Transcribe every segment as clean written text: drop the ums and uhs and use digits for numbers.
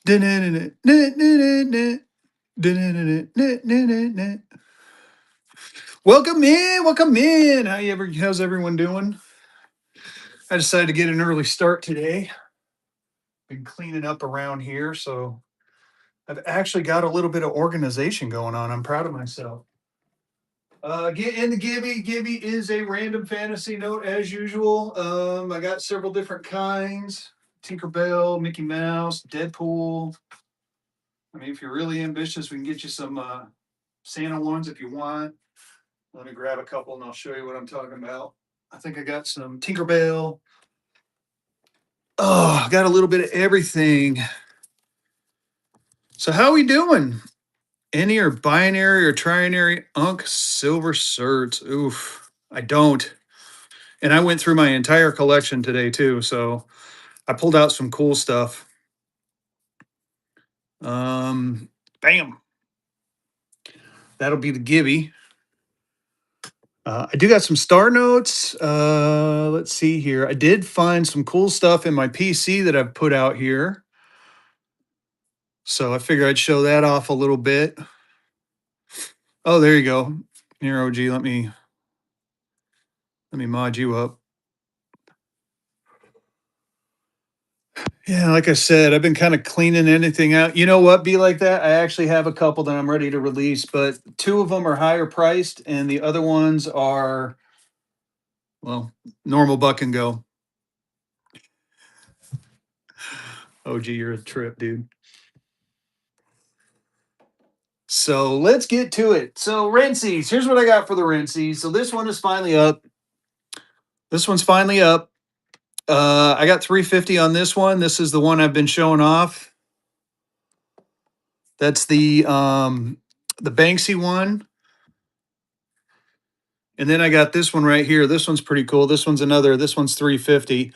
Welcome in, welcome in. How's everyone doing? I decided to get an early start today. Been cleaning up around here, so I've actually got a little bit of organization going on. I'm proud of myself. Get in the Gibby. Gibby is a random fantasy note as usual. I got several different kinds: Tinkerbell, Mickey Mouse, Deadpool. I mean, if you're really ambitious, we can get you some Santa ones if you want. Let me grab a couple and I'll show you what I'm talking about. I think I got some Tinkerbell. Oh, I got a little bit of everything. So how we doing? Any or binary or trinary Unk silver certs? Oof, I don't. And I went through my entire collection today too, so I pulled out some cool stuff. Bam. That'll be the Gibby. I do got some star notes. Let's see here. I did find some cool stuff in my PC that I've put out here. So I figure I'd show that off a little bit. Oh, there you go. Here, OG, let me mod you up. Yeah, like I said, I've been kind of cleaning anything out. You know what? Be like that. I actually have a couple that I'm ready to release, but two of them are higher priced, and the other ones are, well, normal buck and go. OG, you're a trip, dude. So let's get to it. So Rensies, here's what I got for the Rensies. So this one is finally up. This one's finally up. I got 350 on this one. This is the one I've been showing off. That's the Banksy one. And then I got this one right here. This one's pretty cool. This one's 350.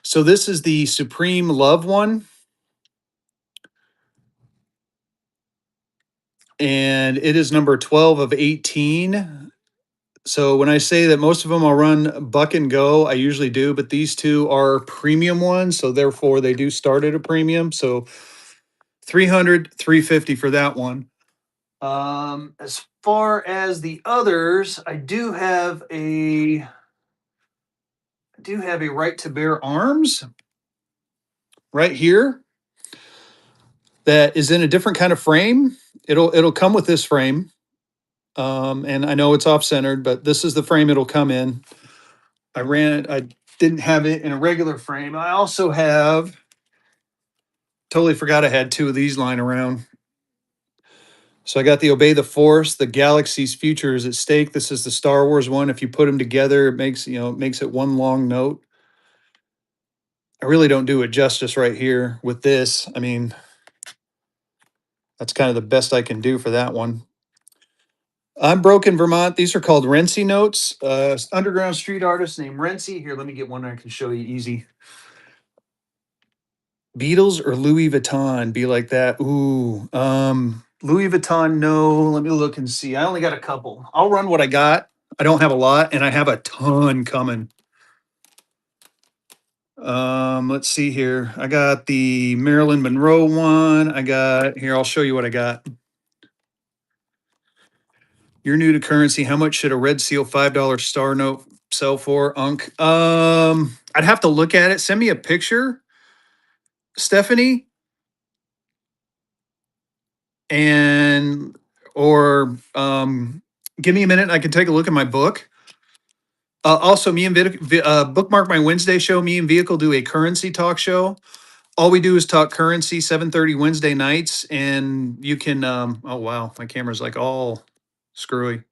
So this is the Supreme Love one. And it is number 12 of 18. So when I say that most of them I'll run buck and go, I usually do, but these two are premium ones. So therefore they do start at a premium. So 300, 350 for that one. As far as the others, I do have a right to bear arms right here that is in a different kind of frame. It'll come with this frame. And I know it's off centered, but this is the frame it'll come in. I didn't have it in a regular frame. I also have, totally forgot I had two of these lying around. So I got the Obey the Force, the Galaxy's future is at stake. This is the Star Wars one. If you put them together, it makes it one long note. I really don't do it justice right here with this. I mean, that's kind of the best I can do for that one. I'm broke in Vermont. These are called Rensi notes. Underground street artist named Rensi. Here, let me get one I can show you easy. Beatles or Louis Vuitton? Be like that. Ooh, Louis Vuitton. No, let me look and see. I only got a couple. I'll run what I got. I don't have a lot, and I have a ton coming. Let's see here. I got the Marilyn Monroe one. I got here. I'll show you what I got. You're new to currency. How much should a Red Seal $5 star note sell for, Unk? I'd have to look at it. Send me a picture, Stephanie, and or give me a minute. I can take a look at my book. Also, me and bookmark my Wednesday show. Me and Vehicle do a currency talk show. All we do is talk currency 7:30 Wednesday nights, and you can. Oh wow, my camera's like all screwy.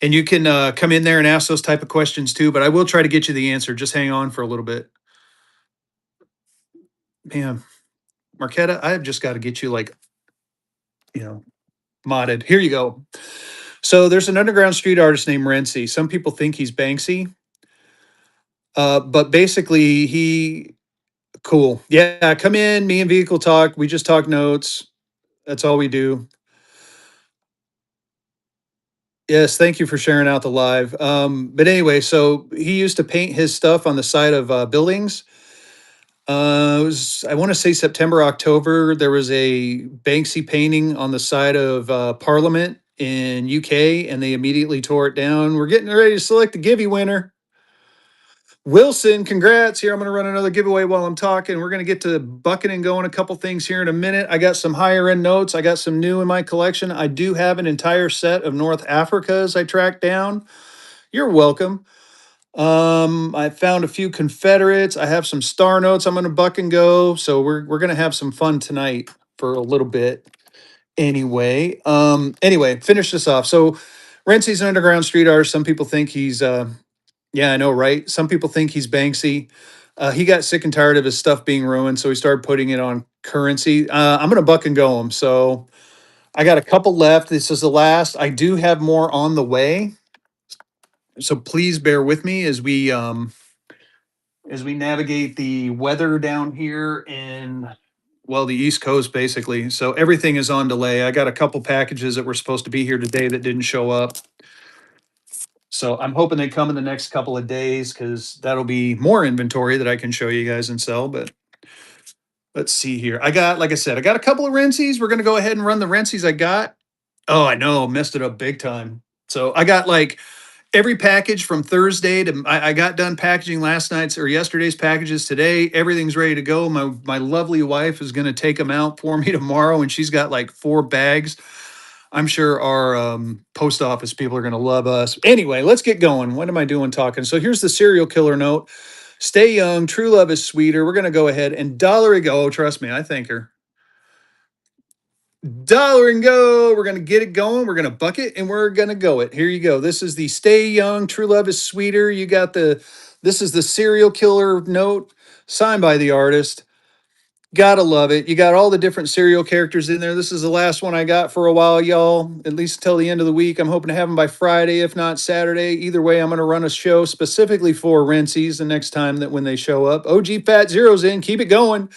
And you can come in there and ask those type of questions too. But I will try to get you the answer. Just hang on for a little bit. Man, Marquetta, I've just got to get you modded. Here you go. So there's an underground street artist named Rensi. Some people think he's Banksy. But basically cool. Yeah, come in, me and Vehicle talk. We just talk notes. That's all we do. Yes, thank you for sharing out the live. But anyway, so he used to paint his stuff on the side of buildings. It was, I want to say September, October. There was a Banksy painting on the side of Parliament in UK, and they immediately tore it down. We're getting ready to select the giveaway winner. Wilson, congrats. Here, I'm going to run another giveaway while I'm talking. We're going to get to bucking and going a couple things here in a minute. I got some higher end notes. I got some new in my collection. I do have an entire set of North Africas I tracked down. You're welcome. I found a few Confederates. I have some star notes. I'm going to buck and go. So we're going to have some fun tonight for a little bit. Anyway, finish this off. So Rencie's an underground street artist. Some people think he's yeah, I know, right? Some people think he's Banksy. He got sick and tired of his stuff being ruined, so he started putting it on currency. I'm gonna buck and go him. So I got a couple left. This is the last. I do have more on the way, so please bear with me as we navigate the weather down here in, well, the East Coast basically. So everything is on delay. I got a couple packages that were supposed to be here today that didn't show up. So I'm hoping they come in the next couple of days because that'll be more inventory that I can show you guys and sell. But let's see here. I got, like I said, I got a couple of Rensies. We're gonna go ahead and run the Rensies I got. Oh, I know, messed it up big time. So I got like every package from Thursday to I got done packaging last night's or yesterday's packages today. Everything's ready to go. My lovely wife is gonna take them out for me tomorrow, and she's got like 4 bags. I'm sure our post office people are going to love us. Anyway, let's get going. What am I doing talking? So here's the serial killer note. Stay young. True love is sweeter. We're going to go ahead and dollar and go. Oh, trust me, I thank her. Dollar and go. We're going to get it going. We're going to buck it and we're going to go it. Here you go. This is the Stay Young. True love is sweeter. You got this is the serial killer note signed by the artist. Gotta love it. You got all the different serial characters in there. This is the last one I got for a while, y'all. At least until the end of the week. I'm hoping to have them by Friday, if not Saturday. Either way, I'm going to run a show specifically for Rensies the next time that when they show up. OG Fat Zero's in. Keep it going.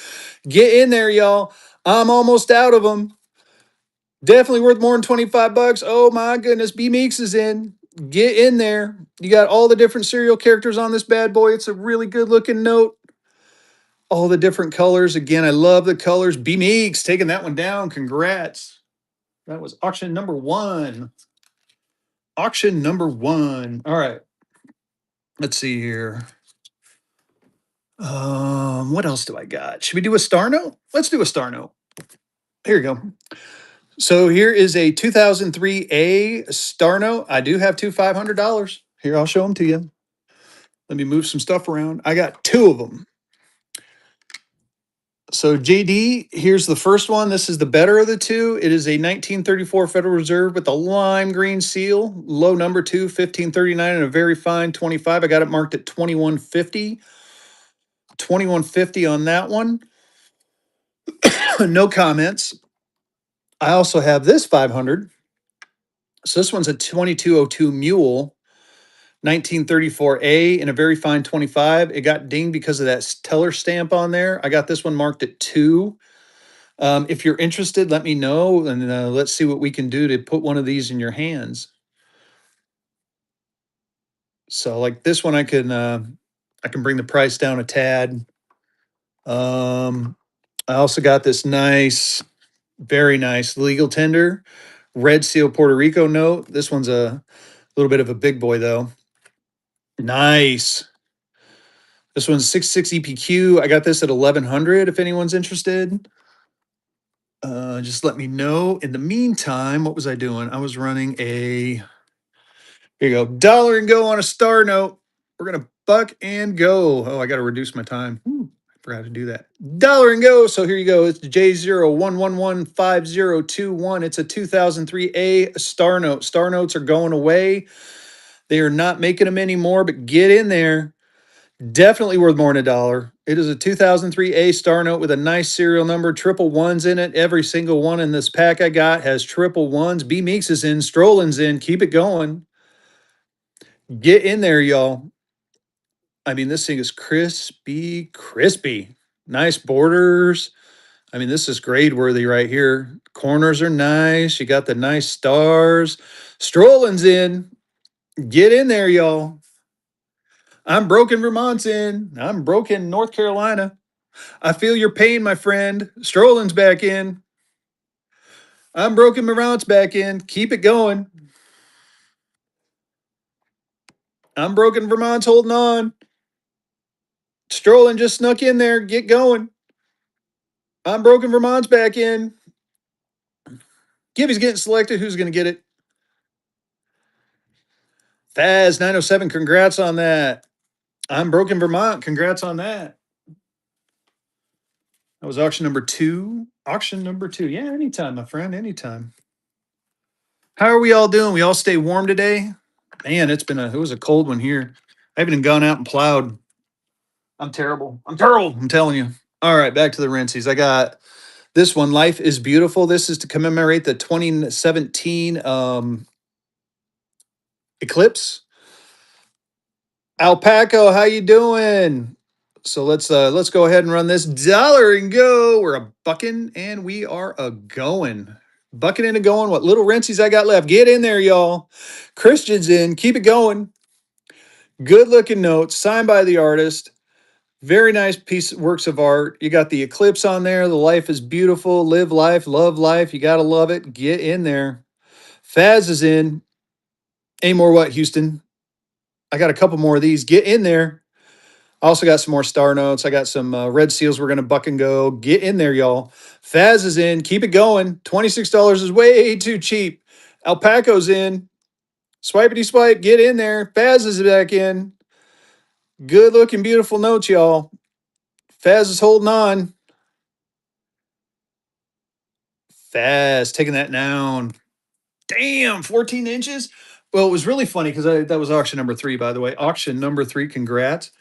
Get in there, y'all. I'm almost out of them. Definitely worth more than 25 bucks. Oh my goodness. B Meeks is in. Get in there. You got all the different serial characters on this bad boy. It's a really good looking note. All the different colors. Again, I love the colors. B Meeks taking that one down. Congrats. That was auction number one. Auction number one. All right. Let's see here. What else do I got? Should we do a star note? Let's do a star note. Here you go. So here is a 2003 A star note. I do have two $500. Here, I'll show them to you. Let me move some stuff around. I got two of them. So JD, here's the first one. This is the better of the two. It is a 1934 Federal Reserve with a lime green seal, low number two, 1539, and a very fine 25. I got it marked at 2150. 2150 on that one. No comments. I also have this 500. So this one's a 2202 Mule, 1934A, in a very fine 25. It got dinged because of that teller stamp on there. I got this one marked at 2. If you're interested, let me know, and let's see what we can do to put one of these in your hands. So, like this one, I can bring the price down a tad. I also got this nice, very nice legal tender red seal Puerto Rico note. This one's a little bit of a big boy though. Nice. This one's 66 EPQ. I got this at 1100. If anyone's interested. Just let me know. In the meantime, what was I doing? I was running a, here you go, dollar and go on a star note. We're going to buck and go. Oh, I got to reduce my time. I forgot to do that. Dollar and go. So here you go. It's J01115021. It's a 2003 A star note. Star notes are going away. They are not making them anymore, but get in there. Definitely worth more than $1. It is a 2003 A star note with a nice serial number, triple ones in it. Every single one in this pack I got has triple ones. B Meeks is in, Strolling's in. Keep it going. Get in there, y'all. I mean, this thing is crispy, crispy. Nice borders. I mean, this is grade worthy right here. Corners are nice. You got the nice stars. Strolling's in. Get in there, y'all. I'm broken Vermont's in. I'm broken North Carolina. I feel your pain, my friend. Strolling's back in. I'm broken. Morant's back in. Keep it going. I'm broken. Vermont's holding on. Strolling just snuck in there. Get going. I'm broken. Vermont's back in. Gibby's getting selected. Who's going to get it? Faz 907. Congrats on that. I'm broken. Vermont. Congrats on that. That was auction number 2. Auction number 2. Yeah, anytime, my friend. Anytime. How are we all doing? We all stay warm today? Man, it was a cold one here. I haven't even gone out and plowed. I'm terrible. I'm terrible. I'm telling you. All right, back to the rinsies. I got this one. Life is Beautiful. This is to commemorate the 2017 eclipse. Alpaco, how you doing? So let's go ahead and run this dollar and go. We're a bucking and we are a going. Bucking and a going. What little rinsies I got left. Get in there, y'all. Christian's in. Keep it going. Good looking notes signed by the artist. Very nice piece works of art. You got the eclipse on there. The life is beautiful. Live life, love life. You got to love it. Get in there. Faz is in. Any more what, Houston? I got a couple more of these. Get in there. I also got some more star notes. I got some red seals. We're going to buck and go. Get in there, y'all. Faz is in. Keep it going. $26 is way too cheap. Alpaco's in. Swipity swipe. Get in there. Faz is back in. Good looking, beautiful notes, y'all. Faz is holding on. Faz taking that down. Damn, 14 inches. Well, it was really funny because that was auction number 3, by the way. Auction number 3. Congrats.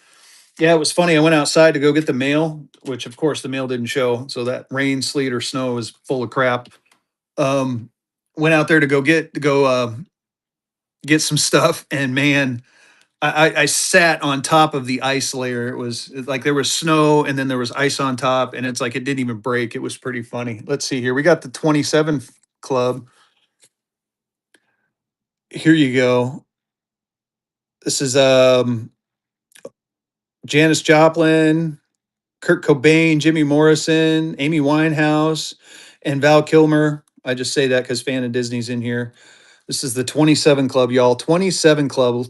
Yeah, it was funny. I went outside to go get the mail, which of course the mail didn't show. So that rain, sleet, or snow was full of crap. Um, Went out there to get some stuff, and man, I sat on top of the ice layer. It was like there was snow and then there was ice on top, and it's like it didn't even break. It was pretty funny. Let's see here. We got the 27 club. Here you go. This is Janis Joplin, Kurt Cobain, Jimmy Morrison, Amy Winehouse, and Val Kilmer. I just say that because Fan of Disney's in here. This is the 27 Club, y'all. 27 Club.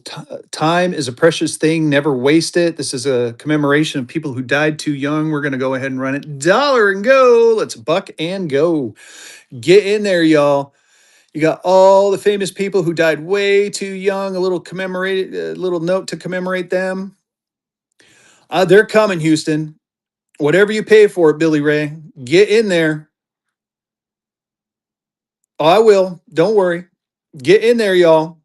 Time is a precious thing. Never waste it. This is a commemoration of people who died too young. We're going to go ahead and run it. Dollar and go. Let's buck and go. Get in there, y'all. You got all the famous people who died way too young. A little note to commemorate them. They're coming, Houston. Whatever you pay for it, Billy Ray. Get in there. Oh, I will. Don't worry. Get in there, y'all.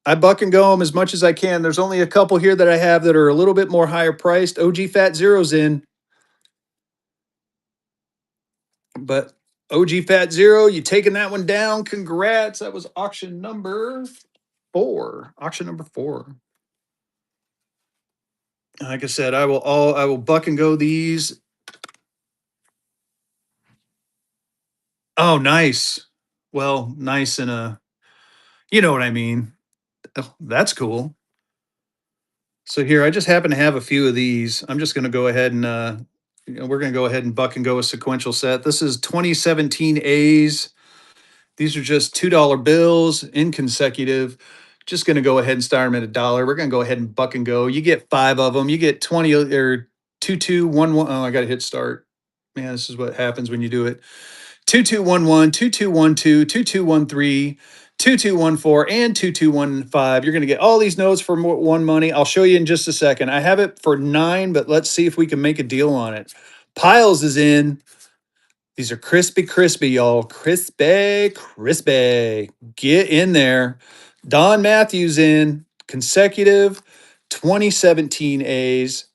I buck and go them as much as I can. There's only a couple here that I have that are a little bit more higher priced. OG Fat Zero's in. But OG Fat Zero, you taking that one down. Congrats. That was auction number 4. Auction number 4. Like I said, I will buck and go these. Oh, nice. Well, nice in a you know what I mean. Oh, that's cool. So here, I just happen to have a few of these. I'm just going to go ahead and we're going to go ahead and buck and go a sequential set. This is 2017 A's. These are just $2 bills in consecutive. Just going to go ahead and start them at $1. We're going to go ahead and buck and go. You get 5 of them. You get 20 or 2211. Oh, I got to hit start. Man, this is what happens when you do it. 2211, 2212, 2213, 2214, and 2215. You're going to get all these notes for one money. I'll show you in just a second. I have it for 9, but let's see if we can make a deal on it. Piles is in. These are crispy, crispy, y'all. Crispy, crispy. Get in there. Don Matthews in. Consecutive 2017 A's.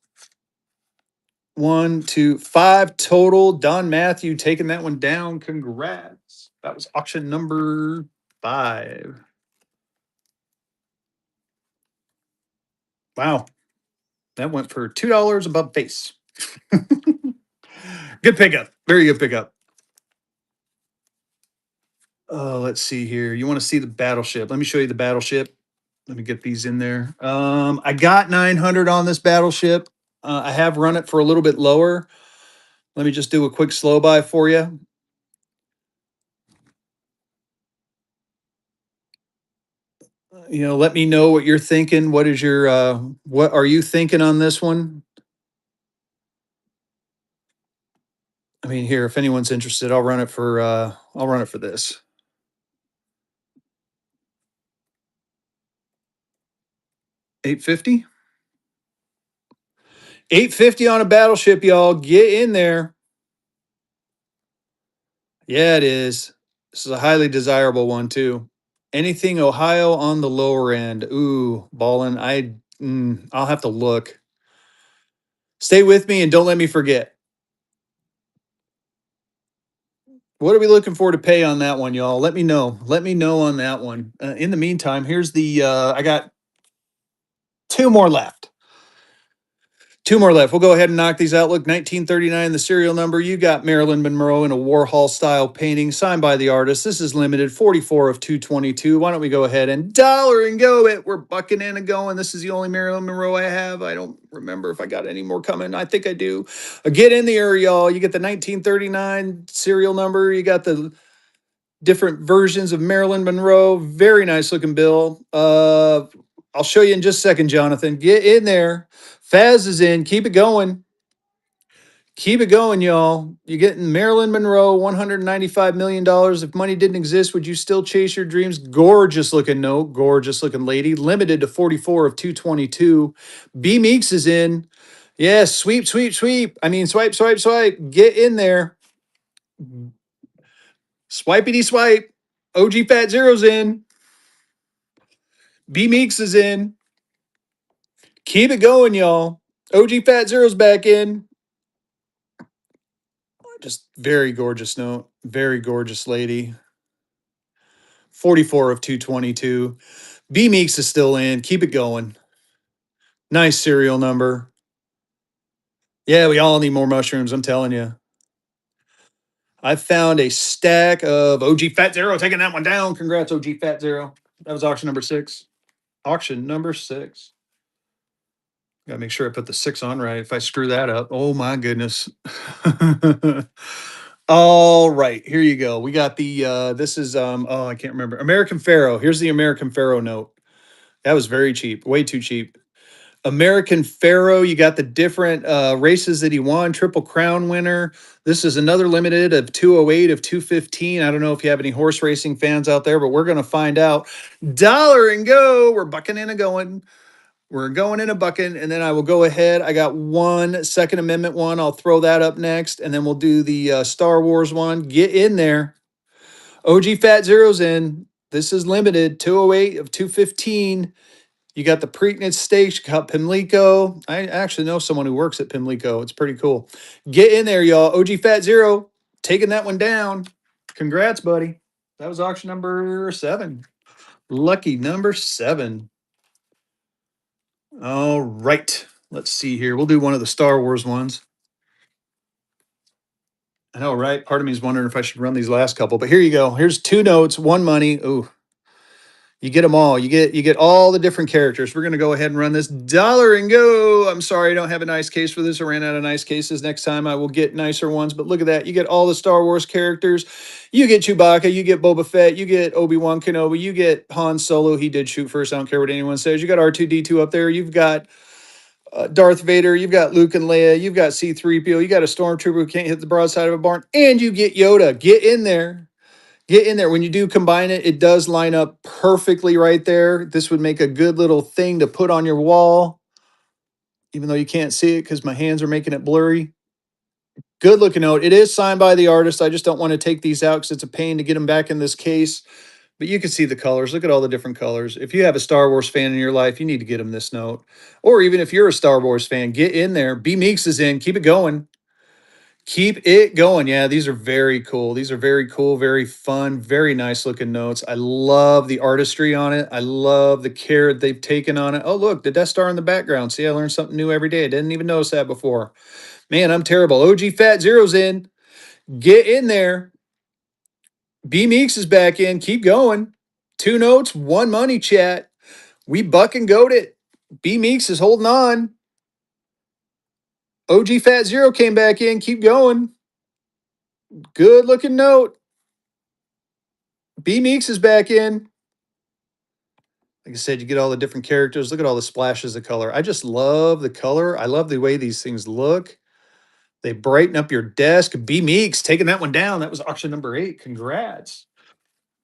1, 2, 5 total. Don Matthew taking that one down. Congrats. That was auction number 5. Wow. That went for $2 above face. Good pickup. Very good pickup. Let's see here. You want to see the battleship? Let me show you the battleship. Let me get these in there. I got 900 on this battleship. I have run it for a little bit lower. Let me just do a quick slow by for you. Let me know what you're thinking. What are you thinking on this one? I mean, here, if anyone's interested, I'll run it for this. 850? 850 on a battleship, y'all. Get in there. Yeah, it is. This is a highly desirable one too. Anything Ohio on the lower end. Ooh, ballin'. I'll have to look. Stay with me and don't let me forget. What are we looking for to pay on that one, y'all? Let me know. Let me know on that one. In the meantime, here's I got two more left. Two more left. We'll go ahead and knock these out. Look, 1939, the serial number. You got Marilyn Monroe in a Warhol style painting signed by the artist. This is limited 44 of 222. Why don't we go ahead and dollar and go it? We're bucking in and going. This is the only Marilyn Monroe I have. I don't remember if I got any more coming. I think I do. Get in the air, y'all. You get the 1939 serial number. You got the different versions of Marilyn Monroe. Very nice looking bill. I'll show you in just a second, Jonathan. Get in there. Faz is in. Keep it going. Keep it going, y'all. You're getting Marilyn Monroe, $195 million. If money didn't exist, would you still chase your dreams? Gorgeous looking note. Gorgeous looking lady. Limited to 44 of 222. B Meeks is in. Yeah, sweep, sweep, sweep. I mean, swipe, swipe, swipe. Get in there. Swipey swipe. OG Fat Zero's in. B Meeks is in. Keep it going, y'all. OG Fat Zero's back in. Just very gorgeous note. Very gorgeous lady. 44 of 222. B Meeks is still in. Keep it going. Nice serial number. Yeah, we all need more mushrooms. I'm telling you. I found a stack of OG Fat Zero. Taking that one down. Congrats, OG Fat Zero. That was auction number 6. Auction number 6. Gotta make sure I put the 6 on right. If I screw that up, oh my goodness. All right, here you go. We got this is oh, I can't remember. American Pharaoh. Here's the American Pharaoh note. That was very cheap, way too cheap. American Pharaoh, you got the different races that he won, Triple Crown winner. This is another limited of 208 of 215. I don't know if you have any horse racing fans out there, but we're going to find out. Dollar and go. We're bucking in and going. We're going in a bucket, and then I will go ahead. I got one Second Amendment one. I'll throw that up next, and then we'll do the Star Wars one. Get in there. OG Fat Zero's in. This is limited 208 of 215. You got the Preakness Stakes. You got Pimlico. I actually know someone who works at Pimlico. It's pretty cool. Get in there, y'all. OG Fat Zero taking that one down. Congrats, buddy. That was auction number 7. Lucky number 7. All right. Let's see here. We'll do one of the Star Wars ones. I know, right? Part of me is wondering if I should run these last couple, but here you go. Here's 2 notes, 1 money. Ooh, you get them all. You get all the different characters. We're gonna go ahead and run this dollar and go. I'm sorry, I don't have a nice case for this. I ran out of nice cases. Next time I will get nicer ones. But look at that. You get all the Star Wars characters. You get Chewbacca. You get Boba Fett. You get Obi-Wan Kenobi. You get Han Solo. He did shoot first. I don't care what anyone says. You got R2D2 up there. You've got Darth Vader, you've got Luke and Leia, you've got C-3PO, you got a stormtrooper who can't hit the broadside of a barn, and you get Yoda. Get in there. Get in there. When you do combine it, it does line up perfectly right there. This would make a good little thing to put on your wall, even though you can't see it because my hands are making it blurry. Good looking note. It is signed by the artist. I just don't want to take these out because it's a pain to get them back in this case. But you can see the colors. Look at all the different colors. If you have a Star Wars fan in your life, you need to get them this note. Or even if you're a Star Wars fan, get in there. B Meeks is in. Keep it going. Keep it going. Yeah, these are very cool. These are very cool, very fun, very nice looking notes. I love the artistry on it. I love the care they've taken on it. Oh, look, the Death Star in the background. See, I learned something new every day. I didn't even notice that before. Man, I'm terrible. OG Fat Zero's in. Get in there. B Meeks is back in. Keep going. 2 notes, 1 money, chat. We buck and goat it. B Meeks is holding on. OG Fat Zero came back in. Keep going. Good looking note. B Meeks is back in. Like I said, you get all the different characters. Look at all the splashes of color. I just love the color. I love the way these things look. They brighten up your desk. B Meeks taking that one down. That was auction number 8. Congrats.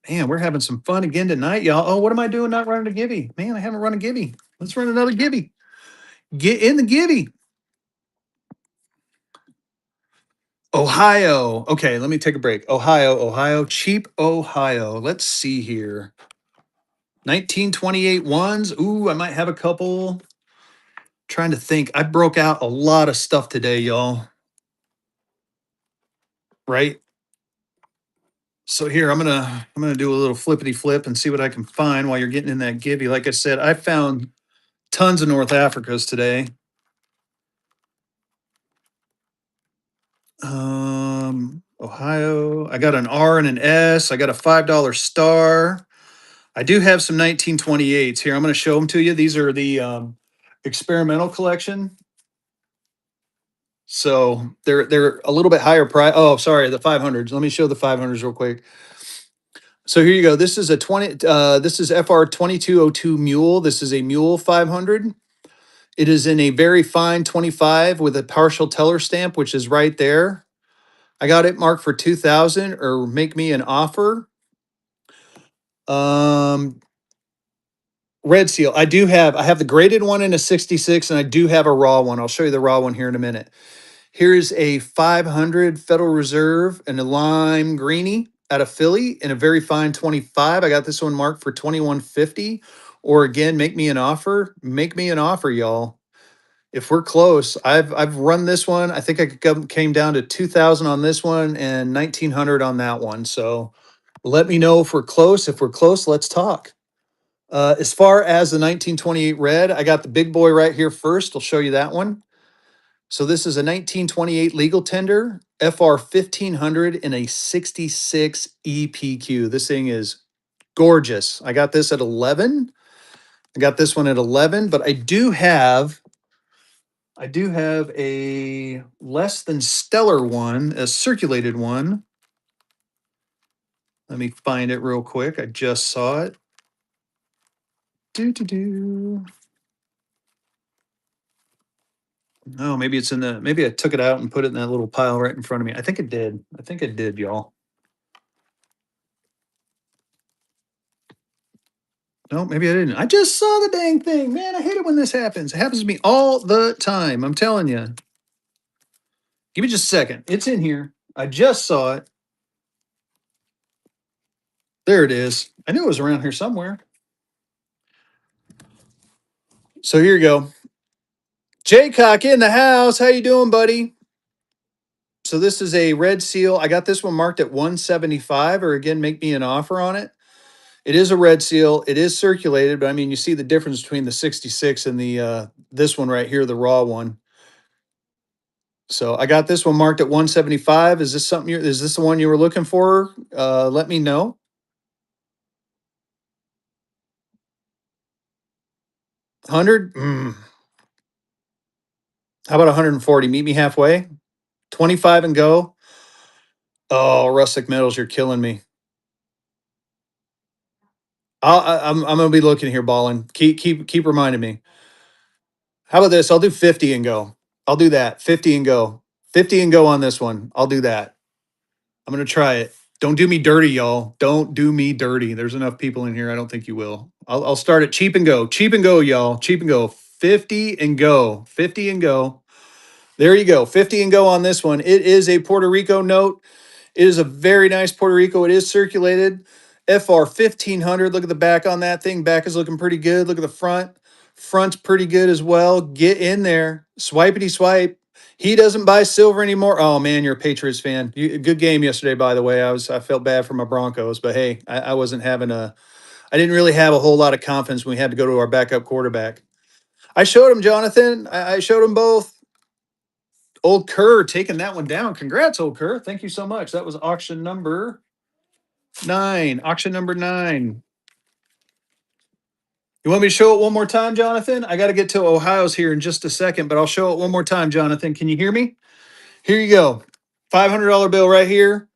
Man, we're having some fun again tonight, y'all. Oh, what am I doing? Not running a Gibby. Man, I haven't run a Gibby. Let's run another Gibby. Get in the Gibby. Ohio. Okay, let me take a break. Ohio. Cheap Ohio. Let's see here. 1928 ones. Ooh, I might have a couple. Trying to think. I broke out a lot of stuff today, y'all. Right? So here I'm gonna do a little flippity flip and see what I can find while you're getting in that Gibby. Like I said, I found tons of North Africas today. Ohio. I got an R and an S. I got a $5 star. I do have some 1928s here. I'm going to show them to you. These are the experimental collection. So they're a little bit higher price. Oh, sorry, the 500s. Let me show the 500s real quick. So here you go. This is a 20. This is FR 2202 Mule. This is a Mule 500. It is in a very fine 25 with a partial teller stamp, which is right there. I got it marked for 2000 or make me an offer. Um, Red Seal. I have the graded one in a 66 and I do have a raw one. I'll show you the raw one here in a minute. Here's a 500 Federal Reserve and a lime greenie out of Philly in a very fine 25. I got this one marked for 2150. Or again, make me an offer. Make me an offer, y'all. If we're close, I've run this one. I think came down to 2000 on this one and 1900 on that one. So let me know if we're close. If we're close, let's talk. As far as the 1928 red, I got the big boy right here first. I'll show you that one. So this is a 1928 legal tender, FR 1500 in a 66 EPQ. This thing is gorgeous. I got this at 11. I got this one at 11, but I do have a less than stellar one, a circulated one. Let me find it real quick. I just saw it. Do do do. Oh, maybe it's in the. Maybe I took it out and put it in that little pile right in front of me. I think it did. I think it did, y'all. No, maybe I didn't. I just saw the dang thing, man. I hate it when this happens. It happens to me all the time. I'm telling you. Give me just a second. It's in here. I just saw it. There it is. I knew it was around here somewhere. So here you go. Jaycock in the house. How you doing, buddy? So this is a red seal. I got this one marked at 175, or again, make me an offer on it. It is a red seal. It is circulated, but I mean, you see the difference between the 66 and the this one right here, the raw one. So I got this one marked at 175. Is this something is this the one you were looking for? Let me know. 100? How about 140? Meet me halfway. 25 and go. Oh, rustic metals, you're killing me. I'm gonna be looking here, balling. Keep reminding me. How about this? I'll do 50 and go. I'll do that. 50 and go. 50 and go on this one. I'll do that. I'm gonna try it. Don't do me dirty, y'all. Don't do me dirty. There's enough people in here. I don't think you will. I'll start it cheap and go. Cheap and go, y'all. Cheap and go. 50 and go. 50 and go. There you go. 50 and go on this one. It is a Puerto Rico note. It is a very nice Puerto Rico. It is circulated. FR 1500. Look at the back on that thing. Back is looking pretty good. Look at the front. Front's pretty good as well. Get in there. Swipety swipe. He doesn't buy silver anymore. Oh man, you're a Patriots fan. Good game yesterday, by the way. I felt bad for my Broncos, but hey, I wasn't having a. I didn't really have a whole lot of confidence when we had to go to our backup quarterback. I showed him Jonathan. I showed him both. Old Kerr taking that one down. Congrats, Old Kerr. Thank you so much. That was auction number 9. Auction number 9. You want me to show it one more time, Jonathan? I got to get to Ohio's here in just a second, but I'll show it one more time, Jonathan. Can you hear me? Here you go. $500 bill right here.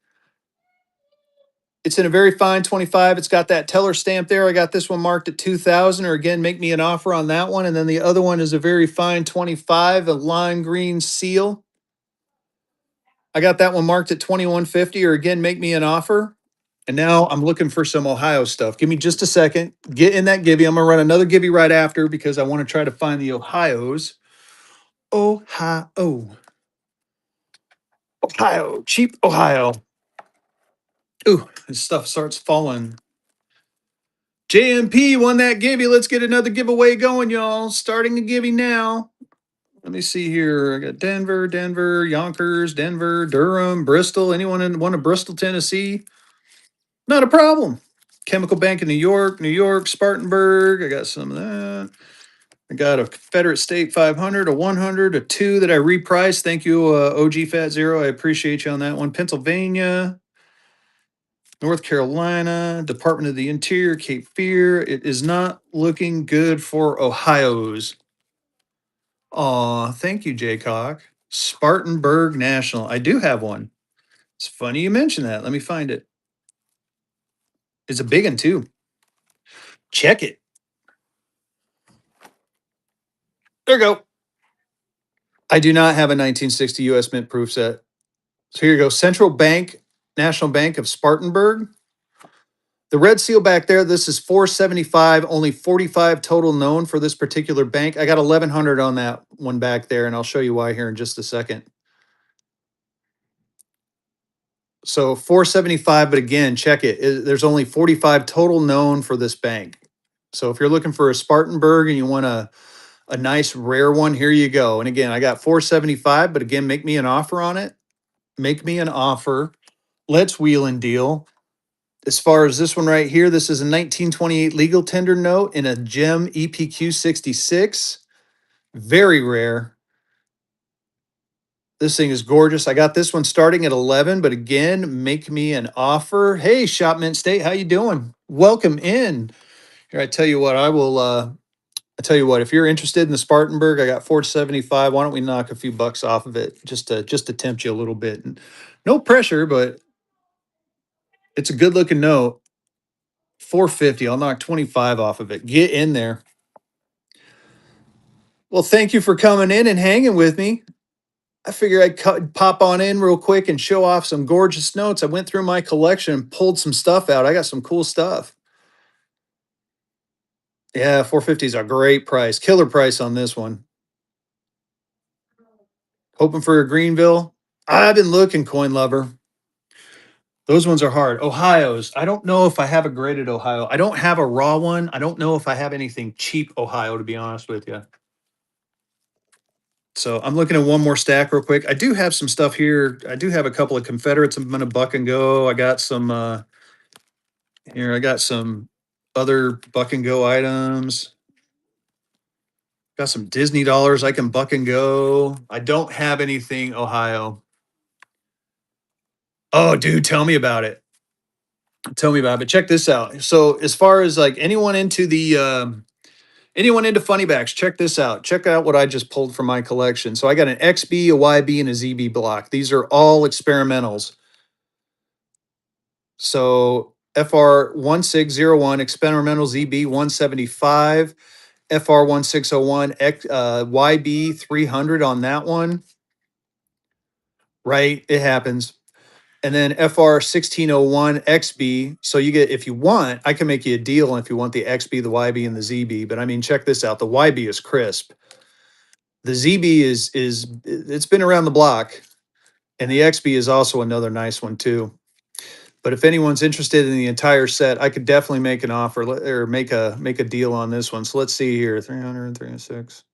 It's in a very fine 25. It's got that teller stamp there. I got this one marked at 2,000, or again, make me an offer on that one. And then the other one is a very fine 25, a lime green seal. I got that one marked at 2150, or again, make me an offer. And now I'm looking for some Ohio stuff. Give me just a second. Get in that Gibby. I'm gonna run another Gibby right after because I want to try to find the Ohio's. Ohio. Ohio. Cheap Ohio. Ooh, this stuff starts falling. JMP won that Gibby. Let's get another giveaway going, y'all. Starting a Gibby now. Let me see here. I got Denver, Yonkers, Denver, Durham, Bristol. Anyone in one of Bristol, Tennessee? Not a problem. Chemical Bank in New York, Spartanburg. I got some of that. I got a Confederate State 500, a 100, a 2 that I repriced. Thank you, OG Fat Zero. I appreciate you on that one. Pennsylvania, North Carolina, Department of the Interior, Cape Fear. It is not looking good for Ohio's. Aw, thank you, Jaycock. Spartanburg National. I do have one. It's funny you mention that. Let me find it. It's a big one, too. Check it. There you go. I do not have a 1960 U.S. Mint proof set. So here you go. Central Bank, National Bank of Spartanburg. The red seal back there, this is 475, only 45 total known for this particular bank. I got 1100 on that one back there, and I'll show you why here in just a second. So 475, but again, check it. There's only 45 total known for this bank. So if you're looking for a Spartanburg and you want a nice rare one, here you go. And again, I got 475, but again, make me an offer on it. Make me an offer. Let's wheel and deal. As far as this one right here, this is a 1928 legal tender note in a gem EPQ 66. Very rare. This thing is gorgeous. I got this one starting at 11, but again, make me an offer. Hey, Shop Mint State, how you doing? Welcome in. Here, I tell you what, I tell you what, if you're interested in the Spartanburg, I got 475. Why don't we knock a few bucks off of it just to tempt you a little bit? And no pressure, but it's a good looking note. 450. I'll knock 25 off of it. Get in there. Well, thank you for coming in and hanging with me. I figured pop on in real quick and show off some gorgeous notes. I went through my collection and pulled some stuff out. I got some cool stuff. Yeah, 450 is a great price. Killer price on this one. Hoping for a Greenville. I've been looking, coin lover. Those ones are hard. Ohio's. I don't know if I have a graded Ohio. I don't have a raw one. I don't know if I have anything cheap Ohio, to be honest with you. So I'm looking at one more stack real quick. I do have some stuff here. I do have a couple of Confederates I'm gonna buck and go. I got some here. I got some other buck and go items. Got some Disney dollars I can buck and go. I don't have anything Ohio. Oh, dude, tell me about it. Tell me about it. But check this out. So as far as like anyone into the anyone into funny backs, check this out. Check out what I just pulled from my collection. So I got an XB, a YB, and a ZB block. These are all experimentals. So FR1601 experimental ZB 175, FR1601 YB 300 on that one. Right, it happens. And then FR1601 XB. So you get, if you want, I can make you a deal if you want the XB, the YB, and the ZB. But I mean, check this out. The YB is crisp. The ZB is it's been around the block, and the XB is also another nice one too. But if anyone's interested in the entire set, I could definitely make an offer or make a deal on this one. So let's see here, 300, 306.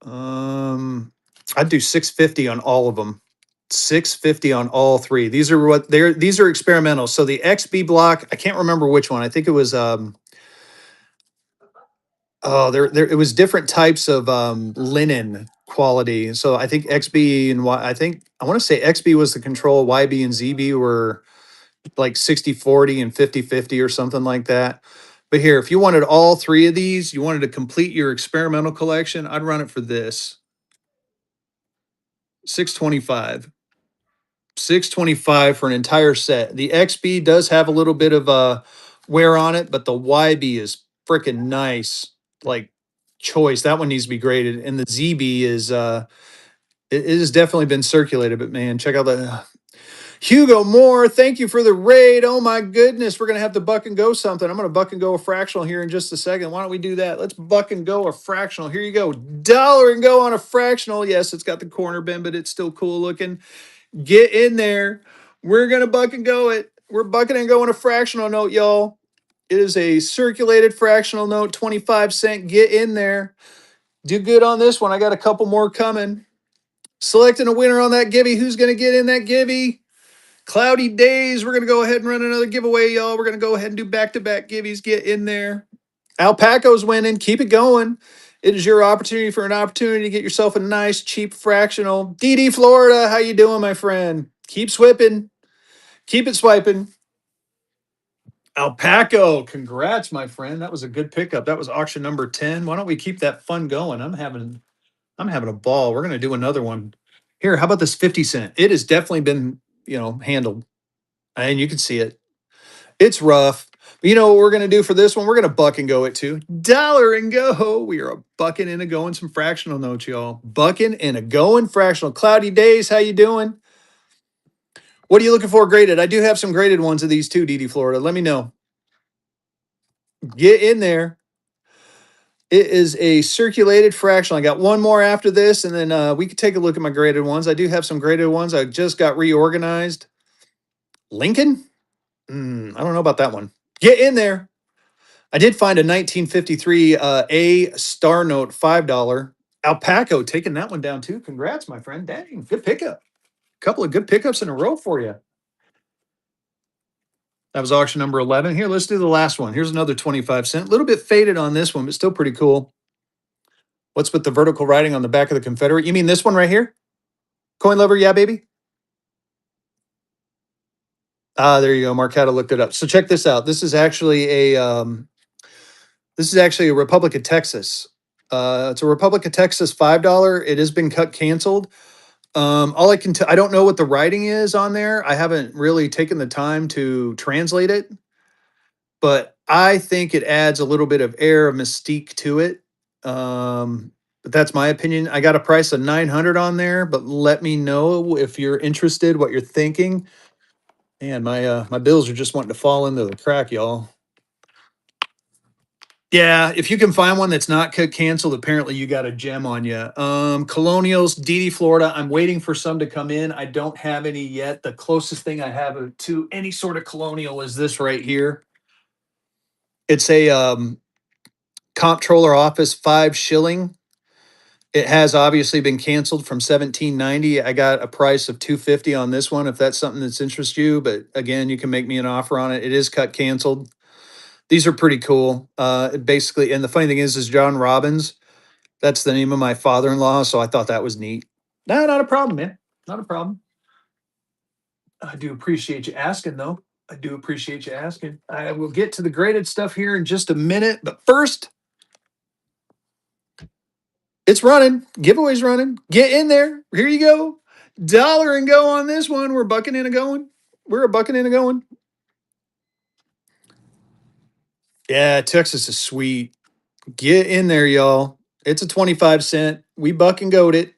I'd do 650 on all of them. 650 on all three. These are experimental. So the XB block, I can't remember which one. I think it was there it was different types of linen quality. So I think XB and I think I want to say XB was the control, YB and ZB were like 60-40 and 50-50 or something like that. But here, if you wanted all three of these, you wanted to complete your experimental collection, I'd run it for this. 625. 625 for an entire set. The XB does have a little bit of wear on it, but the YB is freaking nice. Like choice. That one needs to be graded. And the ZB is it has definitely been circulated, but man, check out the Hugo Moore. Thank you for the raid. Oh my goodness, we're gonna have to buck and go something. I'm gonna buck and go a fractional here in just a second. Why don't we do that? Let's buck and go a fractional. Here you go. Dollar and go on a fractional. Yes, it's got the corner bend, but it's still cool looking. Get in there. We're gonna buck and go it. We're bucking and going a fractional note, y'all. It is a circulated fractional note, 25 cent. Get in there. Do good on this one. I got a couple more coming. Selecting a winner on that Gibby. Who's gonna get in that Gibby? Cloudy days. We're gonna go ahead and run another giveaway, y'all. We're gonna go ahead and do back-to-back gibbies. Get in there. Alpaco's winning. Keep it going. It is your opportunity for an opportunity to get yourself a nice, cheap fractional. DD Florida, how you doing, my friend? Keep swiping. Keep it swiping. Alpaco, congrats, my friend. That was a good pickup. That was auction number 10. Why don't we keep that fun going? I'm having a ball. We're gonna do another one. Here, how about this 50 cent? It has definitely been, handled. And you can see it. It's rough. But you know what we're gonna do for this one? We're gonna buck and go it too. Dollar and go. We are a bucking and a going some fractional notes, y'all. Bucking and a going fractional. Cloudy days. How you doing? What are you looking for graded? I do have some graded ones of these too, DD Florida. Let me know. Get in there. It is a circulated fractional. I got one more after this, and then we could take a look at my graded ones. I do have some graded ones. I just got reorganized. Lincoln? I don't know about that one. Get in there. I did find a 1953 A Star Note $5. Alpaco taking that one down too. Congrats, my friend. Dang, good pickup. Couple of good pickups in a row for you. That was auction number 11. Here, let's do the last one. Here's another 25 cent. A little bit faded on this one, but still pretty cool. What's with the vertical writing on the back of the Confederate? You mean this one right here? Coin lover, yeah, baby. Ah, there you go. Marquetta looked it up. So check this out. This is actually a Republic of Texas. It's a Republic of Texas $5. It has been canceled. All I can I don't know what the writing is on there. I haven't really taken the time to translate it, but I think it adds a little bit of air of mystique to it. But that's my opinion. I got a price of 900 on there, but let me know if you're interested, what you're thinking. Man, my bills are just wanting to fall into the crack, y'all. Yeah, if you can find one that's not canceled, apparently you got a gem on you. Colonials, DD Florida. I'm waiting for some to come in. I don't have any yet. The closest thing I have to any sort of colonial is this right here. It's a comptroller office 5 shilling. It has obviously been canceled from 1790. I got a price of 250 on this one if that's something that's interests you. But again, you can make me an offer on it. It is cut canceled. These are pretty cool. Basically, and the funny thing is John Robbins. That's the name of my father-in-law, so I thought that was neat. No, not a problem, man. Not a problem. I do appreciate you asking, though. I do appreciate you asking. I will get to the graded stuff here in just a minute, but first, it's running. Giveaway's running. Get in there. Here you go. Dollar and go on this one. We're bucking in and going. We're a bucking in and going. Yeah, Texas is sweet. Get in there, y'all. It's a 25 cent. We buck and goat it.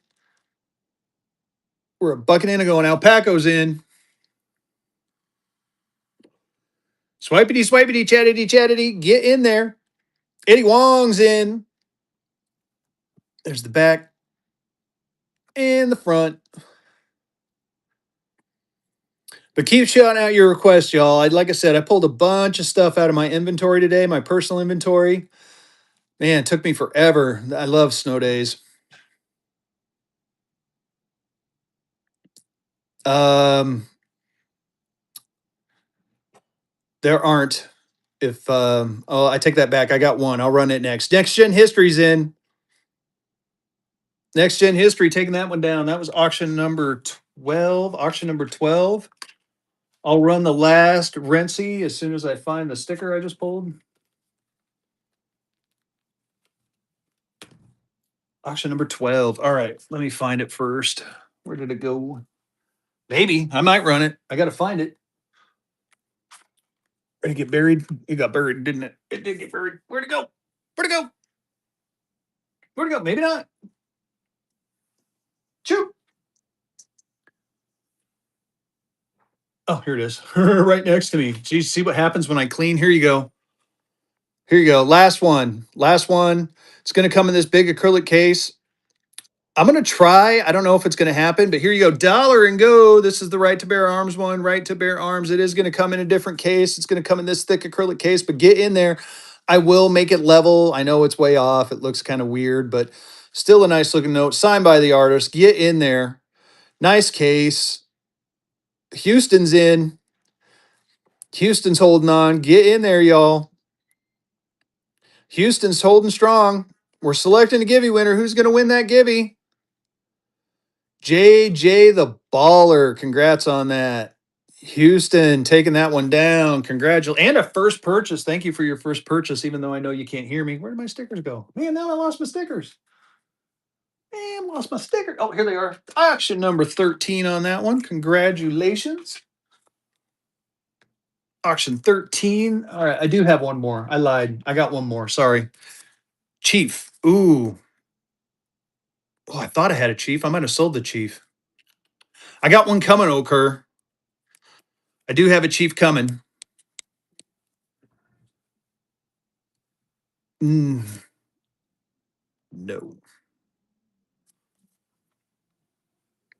We're a bucking in and going. Alpaco's in. Swipity, swipity, chattity, chattity. Get in there. Eddie Wong's in. There's the back and the front. But keep shouting out your requests, y'all. Like I said, I pulled a bunch of stuff out of my inventory today, my personal inventory. Man, it took me forever. I love snow days. Um, there aren't. If I take that back. I got one. I'll run it next. Next Gen History's in. Next Gen History, taking that one down. That was auction number 12. Auction number 12. I'll run the last Rentsy as soon as I find the sticker I just pulled. Auction number 12. All right, let me find it first. Where did it go? Maybe I might run it. I got to find it. Did it get buried? It got buried, didn't it? It did get buried. Where'd it go? Where'd it go? Where'd it go? Maybe not. Shoot. Oh, here it is. Right next to me. Geez, see what happens when I clean? Here you go. Here you go. Last one. Last one. It's going to come in this big acrylic case. I'm going to try. I don't know if it's going to happen, but here you go. Dollar and go. This is the right to bear arms one, right to bear arms. It is going to come in a different case. It's going to come in this thick acrylic case, but get in there. I will make it level. I know it's way off. It looks kind of weird, but still a nice looking note signed by the artist. Get in there. Nice case. Houston's in. Houston's holding on. Get in there, y'all. Houston's holding strong. We're selecting a Givey winner. Who's going to win that Givey? JJ the Baller. Congrats on that. Houston taking that one down. Congratulations. And a first purchase. Thank you for your first purchase, even though I know you can't hear me. Where did my stickers go? Man, now I lost my stickers. Man, lost my sticker. Oh, here they are. Auction number 13 on that one. Congratulations. Auction 13. All right, I do have one more. I lied. I got one more. Sorry. Chief. Ooh. Oh, I thought I had a chief. I might have sold the chief. I got one coming, Okur. I do have a chief coming. No.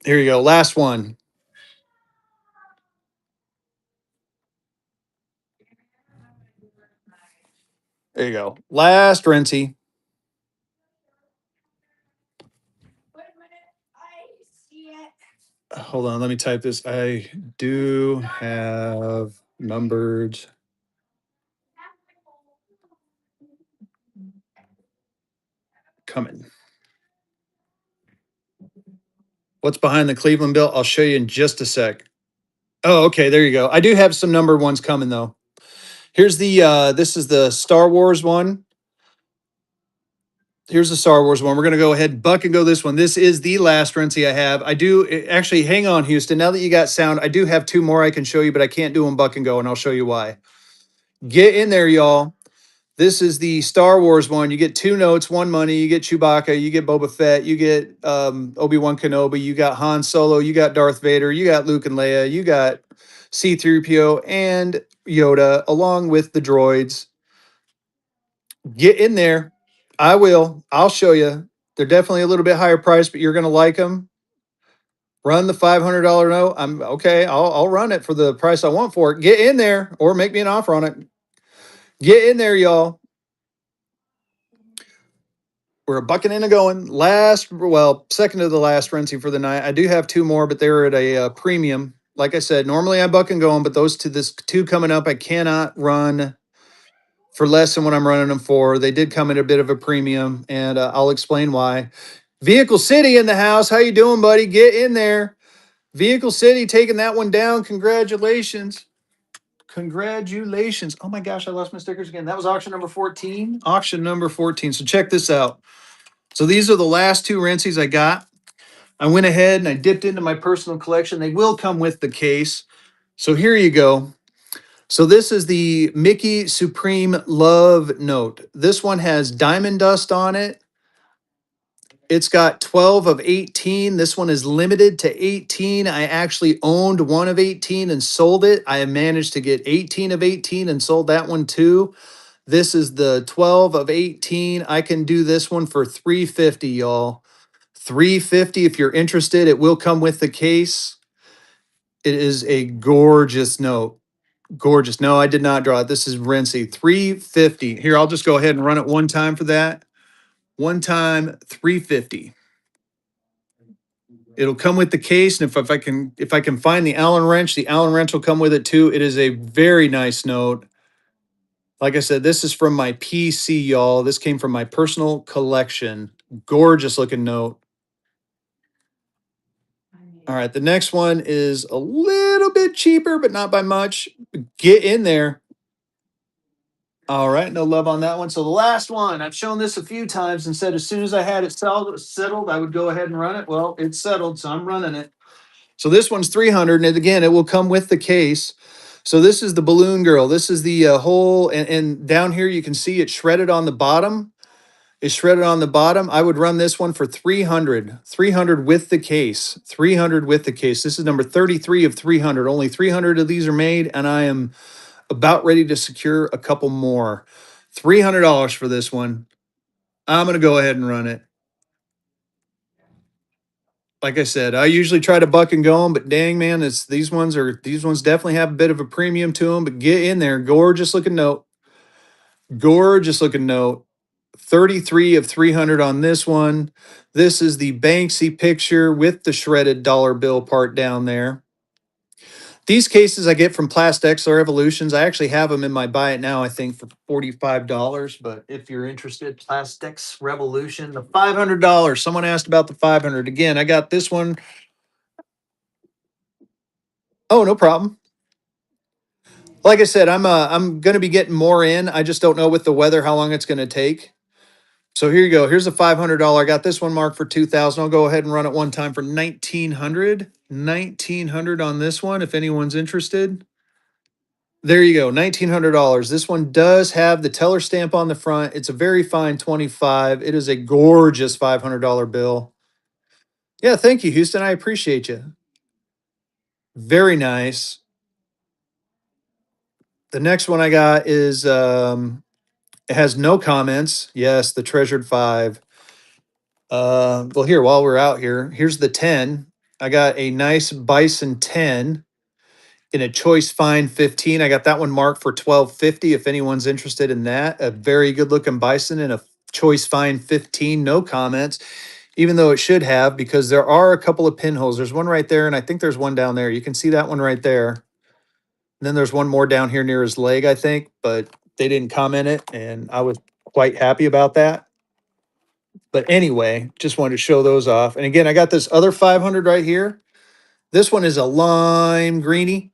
Here you go. Last one. There you go. Last Renty. Hold on. Let me type this. I do have numbered. Coming. What's behind the Cleveland bill? I'll show you in just a sec. Oh, okay. There you go. I do have some numbered ones coming though. Here's the this is the Star Wars one. Here's the Star Wars one. We're going to go ahead, buck and go this one. This is the last Renty I have. I do actually hang on, Houston. Now that you got sound, I do have two more I can show you, but I can't do them buck and go, and I'll show you why. Get in there, y'all. This is the Star Wars one. You get two notes, one money. You get Chewbacca, you get Boba Fett, you get Obi-Wan Kenobi, you got Han Solo, you got Darth Vader, you got Luke and Leia, you got C-3PO and Yoda, along with the droids. Get in there. I will. I'll show you. They're definitely a little bit higher price, but you're going to like them. Run the $500 note. I'm okay. I'll run it for the price I want for it. Get in there or make me an offer on it. Get in there, y'all. We're a bucket in a going. Second to the last Renty for the night. I do have two more, but they're at a premium. Like I said, normally I buck and going, but this two coming up, I cannot run for less than what I'm running them for. They did come at a bit of a premium, and I'll explain why. Vehicle City in the house. How you doing, buddy? Get in there. Vehicle City taking that one down. Congratulations. Congratulations. Oh my gosh, I lost my stickers again. That was auction number 14. Auction number 14. So check this out. So these are the last two Renties I got. I went ahead and I dipped into my personal collection. They will come with the case. So here you go. So this is the Mickey Supreme Love Note. This one has diamond dust on it. It's got 12 of 18. This one is limited to 18. I actually owned one of 18 and sold it. I have managed to get 18 of 18 and sold that one too. This is the 12 of 18. I can do this one for 350, y'all. 350 if you're interested. It will come with the case. It is a gorgeous note. Gorgeous. No, I did not draw it. This is Rency. 350. Here, I'll just go ahead and run it one time for that. One time, 350. It'll come with the case, and if I can find the Allen wrench will come with it too. It is a very nice note. Like I said, this is from my PC, y'all. This came from my personal collection. Gorgeous looking note. All right, the next one is a little bit cheaper, but not by much. Get in there. All right, no love on that one. So the last one, I've shown this a few times and said as soon as I had it settled, I would go ahead and run it. Well, it's settled, so I'm running it. So this one's 300, and again, it will come with the case. So this is the Balloon Girl. This is the whole, and down here you can see it shredded on the bottom. It's shredded on the bottom. I would run this one for 300, 300 with the case, 300 with the case. This is number 33 of 300. Only 300 of these are made, and I am about ready to secure a couple more. $300 for this one. I'm going to go ahead and run it. Like I said, I usually try to buck and go them, but dang man, these ones definitely have a bit of a premium to them. But get in there, gorgeous looking note, gorgeous looking note. 33 of 300 on this one. This is the Banksy picture with the shredded dollar bill part down there. These cases I get from Plastex or Evolutions. I actually have them in my buy it now, I think, for $45. But if you're interested, Plastex Revolution, the $500. Someone asked about the 500. Again, I got this one. Oh, no problem. Like I said, I'm going to be getting more in. I just don't know with the weather how long it's going to take. So here you go. Here's a $500. I got this one marked for 2,000. I'll go ahead and run it one time for 1,900. 1,900 on this one if anyone's interested. There you go, $1,900. This one does have the teller stamp on the front. It's a very fine 25. It is a gorgeous $500 bill. Yeah, thank you, Houston. I appreciate you. Very nice. The next one I got is it has no comments. Yes, the treasured five. Well, here while we're out here, here's the 10. I got a nice Bison 10 in a choice fine 15. I got that one marked for 1250 if anyone's interested in that. A very good looking Bison in a choice fine 15. No comments, even though it should have, because there are a couple of pinholes. There's one right there, and I think there's one down there. You can see that one right there. And then there's one more down here near his leg, I think, but they didn't comment it, and I was quite happy about that. But anyway, just wanted to show those off. And again, I got this other 500 right here. This one is a lime greeny.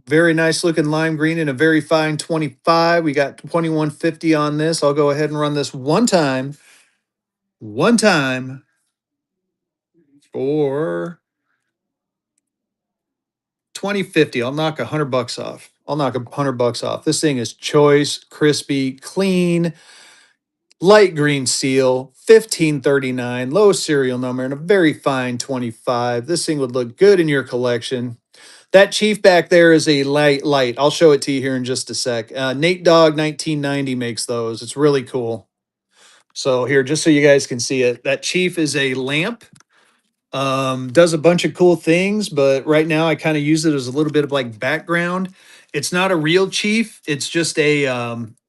Very nice looking lime green and a very fine 25. We got 2150 on this. I'll go ahead and run this one time for 2050. I'll knock $100 off. I'll knock $100 off. This thing is choice, crispy, clean, light green seal, 1539, low serial number, and a very fine 25. This thing would look good in your collection. That Chief back there is a light. I'll show it to you here in just a sec. Nate Dogg 1990 makes those. It's really cool. So here, just so you guys can see it, that Chief is a lamp. Does a bunch of cool things, but right now I kind of use it as a little bit of like background. It's not a real Chief. It's just a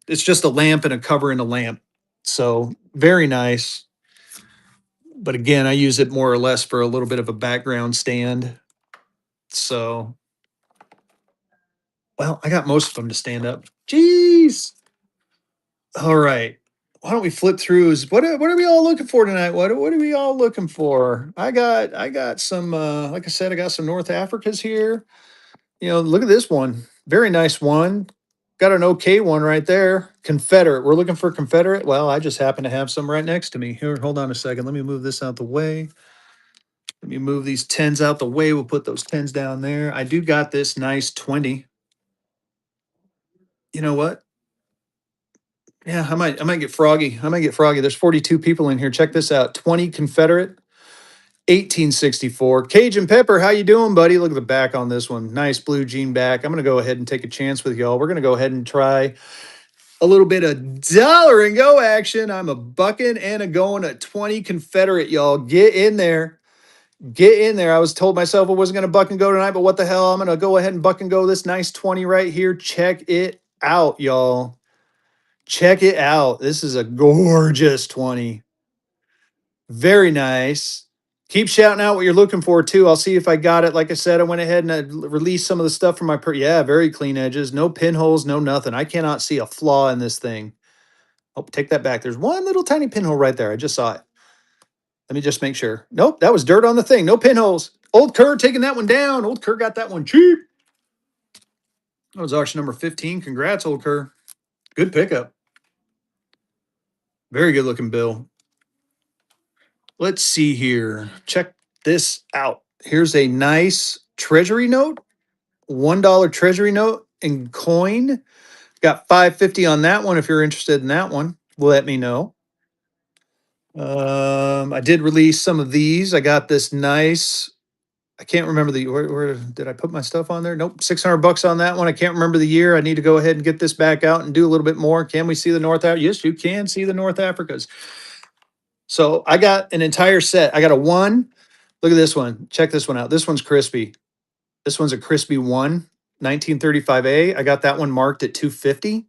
lamp and a cover in a lamp. So very nice. But again, I use it more or less for a little bit of a background stand. So, well, I got most of them to stand up. Jeez. All right. Why don't we flip through? What are we all looking for tonight? What are we all looking for? I got some like I said, I got some North Africas here. You know, look at this one. Very nice one. Got an okay one right there. Confederate. We're looking for Confederate. Well, I just happen to have some right next to me. Here, hold on a second. Let me move this out the way. Let me move these 10s out the way. We'll put those 10s down there. I do got this nice 20. You know what? Yeah, I might get froggy. I might get froggy. There's 42 people in here. Check this out. 20 Confederate, 1864. Cajun Pepper, how you doing, buddy? Look at the back on this one. Nice blue jean back. I'm going to go ahead and take a chance with y'all. We're going to go ahead and try a little bit of dollar and go action. I'm a bucking and a going at 20 Confederate, y'all. Get in there. Get in there. I was told myself I wasn't going to buck and go tonight, but what the hell? I'm going to go ahead and buck and go this nice 20 right here. Check it out, y'all. Check it out. This is a gorgeous 20. Very nice. Keep shouting out what you're looking for too. I'll see if I got it. Like I said, I went ahead and I released some of the stuff from my yeah, very clean edges. No pinholes, no nothing. I cannot see a flaw in this thing. Oh, take that back. There's one little tiny pinhole right there. I just saw it. Let me just make sure. Nope, that was dirt on the thing. No pinholes. Old Kerr taking that one down. Old Kerr got that one cheap. That was auction number 15. Congrats, Old Kerr. Good pickup. Very good looking bill. Let's see here. Check this out. Here's a nice treasury note, $1 treasury note in coin. Got 550 on that one. If you're interested in that one, let me know. I did release some of these. I got this nice. I can't remember where did I put my stuff on there? Nope, $600 on that one. I can't remember the year. I need to go ahead and get this back out and do a little bit more. Can we see the North Africa? Yes, you can see the North Africas. So I got an entire set. I got a one. Look at this one. Check this one out. This one's crispy. This one's a crispy one, 1935A. I got that one marked at 250.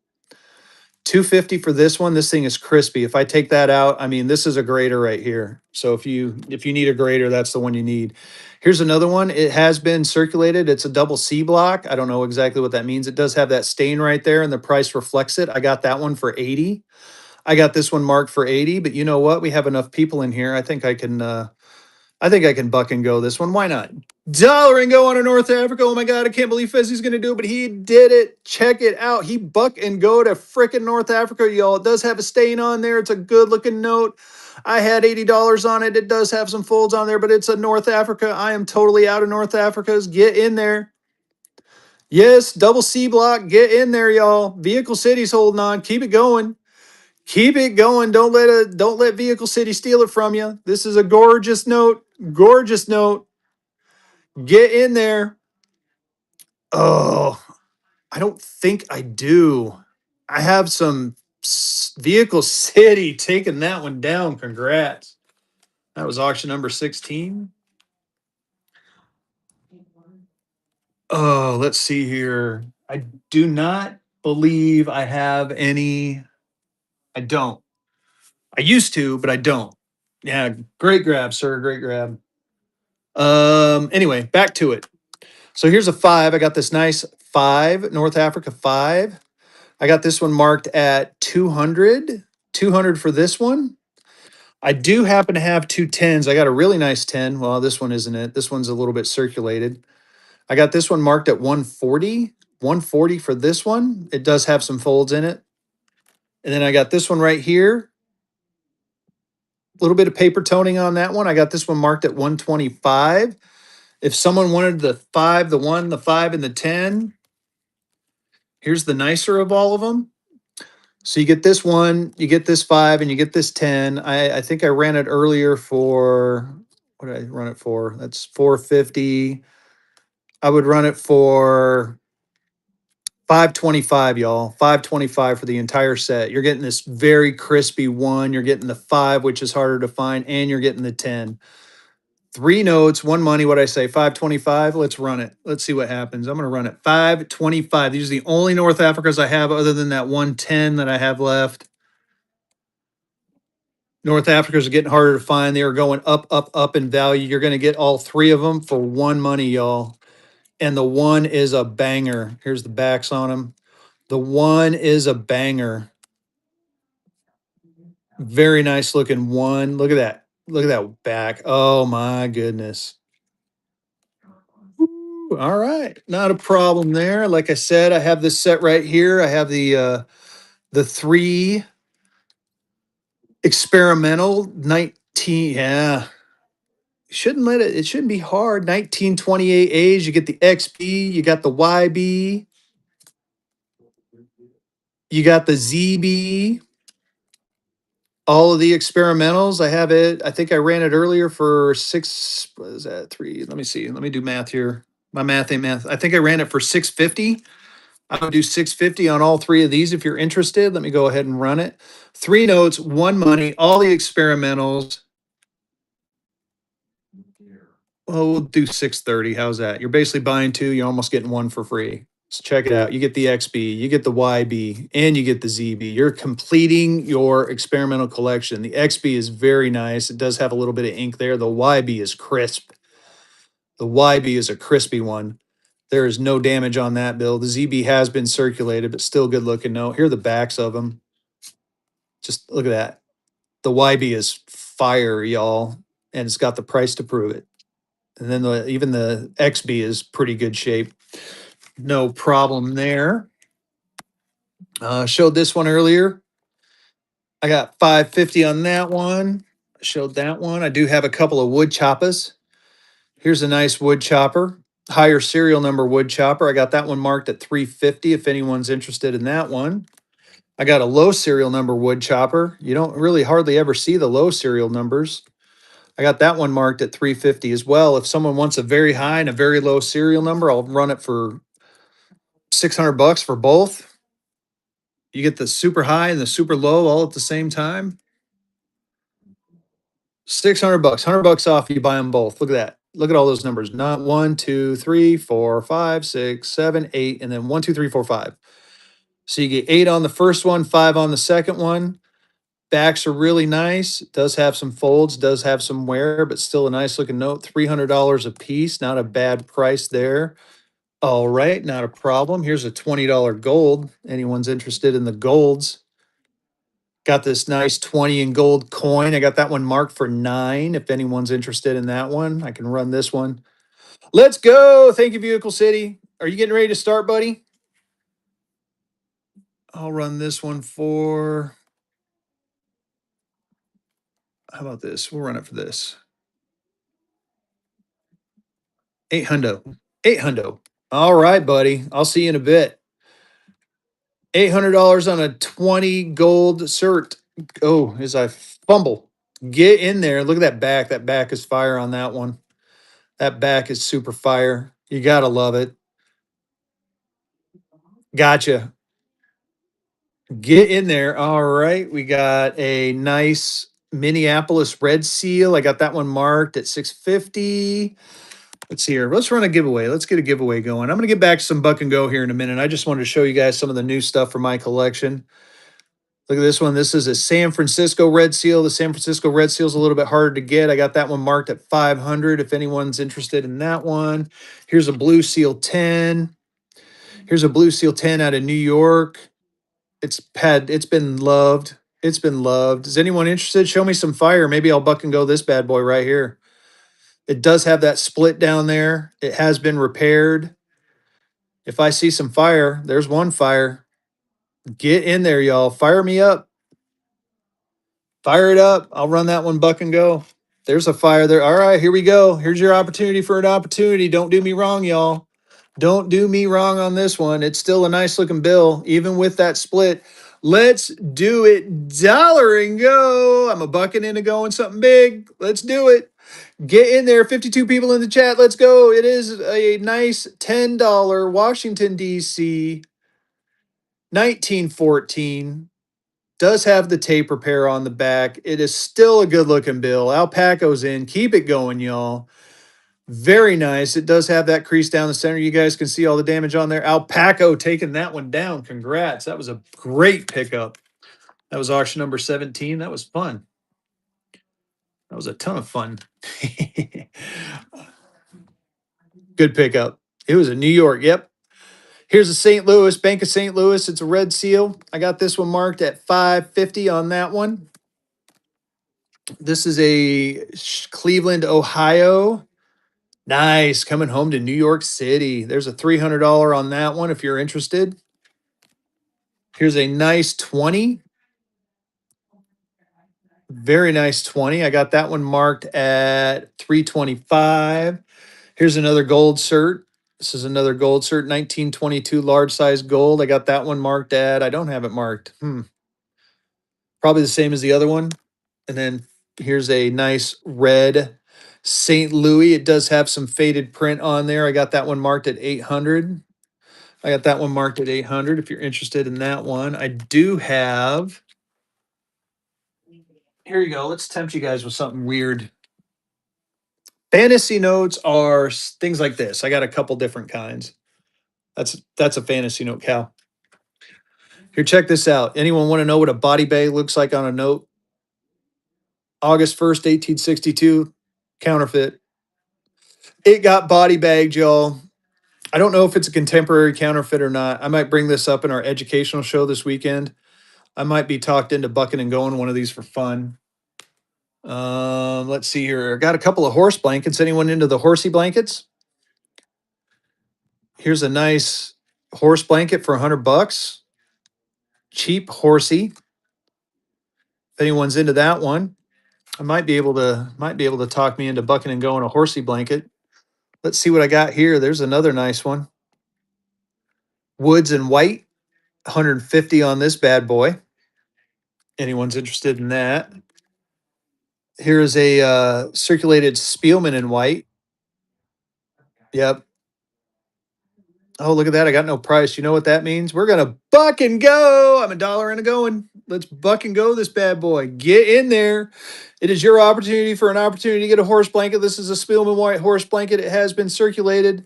250 for this one. This thing is crispy. If I take that out, I mean, this is a grater right here. So if you need a grater, that's the one you need. Here's another one. It has been circulated. It's a double C block. I don't know exactly what that means. It does have that stain right there and the price reflects it. I got that one for 80. I got this one marked for 80, but you know what? We have enough people in here. I think I can buck and go this one. Why not? Dollar and go on to North Africa. Oh my God, I can't believe Fezzy's going to do it, but he did it. Check it out. He buck and go to frickin' North Africa, y'all. It does have a stain on there. It's a good looking note. I had $80 on it. It does have some folds on there, but it's a North Africa. I am totally out of North Africa's. Get in there. Yes, double C block. Get in there, y'all. Vehicle City's holding on. Keep it going. Keep it going. Don't let Vehicle City steal it from you. This is a gorgeous note. Gorgeous note. Get in there. Oh, I don't think I do. I have some Vehicle City taking that one down. Congrats. That was auction number 16. Oh, let's see here. I do not believe I have any. I don't. I used to, but I don't. Yeah, great grab, sir. Great grab. Anyway, back to it. So here's a five. I got this nice five, North Africa five. I got this one marked at 200. 200 for this one. I do happen to have two tens. I got a really nice 10. Well, this one isn't it. This one's a little bit circulated. I got this one marked at 140. 140 for this one. It does have some folds in it. And then I got this one right here. A little bit of paper toning on that one. I got this one marked at 125. If someone wanted the five, the one, the five, and the 10, here's the nicer of all of them. So you get this one, you get this five, and you get this 10. I think I ran it earlier for, what did I run it for? That's 450. I would run it for 525, y'all. 525 for the entire set. You're getting this very crispy one. You're getting the five, which is harder to find, and you're getting the 10. Three notes, one money. What I say, 525. Let's run it. Let's see what happens. I'm going to run it 525. These are the only North Africas I have other than that 110 that I have left. North Africas are getting harder to find. They are going up, up, up in value. You're going to get all three of them for one money, y'all. And the one is a banger. Here's the backs on them. The one is a banger. Very nice looking one. Look at that. Look at that back. Oh my goodness. All right. Not a problem there. Like I said, I have this set right here. I have the three experimental 19. Yeah. Shouldn't let it, it shouldn't be hard. 1928 A's. You get the XB, you got the YB, you got the ZB, all of the experimentals. I have it. I think I ran it earlier for six. What is that? Three. Let me see. Let me do math here. My math ain't math. I think I ran it for 650. I would do 650 on all three of these if you're interested. Let me go ahead and run it. Three notes, one money, all the experimentals. Well, we'll do 630. How's that? You're basically buying two, you're almost getting one for free. So check it out. You get the XB, you get the YB, and you get the ZB. You're completing your experimental collection. The XB is very nice. It does have a little bit of ink there. The YB is crisp. The YB is a crispy one. There is no damage on that bill. The ZB has been circulated, but still good looking note. Here are the backs of them. Just look at that. The YB is fire, y'all, and it's got the price to prove it. And then even the XB is pretty good shape. No problem there. Showed this one earlier. I got 550 on that one. I showed that one. I do have a couple of wood choppers. Here's a nice wood chopper, higher serial number wood chopper. I got that one marked at 350 if anyone's interested in that one. I got a low serial number wood chopper. You don't really hardly ever see the low serial numbers. I got that one marked at 350 as well. If someone wants a very high and a very low serial number, I'll run it for 600 bucks for both. You get the super high and the super low all at the same time. 600 bucks, 100 bucks off. You buy them both. Look at that. Look at all those numbers. Not one, two, three, four, five, six, seven, eight, and then one, two, three, four, five. So you get 8 on the first one, 5 on the second one. Backs are really nice. Does have some folds, does have some wear, but still a nice looking note. $300 a piece. Not a bad price there. All right, not a problem. Here's a $20 gold. Anyone's interested in the golds? Got this nice 20 in gold coin. I got that one marked for 9. If anyone's interested in that one, I can run this one. Let's go. Thank you, Vehicle City. Are you getting ready to start, buddy? I'll run this one for, how about this? We'll run it for this. 800. 800. All right, buddy. I'll see you in a bit. $800 on a 20 gold cert. Oh, as I fumble. Get in there. Look at that back. That back is fire on that one. That back is super fire. You got to love it. Gotcha. Get in there. All right. We got a nice Minneapolis red seal. I got that one marked at 650. Let's see here. Let's run a giveaway. Let's get a giveaway going. I'm going to get back to some buck and go here in a minute. I just wanted to show you guys some of the new stuff from my collection. Look at this one. This is a San Francisco red seal. The San Francisco red seal is a little bit harder to get. I got that one marked at 500 if anyone's interested in that one. Here's a blue seal 10. Here's a blue seal 10 out of New York. It's been loved. It's been loved. Is anyone interested? Show me some fire. Maybe I'll buck and go this bad boy right here. It does have that split down there. It has been repaired. If I see some fire, there's one fire. Get in there, y'all. Fire me up. Fire it up. I'll run that one buck and go. There's a fire there. All right, here we go. Here's your opportunity for an opportunity. Don't do me wrong, y'all. Don't do me wrong on this one. It's still a nice looking bill, even with that split. Let's do it. Dollar and go. I'm a bucking into going something big. Let's do it. Get in there. 52 people in the chat. Let's go. It is a nice $10 Washington, D.C. 1914. Does have the tape repair on the back. It is still a good looking bill. Alpaco's in. Keep it going, y'all. Very nice. It does have that crease down the center. You guys can see all the damage on there. Alpaco taking that one down. Congrats. That was a great pickup. That was auction number 17. That was fun. That was a ton of fun. Good pickup. It was a New York. Yep. Here's a St. Louis, Bank of St. Louis. It's a red seal. I got this one marked at 550 on that one. This is a Cleveland, Ohio. Nice. Coming home to New York City. There's a $300 on that one if you're interested. Here's a nice 20. Very nice 20. I got that one marked at 325. Here's another gold cert. This is another gold cert, 1922 large size gold. I got that one marked at, I don't have it marked. Probably the same as the other one. And then here's a nice red St. Louis. It does have some faded print on there. I got that one marked at 800. I got that one marked at 800 if you're interested in that one. I do have, here you go. Let's tempt you guys with something weird. Fantasy notes are things like this. I got a couple different kinds. That's a fantasy note, Cal. Here, check this out. Anyone want to know what a body bag looks like on a note? August 1st, 1862, counterfeit. It got body bagged, y'all. I don't know if it's a contemporary counterfeit or not. I might bring this up in our educational show this weekend. I might be talked into bucking and going one of these for fun. Let's see here. I got a couple of horse blankets. Anyone into the horsey blankets? Here's a nice horse blanket for $100. cheap horsey. If anyone's into that one, I might be able to talk me into bucking and going a horsey blanket. Let's see what I got here. There's another nice one. Woods and white, 150 on this bad boy. Anyone's interested in that? Here's a circulated Spielman in white. Yep. Oh, look at that. I got no price. You know what that means? We're going to buck and go. I'm $1 and a going. Let's buck and go this bad boy. Get in there. It is your opportunity for an opportunity to get a horse blanket. This is a Spielman white horse blanket. It has been circulated.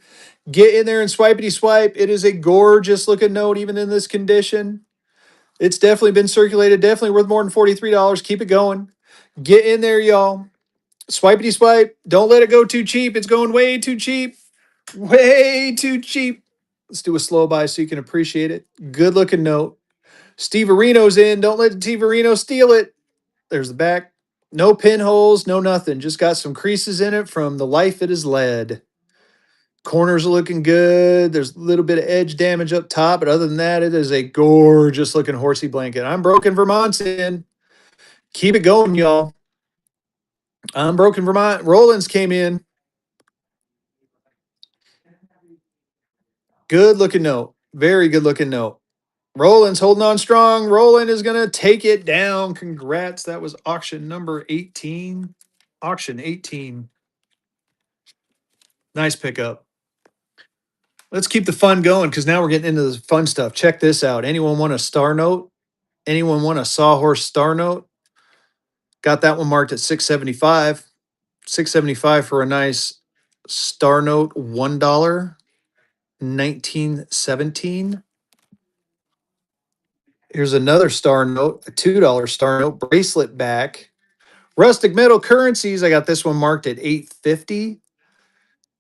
Get in there and swipety swipe. It is a gorgeous looking note, even in this condition. It's definitely been circulated. Definitely worth more than $43. Keep it going. Get in there, y'all. Swipety swipe. Don't let it go too cheap. It's going way too cheap. Way too cheap. Let's do a slow buy so you can appreciate it. Good looking note. Steve Areno's in. Don't let Steve Areno steal it. There's the back. No pinholes, no nothing. Just got some creases in it from the life it has led. Corners are looking good. There's a little bit of edge damage up top, but other than that, it is a gorgeous looking horsey blanket. I'm Broken Vermont's in. Keep it going, y'all. I'm Broken Vermont. Rollins came in. Good looking note. Very good looking note. Roland's holding on strong. Roland is going to take it down. Congrats. That was auction number 18. Auction 18. Nice pickup. Let's keep the fun going because now we're getting into the fun stuff. Check this out. Anyone want a star note? Anyone want a sawhorse star note? Got that one marked at 675. 675 for a nice star note, $1. 1917. Here's another star note, a $2 star note, bracelet back. Rustic Metal Currencies. I got this one marked at 850.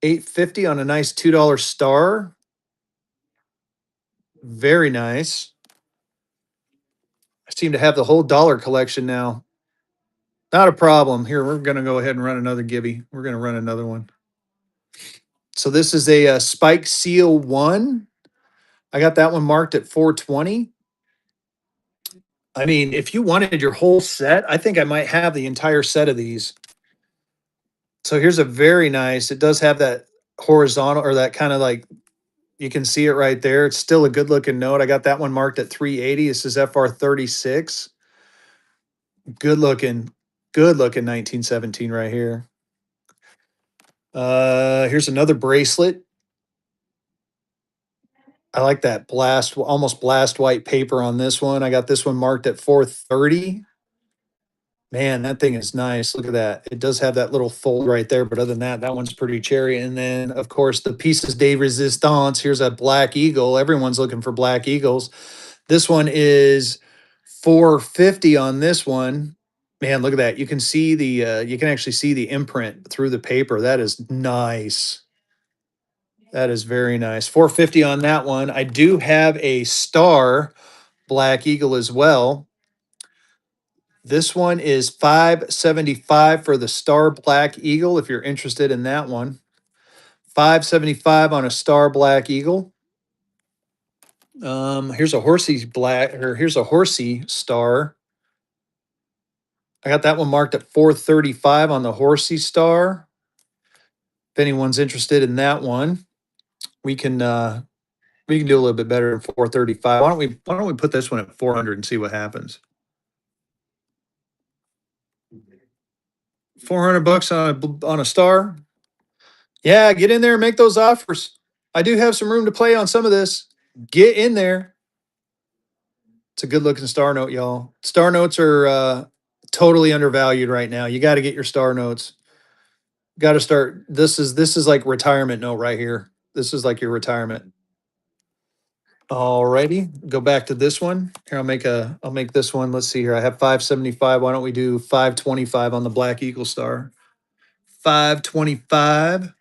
850 on a nice $2 star. Very nice. I seem to have the whole dollar collection now. Not a problem. Here, we're going to go ahead and run another Gibby. We're going to run another one. So this is a, Spike Seal 1. I got that one marked at 420. I mean, if you wanted your whole set, I think I might have the entire set of these. So here's a very nice, it does have that horizontal or that kind of like, you can see it right there. It's still a good looking note. I got that one marked at 380. This is FR36. Good looking 1917 right here. Here's another bracelet. I like that almost blast white paper on this one. I got this one marked at 430. Man, that thing is nice. Look at that. It does have that little fold right there, but other than that, that one's pretty cherry. And then, of course, the Pieces de Resistance. Here's a Black Eagle. Everyone's looking for Black Eagles. This one is 450 on this one. Man, look at that. You can see you can actually see the imprint through the paper. That is nice. That is very nice. 450 on that one. I do have a star Black Eagle as well. This one is 575 for the Star Black Eagle if you're interested in that one. 575 on a Star Black Eagle. Here's a here's a horsey star. I got that one marked at 435 on the horsey star. If anyone's interested in that one, we can do a little bit better than 435. Why don't we put this one at 400 and see what happens? 400 bucks on a star. Yeah, get in there and make those offers. I do have some room to play on some of this. Get in there. It's a good looking star note, y'all. Star notes are totally undervalued right now. You got to get your star notes. Got to start. This is like retirement note right here. This is like your retirement. Alrighty, go back to this one. Here, I'll make this one. Let's see here. I have 575. Why don't we do 525 on the Black Eagle star? 525.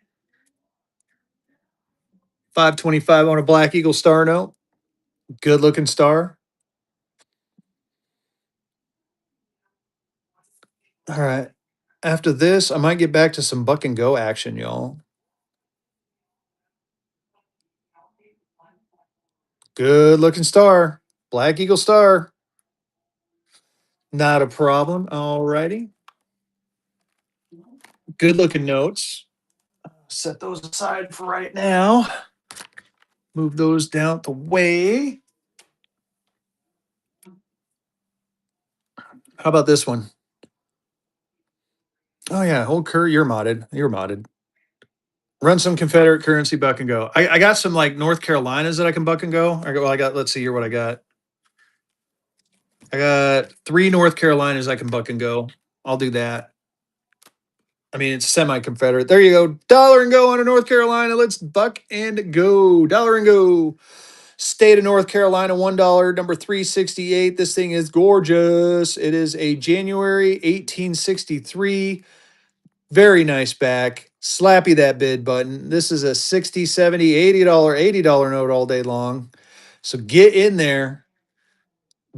525 on a Black Eagle star note. Good looking star. All right. After this, I might get back to some buck and go action, y'all. Good looking star. Black Eagle Star. Not a problem. All righty. Good looking notes. Set those aside for right now. Move those down the way. How about this one? Oh yeah, old Kurt, you're modded. You're modded. Run some Confederate currency, buck and go. I got some like North Carolinas that I can buck and go. I got. Let's see here what I got. I got 3 North Carolinas I can buck and go. I'll do that. I mean, it's semi-Confederate. There you go. Dollar and go on a North Carolina. Let's buck and go. Dollar and go. State of North Carolina, $1, number 368. This thing is gorgeous. It is a January 1863. Very nice back. Slappy that bid button. This is a 60, 70, $80 note all day long. So get in there.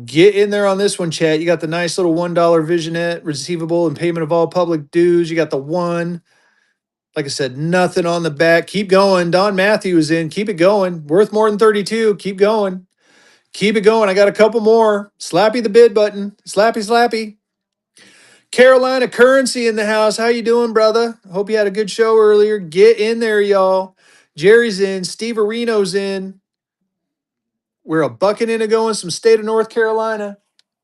Get in there on this one, chat. You got the nice little $1 Visionette receivable and payment of all public dues. You got the one. Like I said, nothing on the back. Keep going. Don Matthew is in. Keep it going. Worth more than 32. Keep going. Keep it going. I got a couple more. Slappy the bid button. Slappy, slappy. Carolina Currency in the house. How you doing, brother? Hope you had a good show earlier. Get in there, y'all. Jerry's in. Steve Areno's in. We're a bucking in to go in some state of North Carolina.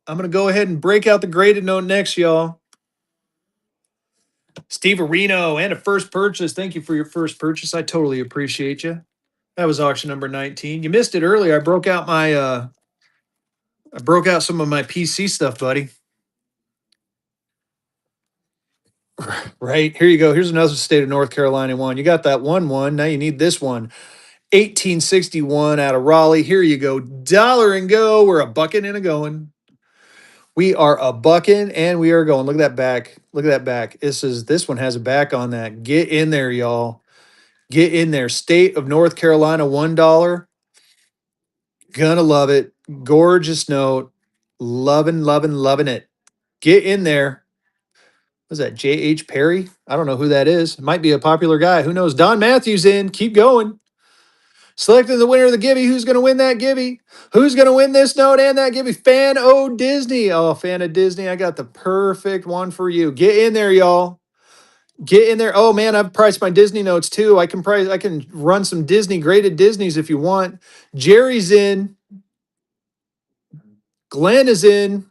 I'm going to go ahead and break out the graded note next, y'all. Steve Areno and a first purchase. Thank you for your first purchase. I totally appreciate you. That was auction number 19. You missed it earlier. I broke out some of my PC stuff, buddy. Right. Here you go. Here's another state of North Carolina one. You got that one. Now you need this one. 1861 out of Raleigh. Here you go. Dollar and go. We're a bucking and a going. We are a bucking and we are going. Look at that back. Look at that back. This one has a back on that. Get in there, y'all. Get in there. State of North Carolina, $1. Gonna love it. Gorgeous note. Loving, loving, loving it. Get in there. Was that J.H. Perry? I don't know who that is. Might be a popular guy. Who knows? Don Matthews in. Keep going. Selecting the winner of the Gibby. Who's going to win that Gibby? Who's going to win this note and that Gibby? Fan O Disney. Oh, fan of Disney. I got the perfect one for you. Get in there, y'all. Get in there. Oh man, I've priced my Disney notes too. I can run some Disney graded Disneys if you want. Jerry's in. Glenn is in.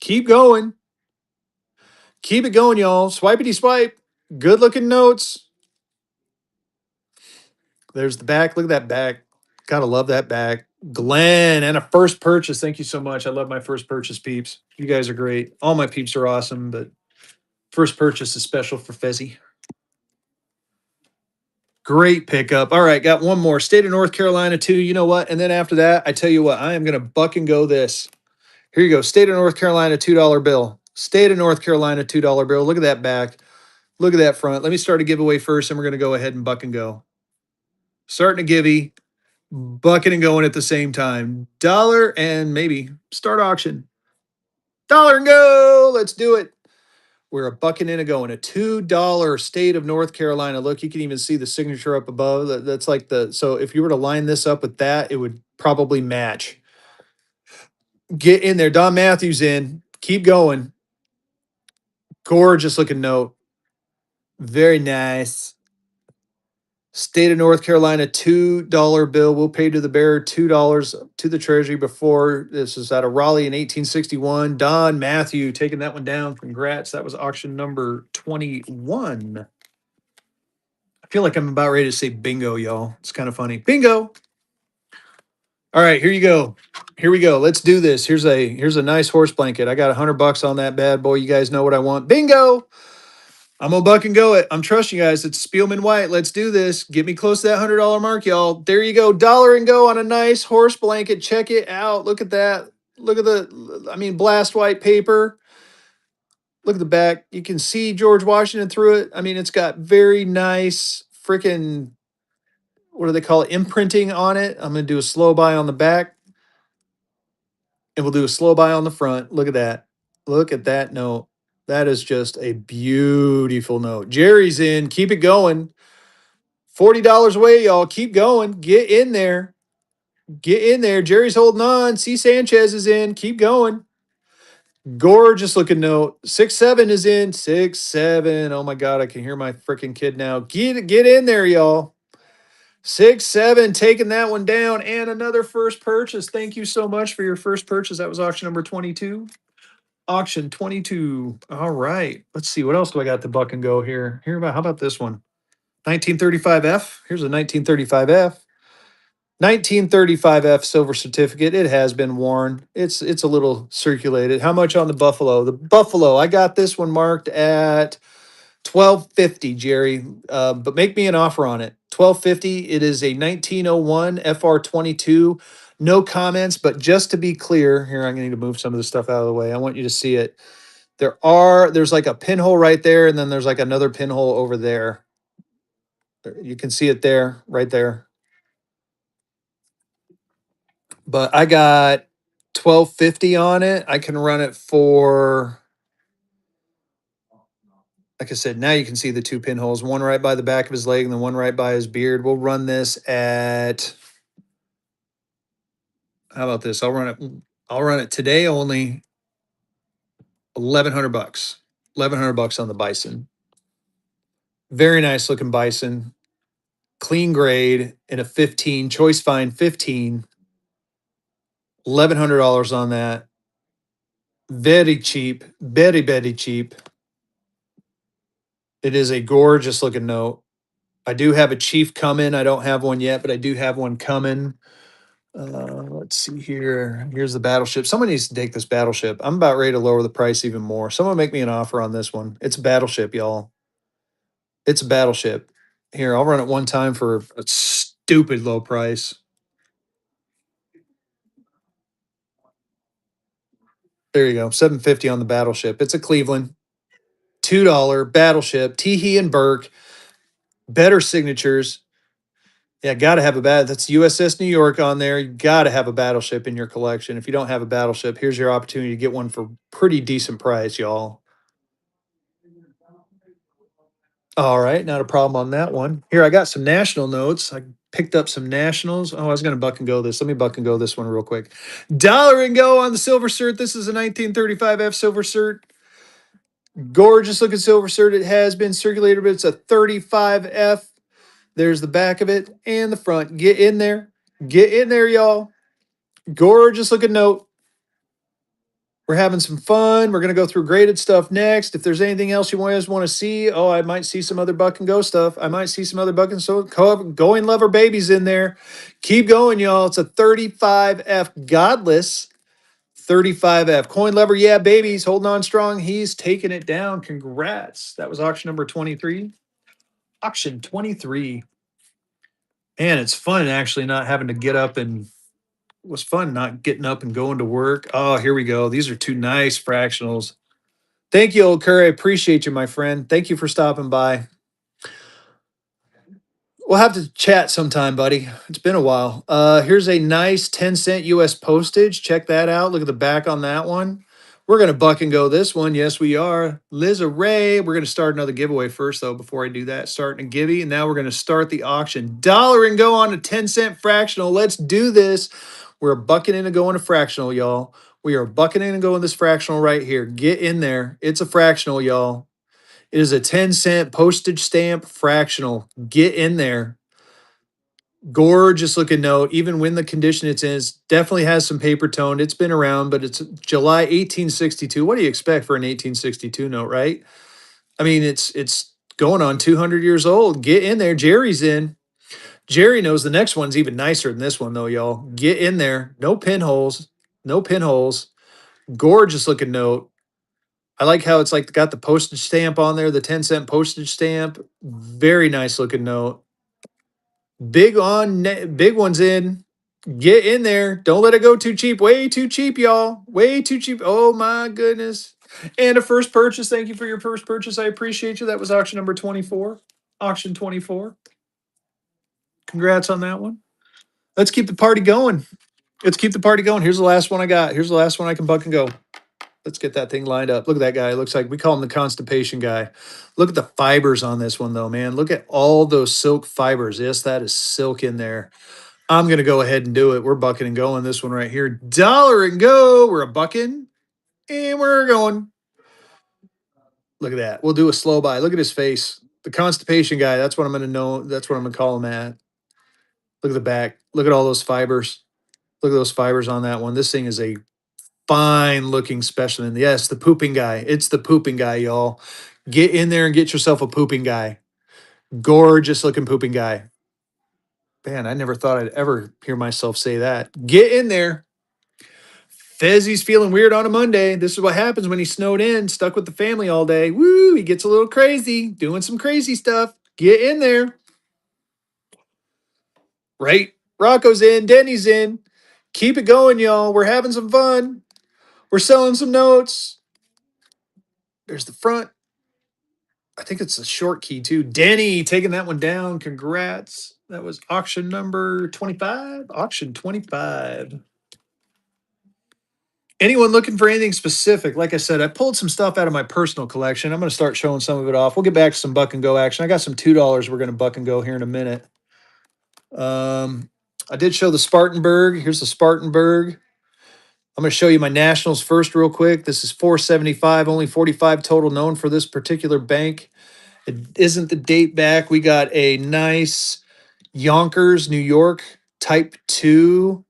Keep going. Keep it going, y'all. Swipity swipe. Good looking notes. There's the back. Look at that back. Gotta love that back. Glenn and a first purchase. Thank you so much. I love my first purchase peeps. You guys are great. All my peeps are awesome, but first purchase is special for Fezzy. Great pickup. All right, got one more. State of North Carolina, too. You know what? And then after that, I tell you what, I am going to buck and go this. Here you go. State of North Carolina, $2 bill. State of North Carolina, $2 bill. Look at that back. Look at that front. Let me start a giveaway first, and we're going to go ahead and buck and go. Starting a givey, bucking and going at the same time. Dollar and maybe start auction. Dollar and go. Let's do it. We're a bucking in a going. A $2 state of North Carolina. Look, you can even see the signature up above. That's like so if you were to line this up with that, it would probably match. Get in there. Don Matthews in. Keep going. Gorgeous looking note. Very nice. State of North Carolina, $2 bill. We'll pay to the bearer $2 to the Treasury before. This is out of Raleigh in 1861. Don Matthew taking that one down. Congrats. That was auction number 21. I feel like I'm about ready to say bingo, y'all. It's kind of funny. Bingo. All right, here you go. Here we go. Let's do this. Here's a nice horse blanket. I got $100 on that bad boy. You guys know what I want. Bingo. I'm gonna buck and go it. I'm trusting you guys. It's Spielman White. Let's do this. Get me close to that $100 mark, y'all. There you go. Dollar and go on a nice horse blanket. Check it out. Look at that. Look at blast white paper. Look at the back. You can see George Washington through it. I mean, it's got very nice freaking, what do they call it? Imprinting on it. I'm gonna do a slow buy on the back, and we'll do a slow buy on the front. Look at that. Look at that note. That is just a beautiful note. Jerry's in. Keep it going. $40 away, y'all. Keep going. Get in there. Get in there. Jerry's holding on. C. Sanchez is in. Keep going. Gorgeous looking note. 6-7 is in. 6-7. Oh my God, I can hear my freaking kid now. Get in there, y'all. 6-7, taking that one down. And another first purchase. Thank you so much for your first purchase. That was auction number 22. Auction 22. All right. Let's see. What else do I got to buck and go here? How about this one? 1935F. Here's a 1935F. 1935F silver certificate. It has been worn. It's a little circulated. How much on the Buffalo? The Buffalo, I got this one marked at 1250, Jerry. But make me an offer on it. 1250. It is a 1901 FR22. No comments, but just to be clear, here I'm gonna need to move some of the stuff out of the way. I want you to see it. There's like a pinhole right there, and then there's like another pinhole over there. You can see it there, right there. But I got 1250 on it. I can run it for, like I said, now you can see the two pinholes, one right by the back of his leg and the one right by his beard. We'll run this at, how about this? I'll run it today only 1100 bucks. 1100 bucks on the bison. Very nice looking bison. Clean grade in a 15, choice fine 15. $1,100 on that. Very cheap. Very, very cheap. It is a gorgeous looking note. I do have a chief coming. I don't have one yet, but I do have one coming. Let's see here. Here's the battleship. Someone needs to take this battleship. I'm about ready to lower the price even more. Someone make me an offer on this one. It's a battleship, y'all. It's a battleship. Here, I'll run it one time for a stupid low price. There you go. 750 on the battleship. It's a Cleveland. $2 battleship. Teehee and Burke. Better signatures. Yeah, gotta have a that's USS New York on there. You gotta have a battleship in your collection. If you don't have a battleship, here's your opportunity to get one for pretty decent price, y'all. All right, not a problem on that one. Here, I got some national notes. I picked up some nationals. Oh, I was gonna buck and go this. Let me buck and go this one real quick. Dollar and go on the silver cert. This is a 1935F silver cert. Gorgeous looking silver cert. It has been circulated, but it's a 35F. There's the back of it and the front. Get in there. Get in there, y'all. Gorgeous looking note. We're having some fun. We're going to go through graded stuff next. If there's anything else you guys want to see, oh, I might see some other buck and go stuff. I might see some other buck and so going lover babies in there. Keep going, y'all. It's a 35F Godless 35F coin lover. Yeah, babies holding on strong. He's taking it down. Congrats. That was auction number 23. Auction 23. Man, it's fun actually not having to get up and was fun not getting up and going to work. Oh, here we go. These are two nice fractionals. Thank you, old Curry. I appreciate you, my friend. Thank you for stopping by. We'll have to chat sometime, buddy. It's been a while. Here's a nice 10-cent US postage. Check that out. Look at the back on that one. We're going to buck and go this one. Yes, we are. Liz Ray. We're going to start another giveaway first, though, before I do that. Starting a givey. And now we're going to start the auction. Dollar and go on a 10-cent fractional. Let's do this. We're bucking in and going to fractional, y'all. We are bucking in and going this fractional right here. Get in there. It's a fractional, y'all. It is a 10-cent postage stamp fractional. Get in there. Gorgeous looking note. Even when the condition it's in, it definitely has some paper tone. It's been around, but it's July 1862. What do you expect for an 1862 note, right? I mean, it's going on 200 years old. Get in there. Jerry's in. Jerry knows the next one's even nicer than this one, though, y'all. Get in there. No pinholes. No pinholes. Gorgeous looking note. I like how it's like got the postage stamp on there, the 10-cent postage stamp. Very nice looking note. Big ones in. Get in there. Don't let it go too cheap. Way too cheap, y'all. Way too cheap. Oh my goodness. And a first purchase. Thank you for your first purchase. I appreciate you. That was auction number 24. Auction 24. Congrats on that one. Let's keep the party going. Let's keep the party going. Here's the last one I got. Here's the last one I can buck and go. Let's get that thing lined up. Look at that guy. It looks like we call him the constipation guy. Look at the fibers on this one, though, man. Look at all those silk fibers. Yes, that is silk in there. I'm going to go ahead and do it. We're bucking and going this one right here. Dollar and go. We're a bucking and we're going. Look at that. We'll do a slow buy. Look at his face. The constipation guy. That's what I'm going to know. That's what I'm going to call him at. Look at the back. Look at all those fibers. Look at those fibers on that one. This thing is a fine looking specimen. Yes, the pooping guy. It's the pooping guy, y'all. Get in there and get yourself a pooping guy. Gorgeous looking pooping guy. Man, I never thought I'd ever hear myself say that. Get in there. Fezzy's feeling weird on a Monday. This is what happens when he's snowed in, stuck with the family all day. Woo, he gets a little crazy, doing some crazy stuff. Get in there. Right? Rocco's in, Denny's in. Keep it going, y'all. We're having some fun. We're selling some notes. There's the front. I think it's a short key too. Denny taking that one down. Congrats. That was auction number 25. Auction 25. Anyone looking for anything specific? Like I said, I pulled some stuff out of my personal collection. I'm going to start showing some of it off. We'll get back to some buck and go action. I got some $2 we're going to buck and go here in a minute. I did show the Spartanburg. Here's the Spartanburg. I'm going to show you my nationals first real quick. This is 475, only 45 total known for this particular bank. It isn't the date back. We got a nice Yonkers, New York type 2.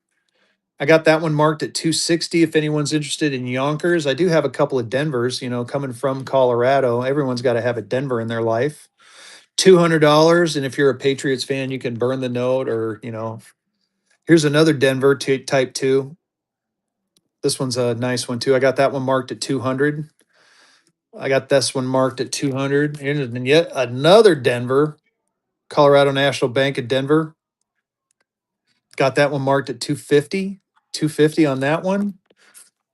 I got that one marked at 260 if anyone's interested in Yonkers. I do have a couple of Denvers, coming from Colorado. Everyone's got to have a Denver in their life. $200. And if you're a Patriots fan, you can burn the note or, here's another Denver type 2. This one's a nice one too. I got that one marked at 200. I got this one marked at 200. And yet another Denver, Colorado National Bank of Denver. Got that one marked at 250. 250 on that one.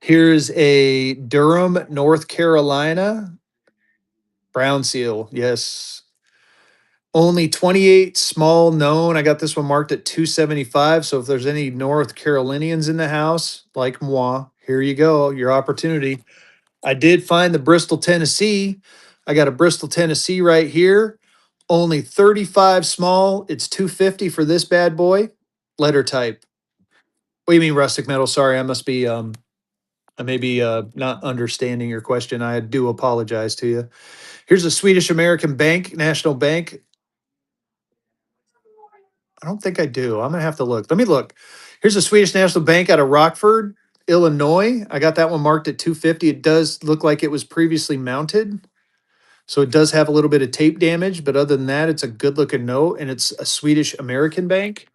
Here's a Durham, North Carolina brown seal. Yes. Only 28 small known. I got this one marked at 275. So if there's any North Carolinians in the house, like moi, here you go. Your opportunity. I did find the Bristol, Tennessee. I got a Bristol, Tennessee right here. Only 35 small. It's 250 for this bad boy. Letter type. What do you mean rustic metal? Sorry, I may be not understanding your question. I do apologize to you. Here's a Swedish American Bank, National Bank. I don't think I do. I'm gonna have to look. Let me look. Here's a Swedish National Bank out of Rockford, Illinois. I got that one marked at 250. It does look like it was previously mounted. So it does have a little bit of tape damage, but other than that, it's a good looking note and it's a Swedish American bank.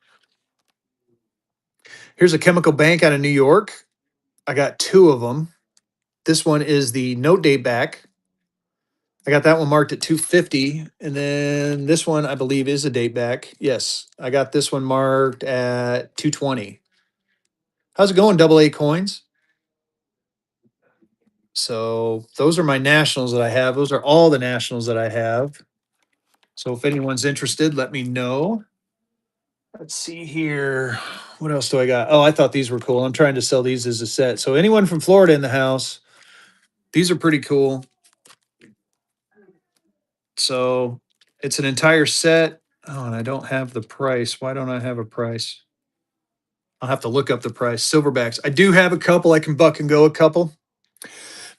Here's a chemical bank out of New York. I got two of them. This one is the note date back. I got that one marked at 250. And then this one, I believe, is a date back. Yes, I got this one marked at 220. How's it going, double A coins? So those are my nationals that I have. Those are all the nationals that I have. So if anyone's interested, let me know. Let's see here. What else do I got? Oh, I thought these were cool. I'm trying to sell these as a set. So anyone from Florida in the house, these are pretty cool. So it's an entire set. Oh, and I don't have the price. Why don't I have a price? I'll have to look up the price. Silverbacks. I do have a couple. I can buck and go a couple.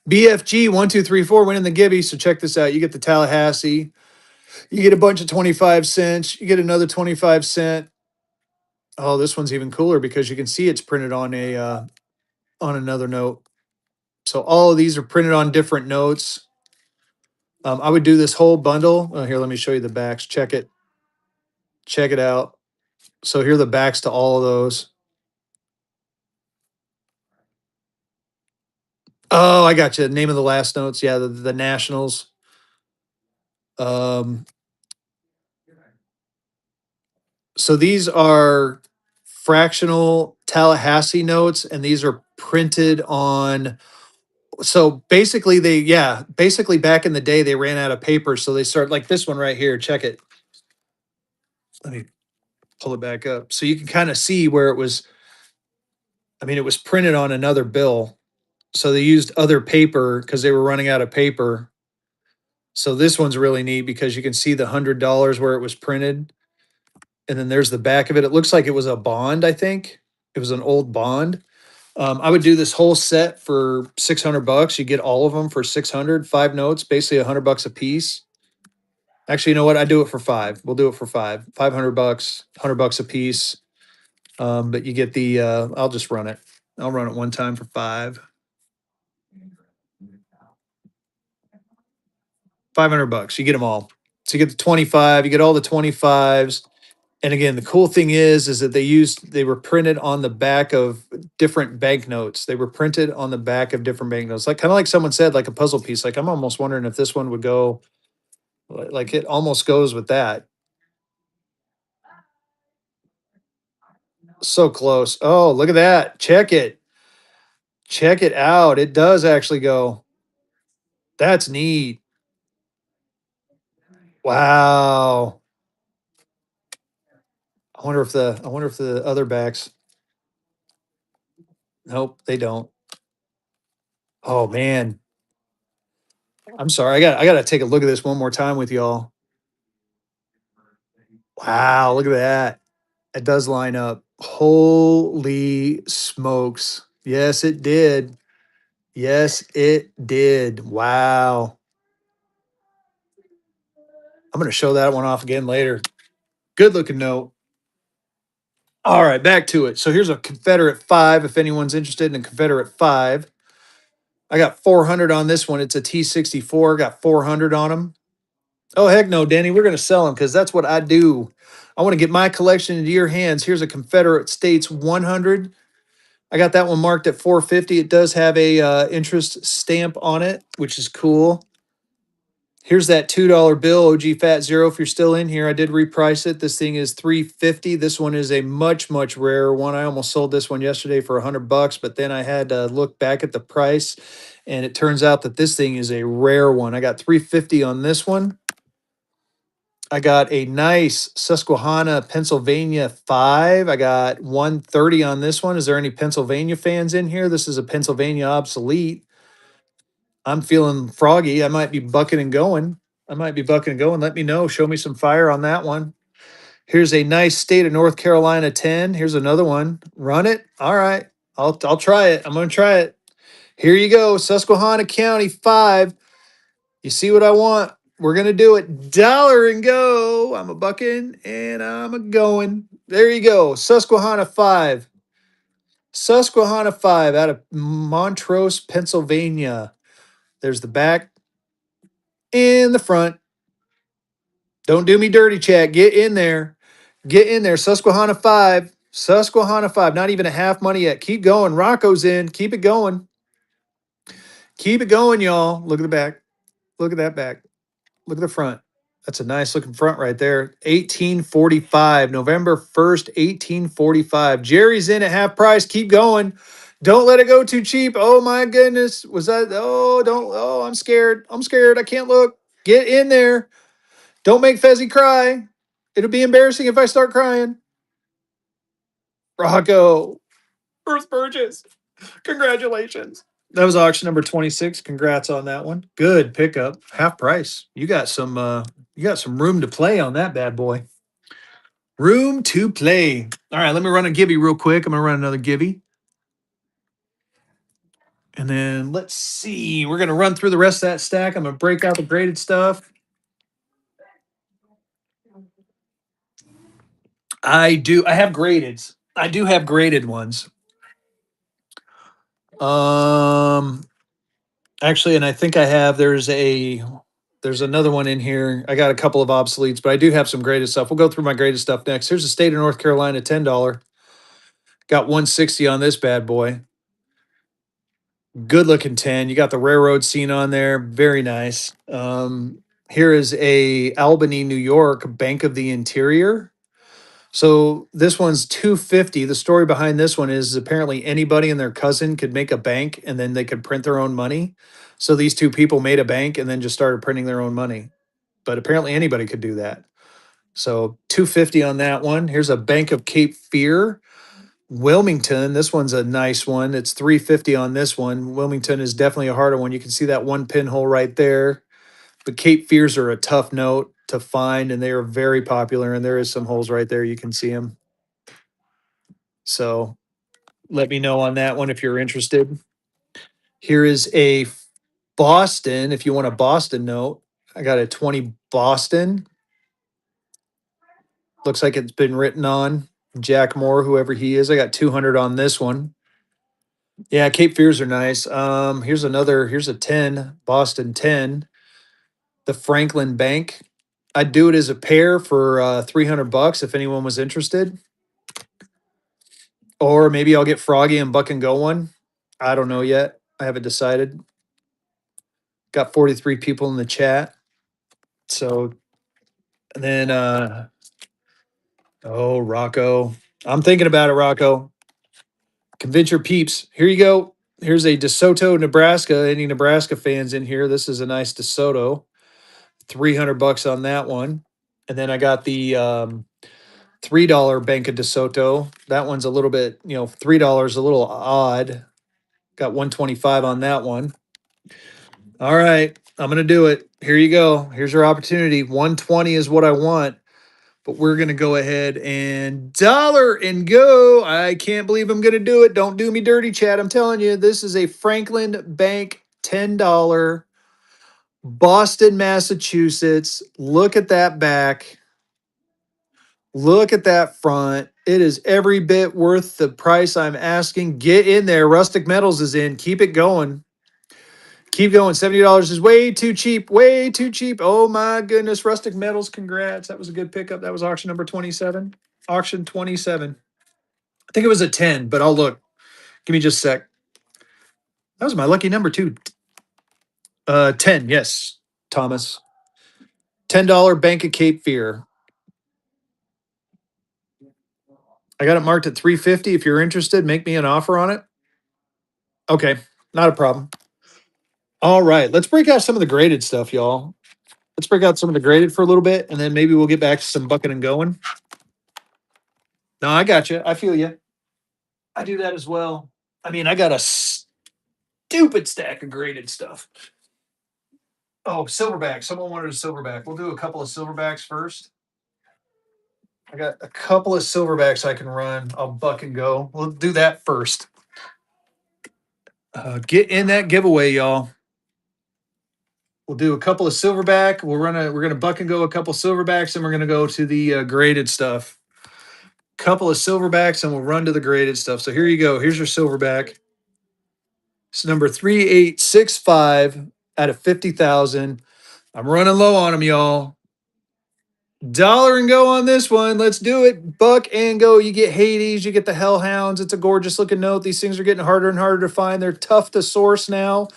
BFG 1234 winning the Gibby. So check this out. You get the Tallahassee. You get a bunch of 25 cents. You get another 25 cent. Oh, this one's even cooler because you can see it's printed on on another note. So all of these are printed on different notes. I would do this whole bundle. Here, let me show you the backs. Check it. Check it out. So here are the backs to all of those. Oh, I got you. Name of the last notes. Yeah, the Nationals. Um, so these are fractional Tallahassee notes, and these are printed on. So basically, basically back in the day, they ran out of paper. So they started like this one right here. Check it. Let me pull it back up. So you can kind of see where it was. I mean, it was printed on another bill. So they used other paper because they were running out of paper. So this one's really neat because you can see the $100 where it was printed. and then there's the back of it. It looks like it was a bond, I think. It was an old bond. I would do this whole set for 600 bucks. You get all of them for 600, 5 notes, basically 100 bucks a piece. Actually, you know what? I do it for five. We'll do it for five. 500 bucks, 100 bucks a piece. But you get the I'll just run it. I'll run it one time for five. 500 bucks. You get them all. So you get the 25, you get all the 25s. And again, the cool thing is that they were printed on the back of different banknotes. They were printed on the back of different banknotes. Like kind of like someone said, like a puzzle piece. Like I'm almost wondering if this one would go like it almost goes with that. So close. Oh, look at that. Check it. Check it out. It does actually go. That's neat. Wow. I wonder if the other backs. Nope, they don't. Oh man. I'm sorry. I gotta take a look at this one more time with y'all. Wow, look at that. It does line up. Holy smokes. Yes, it did. Yes, it did. Wow. I'm gonna show that one off again later. Good looking note. All right, back to it. So here's a Confederate 5 if anyone's interested in a Confederate 5. I got 400 on this one. It's a T64. Got 400 on them. Oh, heck no, Danny. We're going to sell them because that's what I do. I want to get my collection into your hands. Here's a Confederate States 100. I got that one marked at 450. It does have a interest stamp on it, which is cool. Here's that $2 bill, OG Fat Zero. If you're still in here, I did reprice it. This thing is 350. This one is a much rarer one. I almost sold this one yesterday for 100 bucks, but then I had to look back at the price, and it turns out that this thing is a rare one. I got 350 on this one. I got a nice Susquehanna, Pennsylvania 5. I got 130 on this one. Is there any Pennsylvania fans in here? This is a Pennsylvania obsolete. I'm feeling froggy. I might be bucking and going. I might be bucking and going. Let me know. Show me some fire on that one. Here's a nice state of North Carolina 10. Here's another one. Run it. All right. I'll try it. I'm going to try it. Here you go. Susquehanna County 5. You see what I want? We're going to do it. Dollar and go. I'm a bucking and I'm a going. There you go. Susquehanna 5. Susquehanna 5 out of Montrose, Pennsylvania. There's the back and the front. Don't do me dirty, chat. Get in there. Get in there. Susquehanna 5. Susquehanna 5. Not even a half money yet. Keep going. Rocco's in. Keep it going. Keep it going, y'all. Look at the back. Look at that back. Look at the front. That's a nice looking front right there. 1845. November 1st, 1845. Jerry's in at half price. Keep going. Don't let it go too cheap. Oh my goodness. Was that? Oh, don't. Oh, I'm scared. I'm scared. I can't look. Get in there. Don't make Fezzy cry. It'll be embarrassing if I start crying. Rocco, first purchase. Congratulations. That was auction number 26. Congrats on that one. Good pickup. Half price. You got some room to play on that bad boy. Room to play. All right, let me run a Gibby real quick. I'm gonna run another Gibby. And then let's see. We're gonna run through the rest of that stack. I'm gonna break out the graded stuff. I have graded. I do have graded ones. Um Actually, and I think I have there's another one in here. I got a couple of obsoletes, but I do have some graded stuff. We'll go through my graded stuff next. Here's the state of North Carolina $10. Got 160 on this bad boy. Good looking 10. You got the railroad scene on there. Very nice. Here is a Albany, New York Bank of the Interior. So this one's 250. The story behind this one is apparently anybody and their cousin could make a bank and then they could print their own money. So these two people made a bank and then just started printing their own money. But apparently anybody could do that. So 250 on that one. Here's a Bank of Cape Fear. Wilmington, this one's a nice one. It's 350 on this one. Wilmington is definitely a harder one. You can see that one pinhole right there. But Cape Fears are a tough note. to find, and they are very popular. And there is some holes right there. You can see them. So let me know on that one if you're interested. Here is a Boston. If you want a Boston note, I got a 20 Boston. Looks like it's been written on Jack Moore, whoever he is. I got 200 on this one. Yeah, Cape Fears are nice. Here's another. Here's a 10 Boston 10. The Franklin Bank. I'd do it as a pair for 300 bucks if anyone was interested. Or maybe I'll get Froggy and Buck and Go one. I don't know yet. I haven't decided. Got 43 people in the chat. So and then oh, Rocco. I'm thinking about it, Rocco. Convince your peeps. Here you go. Here's a DeSoto, Nebraska. Any Nebraska fans in here? This is a nice DeSoto. 300 bucks on that one. And then I got the $3 Bank of DeSoto. That one's a little bit, $3 a little odd. Got 125 on that one. All right, I'm gonna do it. Here you go. Here's your opportunity. 120 is what I want, but we're gonna go ahead and dollar and go. I can't believe I'm gonna do it. Don't do me dirty, Chad. I'm telling you, this is a Franklin Bank $10, Boston, Massachusetts. Look at that back. Look at that front. It is every bit worth the price I'm asking. Get in there. Rustic Metals is in. Keep it going. Keep going. $70 is way too cheap. Way too cheap. Oh my goodness. Rustic Metals, congrats. That was a good pickup. That was auction number 27. Auction 27. I think it was a 10, but I'll look. Give me just a sec. That was my lucky number too. 10, yes, Thomas. $10 Bank of Cape Fear. I got it marked at 350. If you're interested, make me an offer on it. Okay, not a problem. All right, let's break out some of the graded stuff, y'all. Let's break out some of the graded for a little bit, and then maybe we'll get back to some bucking and going. No, I got you. I feel you. I do that as well. I mean, I got a stupid stack of graded stuff. Oh, silverback. Someone wanted a silverback. We'll do a couple of silverbacks first. I got a couple of silverbacks I can run. I'll buck and go. We'll do that first. Get in that giveaway, y'all. We'll do a couple of silverback. We're gonna buck and go a couple silverbacks, and we're gonna go to the graded stuff. Couple of silverbacks, and we'll run to the graded stuff. So here you go. Here's your silverback. It's number 3865 out of 50,000. I'm running low on them, y'all. Dollar and go on this one. Let's do it. Buck and go. You get Hades, you get the Hellhounds. It's a gorgeous looking note. These things are getting harder and harder to find. They're tough to source now.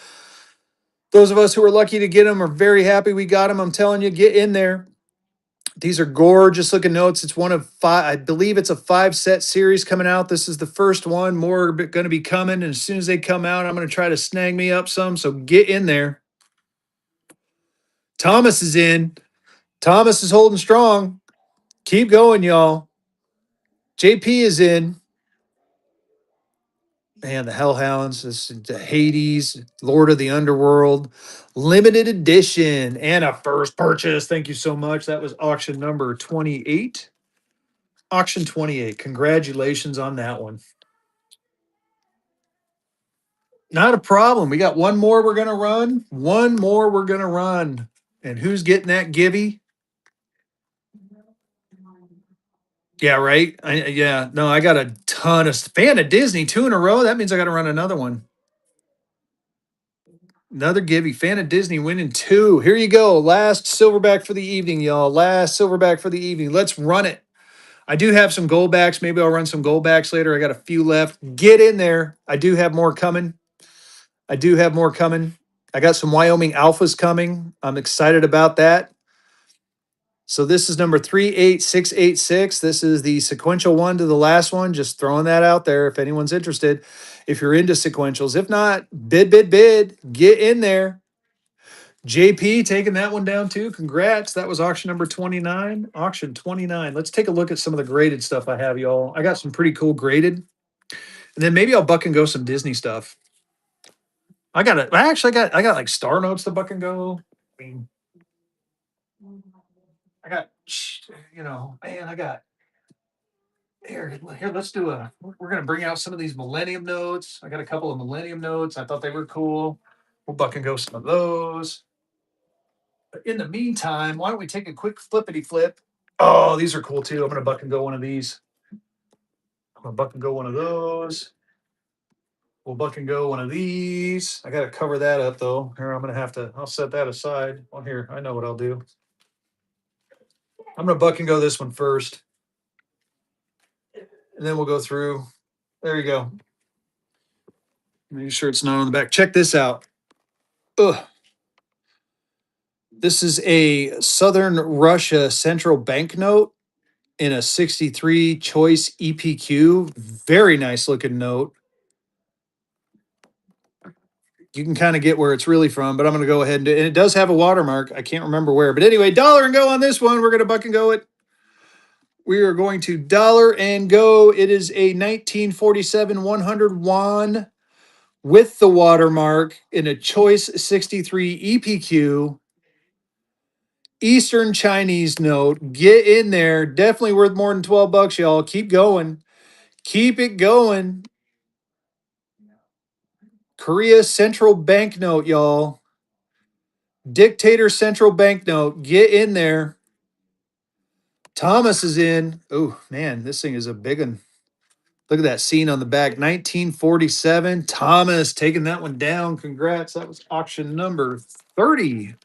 Those of us who are lucky to get them are very happy we got them. I'm telling you, get in there. These are gorgeous looking notes. It's one of five. I believe it's a 5-set series coming out. This is the first one. More are going to be coming. And as soon as they come out, I'm going to try to snag me up some. So get in there. Thomas is in. Thomas is holding strong. Keep going, y'all. JP is in. Man, the Hellhounds, the Hades, Lord of the Underworld, limited edition, and a first purchase. Thank you so much. That was auction number 28. Auction 28. Congratulations on that one. Not a problem. We got one more we're going to run. One more we're going to run. And who's getting that givey? Yeah, right. No, I got a ton of fan of Disney, 2 in a row. That means I got to run another one. Another givey. Fan of Disney winning 2. Here you go. Last silverback for the evening, y'all. Last silverback for the evening. Let's run it. I do have some goldbacks. Maybe I'll run some goldbacks later. I got a few left. Get in there. I do have more coming. I do have more coming. I got some Wyoming Alphas coming. I'm excited about that. So this is number 38686. This is the sequential one to the last one. Just throwing that out there if anyone's interested. If you're into sequentials. If not, bid. Get in there. JP taking that one down too. Congrats. That was auction number 29. Auction 29. Let's take a look at some of the graded stuff I have, y'all. I got some pretty cool graded. And then maybe I'll buck and go some Disney stuff. I got like Star Notes to buck and go. I mean, Man, I got here. Let's do a. We're gonna bring out some of these Millennium notes. I got a couple of Millennium notes. I thought they were cool. We'll buck and go some of those. But in the meantime, why don't we take a quick flippity flip? Oh, these are cool too. I'm gonna buck and go one of these. I'm gonna buck and go one of those. We'll buck and go one of these. I gotta cover that up though. Here, I'm gonna have to. I'll set that aside. Well, here, I know what I'll do. I'm gonna buck and go this one first, and then we'll go through. There you go. Make sure it's not on the back. Check this out. Ugh. This is a Southern Russia central banknote in a 63 choice EPQ. Very nice looking note. You can kind of get where it's really from, but I'm going to go ahead and it does have a watermark. I can't remember where, but anyway, dollar and go on this one. We're going to buck and go it. We are going to dollar and go. It is a 1947 100 won with the watermark in a choice 63 EPQ. Eastern Chinese note. Get in there. Definitely worth more than 12 bucks, y'all. Keep going. Keep it going. Korea Central Banknote, y'all. Dictator Central Banknote. Get in there. Thomas is in. Oh, man, this thing is a big one. Look at that scene on the back. 1947. Thomas taking that one down. Congrats. That was auction number 30.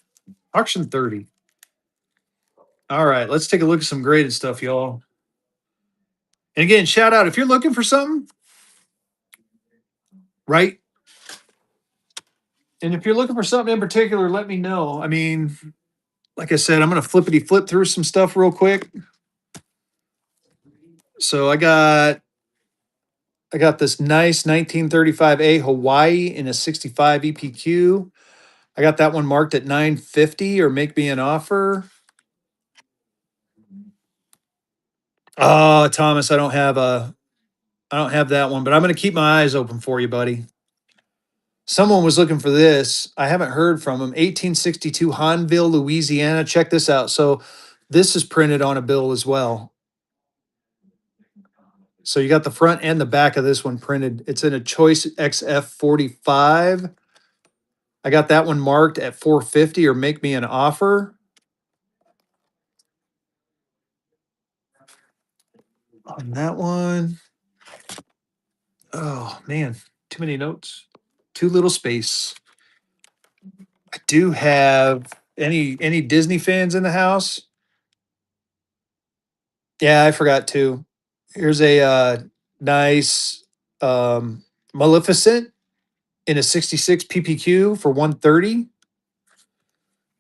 Auction 30. All right, let's take a look at some graded stuff, y'all. And again, shout out if you're looking for something, right? And if you're looking for something in particular, let me know. I mean, like I said, I'm going to flippity flip through some stuff real quick. So I got this nice 1935A Hawaii in a 65 EPQ. I got that one marked at 950 or make me an offer. Oh, Thomas, I don't have that one, but I'm going to keep my eyes open for you, buddy. Someone was looking for this. I haven't heard from him. 1862 Hanville, Louisiana. Check this out. So this is printed on a bill as well. So you got the front and the back of this one printed. It's in a Choice XF45. I got that one marked at 450 or make me an offer. On that one. Oh man, too many notes. Too little space. I do have any Disney fans in the house? Yeah, I forgot to. Here's a nice Maleficent in a 66 PPQ for 130.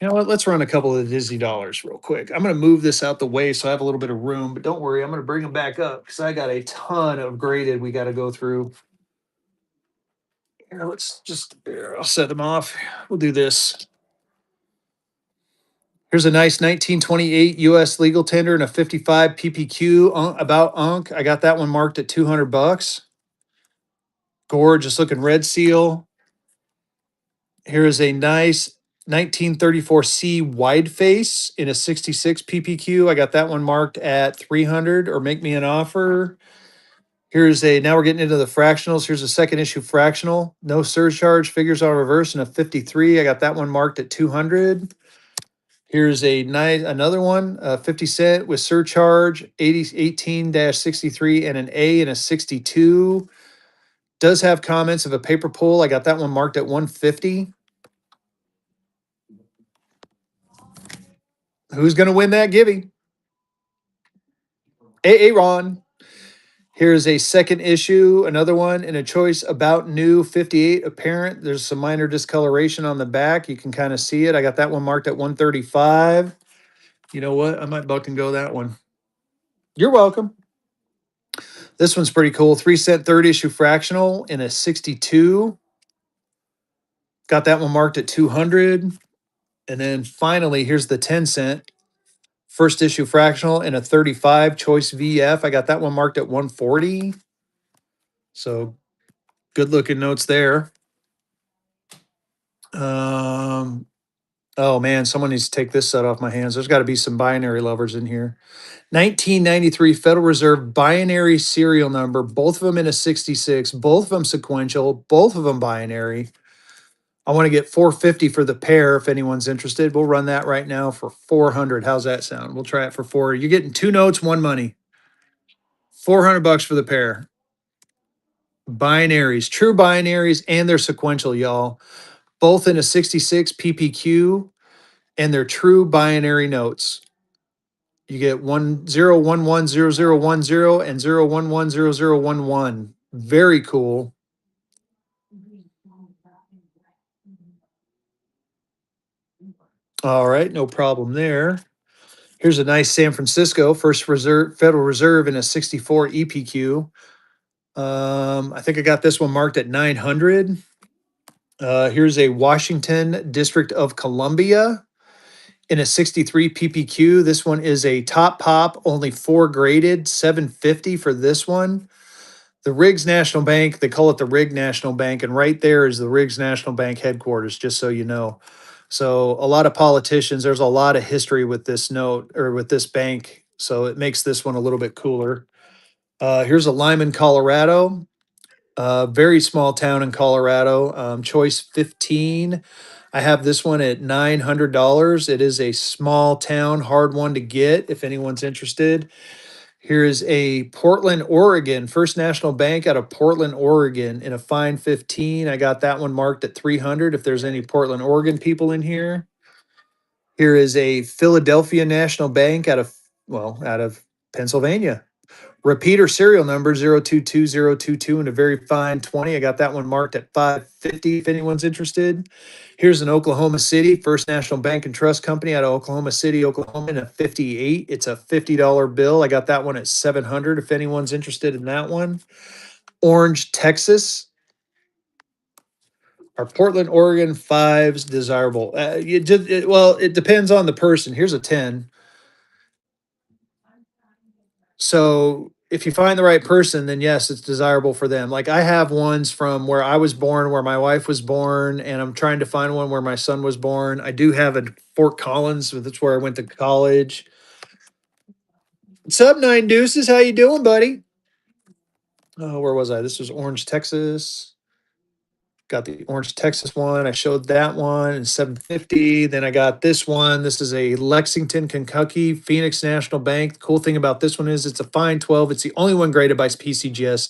You know what? Let's run a couple of the Disney dollars real quick. I'm going to move this out the way so I have a little bit of room, but don't worry, I'm going to bring them back up because I got a ton of graded we got to go through. Here, I'll set them off. We'll do this. Here's a nice 1928 US legal tender and a 55 PPQ about Unk. I got that one marked at 200 bucks. Gorgeous looking red seal. Here is a nice 1934C wide face in a 66 PPQ. I got that one marked at 300 or make me an offer. Now we're getting into the fractionals. Here's a second issue fractional. No surcharge, figures on reverse in a 53. I got that one marked at 200. Here's another one, 50 cent with surcharge, 18-63 and an A and a 62. Does have comments of a paper pull. I got that one marked at 150. Who's going to win that Gibby? Ron. Here's a second issue, another one in a choice about new 58 apparent. There's some minor discoloration on the back. You can kind of see it. I got that one marked at 135. You know what? I might buck and go that one. You're welcome. This one's pretty cool. 3-cent third issue fractional in a 62. Got that one marked at 200. And then finally, here's the 10-cent first issue fractional in a 35 choice VF. I got that one marked at 140. So good looking notes there. Oh man, someone needs to take this set off my hands. There's got to be some binary lovers in here. 1993 Federal Reserve binary serial number, both of them in a 66, both of them sequential, both of them binary. I want to get 450 for the pair if anyone's interested. We'll run that right now for 400. How's that sound? We'll try it for 4. You're getting two notes, one money. 400 bucks for the pair. Binaries, true binaries, and they're sequential, y'all. Both in a 66 PPQ, and they're true binary notes. You get 10110010 and 0110011. Very cool. All right, no problem there. Here's a nice San Francisco First Reserve Federal Reserve in a 64 EPQ. I think I got this one marked at 900. Here's a Washington District of Columbia in a 63 PPQ. This one is a top pop, only 4 graded, 750 for this one. The Riggs National Bank, they call it the Rig National Bank, and right there is the Riggs National Bank headquarters, just so you know. So a lot of politicians, there's a lot of history with this note or with this bank. So it makes this one a little bit cooler. Here's a Lyman, Colorado. Very small town in Colorado. Choice 15. I have this one at $900. It is a small town, hard one to get if anyone's interested. Here is a Portland, Oregon, First National Bank out of Portland, Oregon in a fine 15. I got that one marked at 300 if there's any Portland, Oregon people in here. Here is a Philadelphia National Bank out of Pennsylvania. Repeater serial number 022022 and a very fine 20. I got that one marked at 550 if anyone's interested. Here's an Oklahoma City First National Bank and Trust Company out of Oklahoma City, Oklahoma in a 58. It's a $50 bill. I got that one at 700 if anyone's interested in that one. Orange, Texas. Are Portland, Oregon fives desirable? It depends on the person. Here's a 10. So if you find the right person, then yes, it's desirable for them. Like I have ones from where I was born, where my wife was born, and I'm trying to find one where my son was born. I do have a Fort Collins, but that's where I went to college. What's up, Nine Deuces? How you doing, buddy? Oh, where was I? This was Orange, Texas. Got the Orange, Texas one. I showed that one in 750. Then I got this one. This is a Lexington, Kentucky, Phoenix National Bank. The cool thing about this one is it's a fine 12. It's the only one graded by PCGS.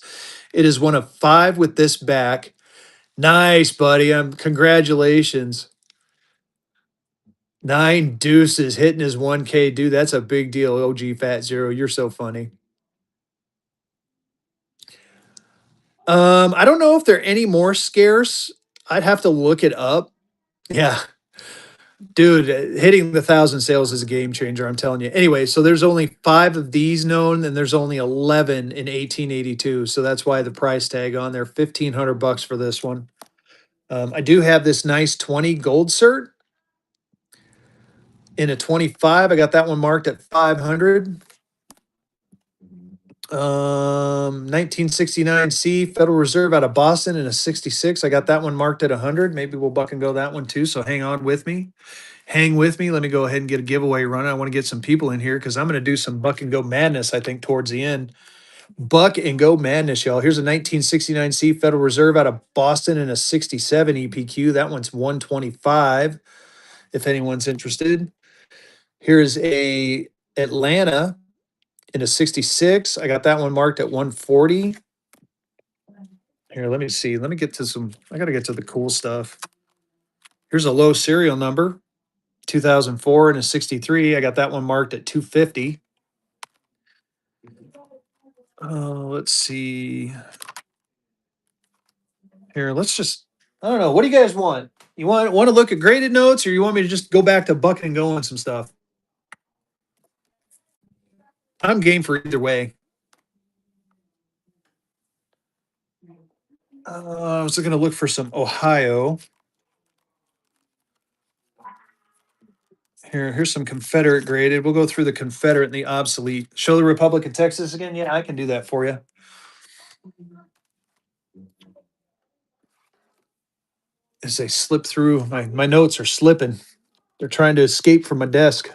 It is one of 5 with this back. Nice, buddy. Congratulations. 9 deuces hitting his 1K. Dude, that's a big deal. OG Fat Zero. You're so funny. I don't know if they're any more scarce. I'd have to look it up. Yeah. Dude, hitting the 1,000 sales is a game changer. I'm telling you. Anyway, so there's only 5 of these known, and there's only 11 in 1882. So that's why the price tag on there, $1,500 for this one. I do have this nice 20 gold cert in a 25. I got that one marked at 500. 1969 C Federal Reserve out of Boston in a 66. I got that one marked at 100. Maybe we'll buck and go that one too. So hang on with me. Hang with me. Let me go ahead and get a giveaway running. I want to get some people in here because I'm going to do some buck and go madness, I think, towards the end. Buck and go madness, y'all. Here's a 1969 C Federal Reserve out of Boston in a 67 EPQ. That one's 125 if anyone's interested. Here's a Atlanta in a 66. I got that one marked at 140. Here, let me see. Let me get to I got to get to the cool stuff. Here's a low serial number, 2004 and a 63. I got that one marked at 250. Let's see. Here, I don't know. What do you guys want? You want to look at graded notes or you want me to just go back to bucking and going some stuff? I'm game for either way. I was going to look for some Ohio. Here's some Confederate graded. We'll go through the Confederate and the obsolete. Show the Republic of Texas again. Yeah, I can do that for you. As they slip through, my notes are slipping. They're trying to escape from my desk.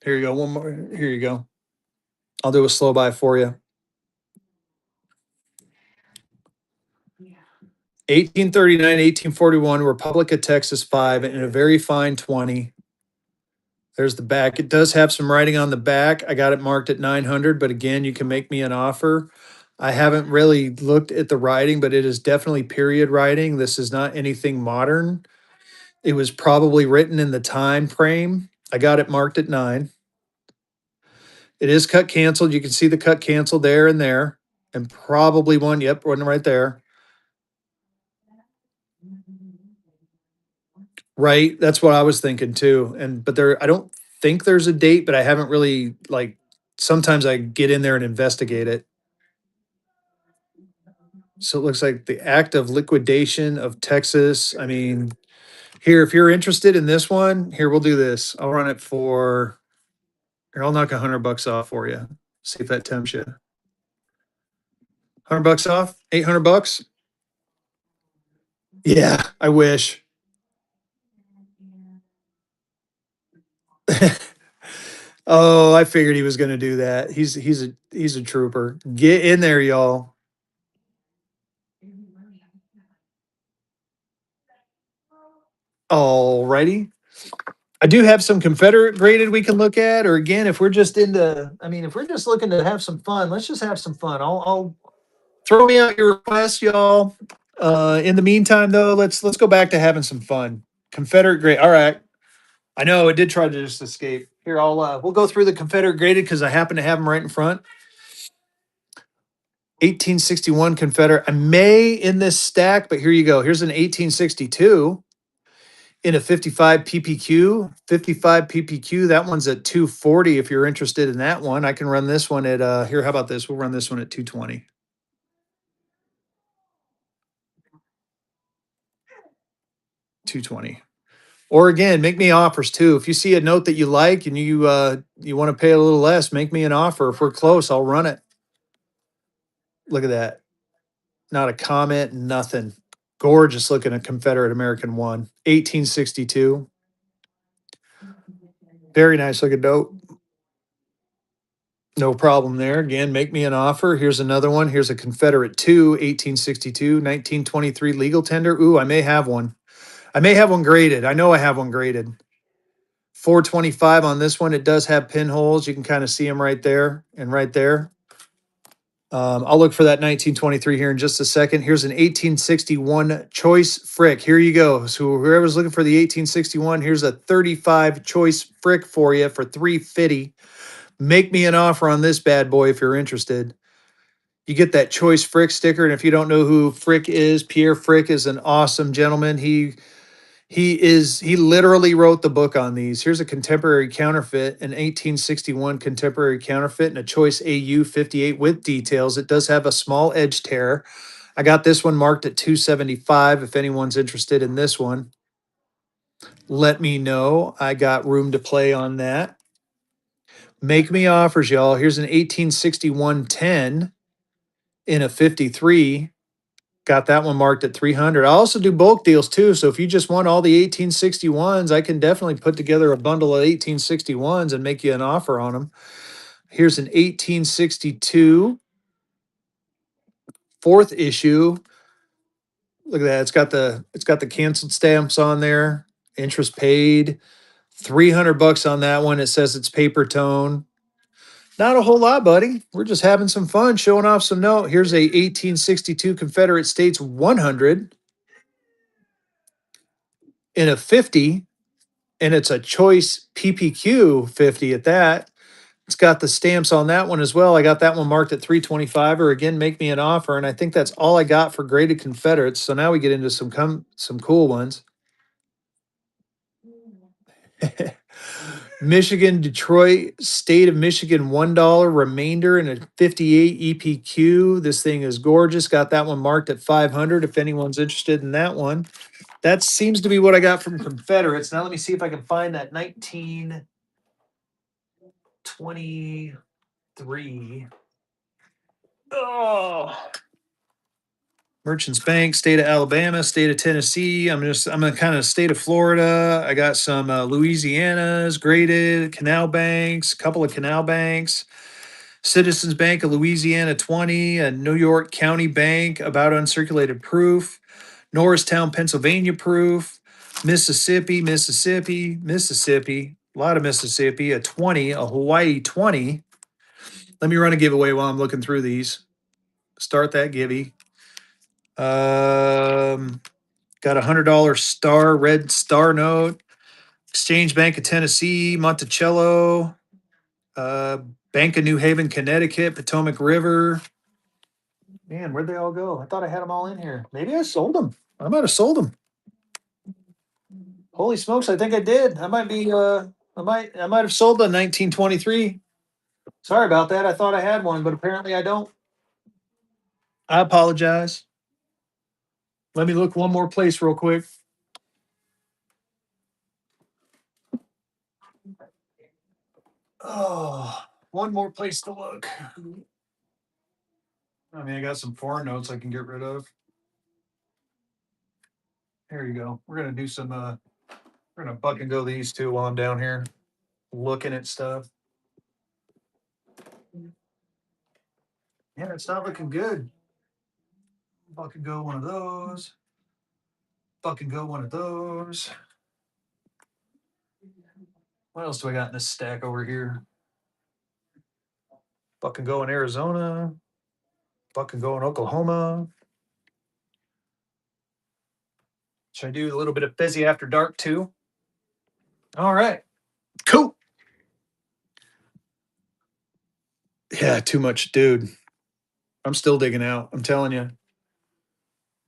Here you go. One more. Here you go. I'll do a slow buy for you. 1839, 1841, Republic of Texas 5, and a very fine 20. There's the back. It does have some writing on the back. I got it marked at 900, but again, you can make me an offer. I haven't really looked at the writing, but it is definitely period writing. This is not anything modern. It was probably written in the time frame. I got it marked at 9. It is cut canceled. You can see the cut canceled there and there, and probably one. Yep, one right there. Right. That's what I was thinking too. And but there, I don't think there's a date, but I haven't really like. Sometimes I get in there and investigate it. So it looks like the act of liquidation of Texas. I mean, here, if you're interested in this one, here we'll do this. I'll run it for. Here, I'll knock $100 off for you. See if that tempts you. $100 off. $800. Yeah, I wish. Oh, I figured he was going to do that. He's a trooper. Get in there, y'all. Alrighty. I do have some Confederate graded we can look at, or again, if we're just into, I mean, if we're just looking to have some fun, let's just have some fun. I'll throw me out your request, y'all. In the meantime, though, let's go back to having some fun. Confederate grade. All right. I know it did try to just escape. Here, we'll go through the Confederate graded because I happen to have them right in front. 1861 Confederate. I may in this stack, but here you go. Here's an 1862 in a 55 PPQ. 55 PPQ. That one's at 240 if you're interested in that one. I can run this one at here, how about this? We'll run this one at 220. 220. Or again, make me offers too. If you see a note that you like and you want to pay a little less, make me an offer. If we're close, I'll run it. Look at that. Not a comment, nothing. Gorgeous looking at Confederate American one. 1862. Very nice looking note. No problem there. Again, make me an offer. Here's another one. Here's a Confederate 2, 1862, 1923 legal tender. Ooh, I may have one. I may have one graded. I know I have one graded. 425 on this one. It does have pinholes. You can kind of see them right there and right there. I'll look for that 1923 here in just a second. Here's an 1861 Choice Frick. Here you go. So whoever's looking for the 1861, here's a 35 Choice Frick for you for 350. Make me an offer on this bad boy if you're interested. You get that Choice Frick sticker, and if you don't know who Frick is, Pierre Frick is an awesome gentleman. He literally wrote the book on these. Here's a contemporary counterfeit, an 1861 contemporary counterfeit, and a Choice AU 58 with details. It does have a small edge tear. I got this one marked at 275. If anyone's interested in this one, let me know. I got room to play on that. Make me offers, y'all. Here's an 1861 10 in a 53. Got that one marked at 300. I also do bulk deals too. So if you just want all the 1861s, I can definitely put together a bundle of 1861s and make you an offer on them. Here's an 1862 fourth issue. Look at that. It's got the canceled stamps on there. Interest paid. $300 on that one. It says it's paper tone. Not a whole lot, buddy. We're just having some fun, showing off some note. Here's a 1862 Confederate States 100 in a 50, and it's a Choice PPQ 50 at that. It's got the stamps on that one as well. I got that one marked at 325, or again, make me an offer. And I think that's all I got for graded Confederates. So now we get into some cool ones. Michigan, Detroit, State of Michigan, $1 remainder in a 58 EPQ. This thing is gorgeous. Got that one marked at 500 if anyone's interested in that one. That seems to be what I got from Confederates. Now let me see if I can find that 1923. Oh, Merchants Bank, state of Alabama, state of Tennessee. I'm gonna kind of state of Florida. I got some Louisiana's graded, Canal Banks, a couple of Canal Banks, Citizens Bank of Louisiana 20, a New York County Bank about uncirculated proof, Norristown, Pennsylvania proof, Mississippi, a lot of Mississippi, a 20, a Hawaii 20. Let me run a giveaway while I'm looking through these. Start that givey. Got $100 star red star note. Exchange Bank of Tennessee, Monticello, uh, Bank of New Haven, Connecticut, Potomac River. Man, where'd they all go? I thought I had them all in here. Maybe I sold them. I might have sold them. Holy smokes, I think I did. I might be I might have sold the 1923. Sorry about that. I thought I had one, but apparently I don't. I apologize. Let me look one more place real quick. Oh, one more place to look. I mean, I got some foreign notes I can get rid of. Here you go. We're gonna do some we're gonna buck and go these two while I'm down here looking at stuff. Yeah, it's not looking good. Buck and go one of those. Buck and go one of those. What else do I got in this stack over here? Buck and go in Arizona. Buck and go in Oklahoma. Should I do a little bit of Fezzy after dark too? All right. Cool. Yeah, too much, dude. I'm still digging out. I'm telling you.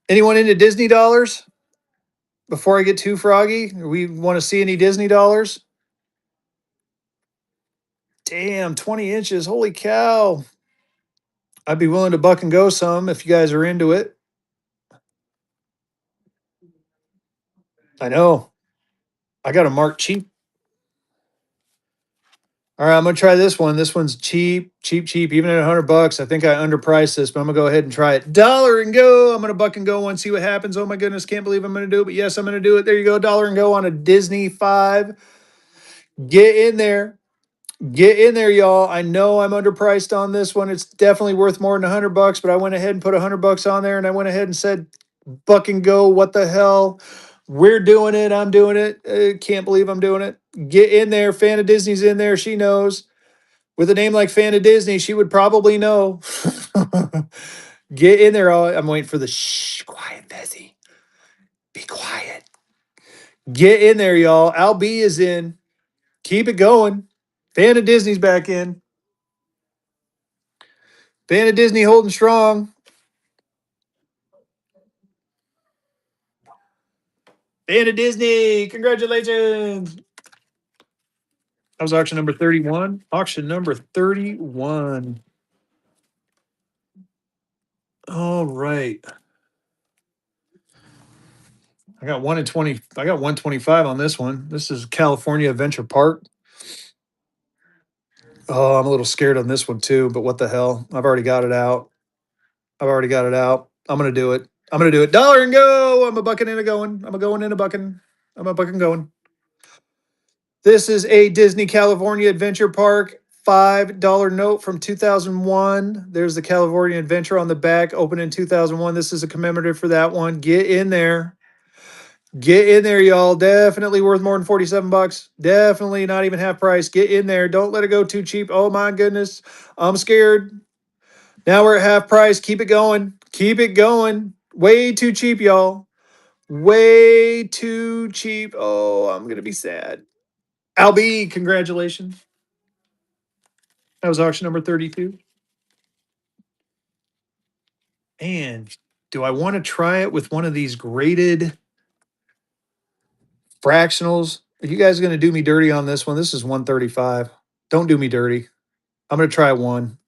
Anyone into Disney dollars? Before I get too froggy, we want to see any Disney dollars? Damn, 20 inches. Holy cow. I'd be willing to buck and go some if you guys are into it. I know. I got a mark cheap. All right, I'm gonna try this one. This one's cheap, cheap, cheap. Even at $100, I think I underpriced this, but I'm gonna go ahead and try it. Dollar and go. I'm gonna buck and go one, see what happens. Oh my goodness, can't believe I'm gonna do it, but yes, I'm gonna do it. There you go, dollar and go on a Disney 5. Get in there. Get in there, y'all. I know I'm underpriced on this one. It's definitely worth more than $100, but I went ahead and put $100 on there, and I went ahead and said, "Buck and go." What the hell? We're doing it. I'm doing it. Can't believe I'm doing it. Get in there. Fan of Disney's in there. She knows. With a name like Fan of Disney, she would probably know. Get in there. I'm waiting for the shh. Quiet, Fezzy. Be quiet. Get in there, y'all. Al B is in. Keep it going. Fan of Disney's back in. Fan of Disney holding strong. Fan of Disney. Congratulations. That was auction number 31. Auction number 31. All right. I got 1 in 20. I got 125 on this one. This is California Adventure Park. Oh, I'm a little scared on this one too, but what the hell? I've already got it out. I've already got it out. I'm gonna do it. I'm gonna do it. Dollar and go. I'm a bucking and a going. I'm a going and a bucking. I'm a bucking going. This is a Disney California Adventure Park $5 note from 2001. There's the California Adventure on the back, opened in 2001. This is a commemorative for that one. Get in there. Get in there, y'all. Definitely worth more than 47 bucks. Definitely not even half price. Get in there. Don't let it go too cheap. Oh my goodness. I'm scared. Now we're at half price. Keep it going. Keep it going. Way too cheap, y'all. Way too cheap. Oh, I'm going to be sad. Albie, congratulations. That was auction number 32. And do I want to try it with one of these graded fractionals? Are you guys going to do me dirty on this one? This is 135. Don't do me dirty. I'm going to try one.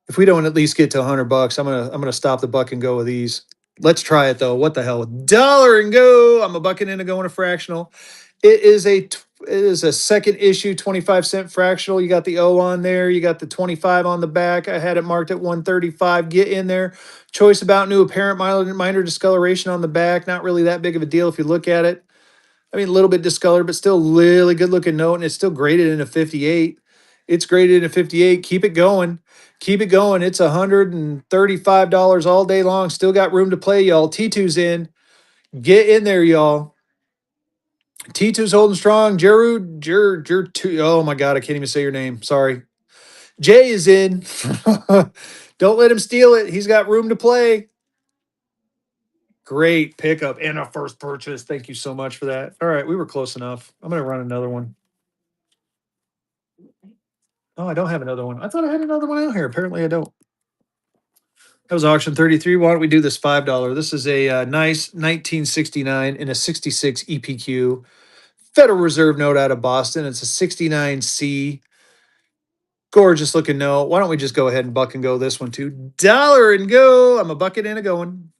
If we don't at least get to $100, I'm gonna stop the buck and go with these. Let's try it though. What the hell? Dollar and go. I'm a bucking in and going a fractional. It is a It is a second issue, 25-cent fractional. You got the O on there. You got the 25 on the back. I had it marked at 135. Get in there. Choice about new apparent minor discoloration on the back. Not really that big of a deal if you look at it. I mean, a little bit discolored, but still really good looking note. And it's still graded in a 58. It's graded in a 58. Keep it going. Keep it going. It's $135 all day long. Still got room to play, y'all. T2's in. Get in there, y'all. T2's holding strong. Oh my God, I can't even say your name. Sorry. Jay is in. Don't let him steal it. He's got room to play. Great pickup and a first purchase. Thank you so much for that. All right, we were close enough. I'm going to run another one. Oh, I don't have another one. I thought I had another one out here. Apparently, I don't. That was auction 33. Why don't we do this $5? This is a nice 1969 in a 66 EPQ Federal Reserve note out of Boston. It's a 69C. Gorgeous looking note. Why don't we just go ahead and buck and go this one too? Dollar and go. I'm a bucket and a going.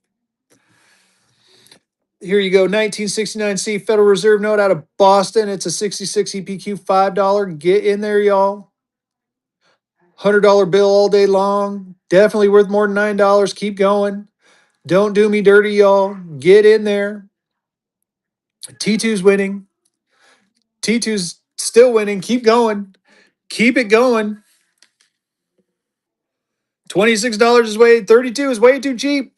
Here you go. 1969C Federal Reserve note out of Boston. It's a 66 EPQ $5. Get in there, y'all. $100 bill all day long. Definitely worth more than $9. Keep going. Don't do me dirty, y'all. Get in there. T2's winning. T2's still winning. Keep going. Keep it going. $26 is way, 32 is way too cheap.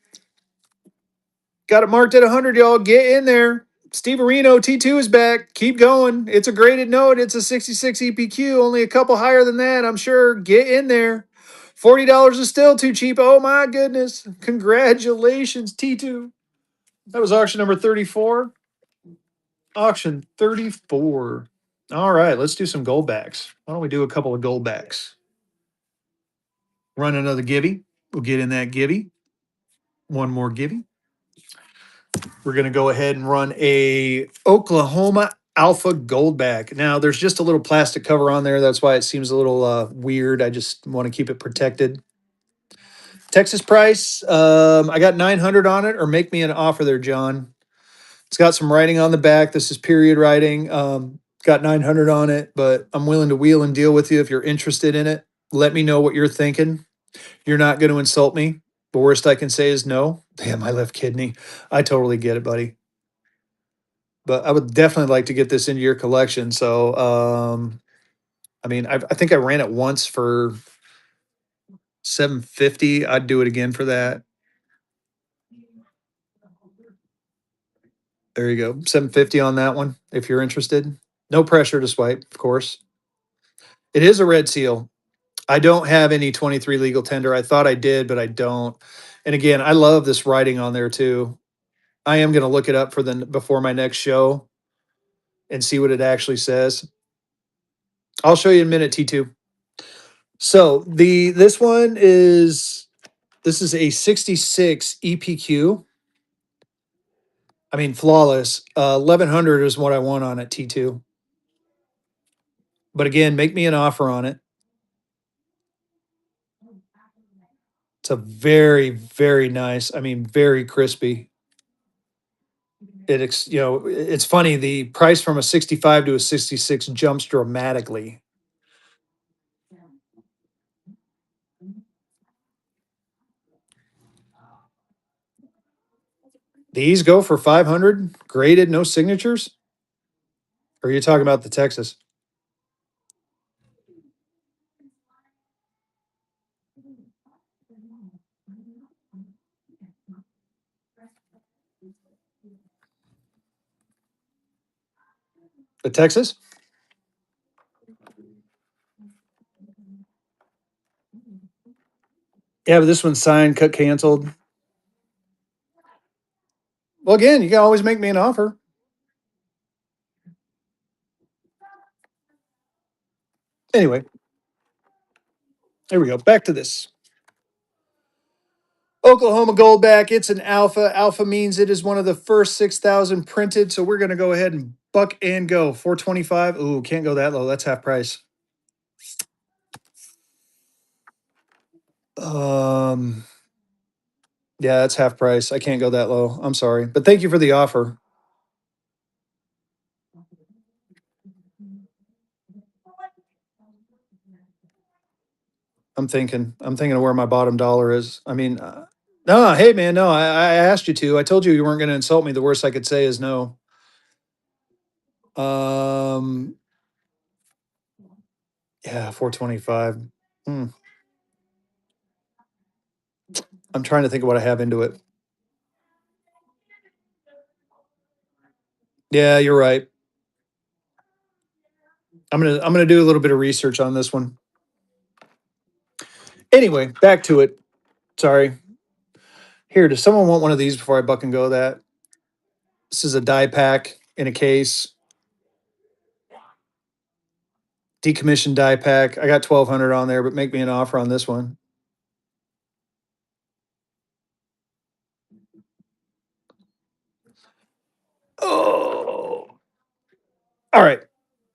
Got it marked at 100, y'all. Get in there. Steve Areno, T2 is back. Keep going. It's a graded note. It's a 66 EPQ, only a couple higher than that, I'm sure. Get in there. $40 is still too cheap. Oh my goodness. Congratulations, T2. That was auction number 34. Auction 34. All right, let's do some gold backs. Why don't we do a couple of gold backs? Run another gibby. We'll get in that gibby. One more gibby. We're going to go ahead and run a Oklahoma Alpha Goldback. Now, there's just a little plastic cover on there. That's why it seems a little weird. I just want to keep it protected. Texas price, I got 900 on it, or make me an offer there, John. It's got some writing on the back. This is period writing. Got 900 on it, but I'm willing to wheel and deal with you if you're interested in it. Let me know what you're thinking. You're not going to insult me. The worst I can say is no. Damn, my left kidney. I totally get it, buddy. But I would definitely like to get this into your collection. So, I mean, I think I ran it once for 750. I'd do it again for that. There you go. 750 on that one if you're interested. No pressure to swipe, of course. It is a red seal. I don't have any 23 legal tender. I thought I did, but I don't. And again, I love this writing on there too. I am going to look it up for the before my next show and see what it actually says. I'll show you in a minute, T2. So this is a 66 EPQ. I mean, flawless. 1100 is what I want on it, T2. But again, make me an offer on it. It's a very, very nice. I mean, very crispy. It's funny. The price from a 65 to a 66 jumps dramatically. These go for 500, graded, no signatures. Or are you talking about the Texas? The Texas? Yeah, but this one's signed, cut, canceled. Well, again, you can always make me an offer. Anyway, there we go. Back to this. Oklahoma Goldback. It's an alpha. Alpha means it is one of the first 6,000 printed. So we're going to go ahead and buck and go. 425. Ooh, can't go that low. That's half price. Um, yeah, that's half price. I can't go that low. I'm sorry. But thank you for the offer. I'm thinking of where my bottom dollar is. I mean, no, hey man, no, I asked you to. I told you you weren't going to insult me. The worst I could say is no. Um, yeah, 425. Hmm. I'm trying to think of what I have into it. Yeah, you're right. I'm gonna do a little bit of research on this one. Anyway, back to it. Sorry. Here, does someone want one of these before I buck and go that? This is a die pack in a case, decommissioned die pack. I got 1200 on there, but make me an offer on this one. Oh, all right.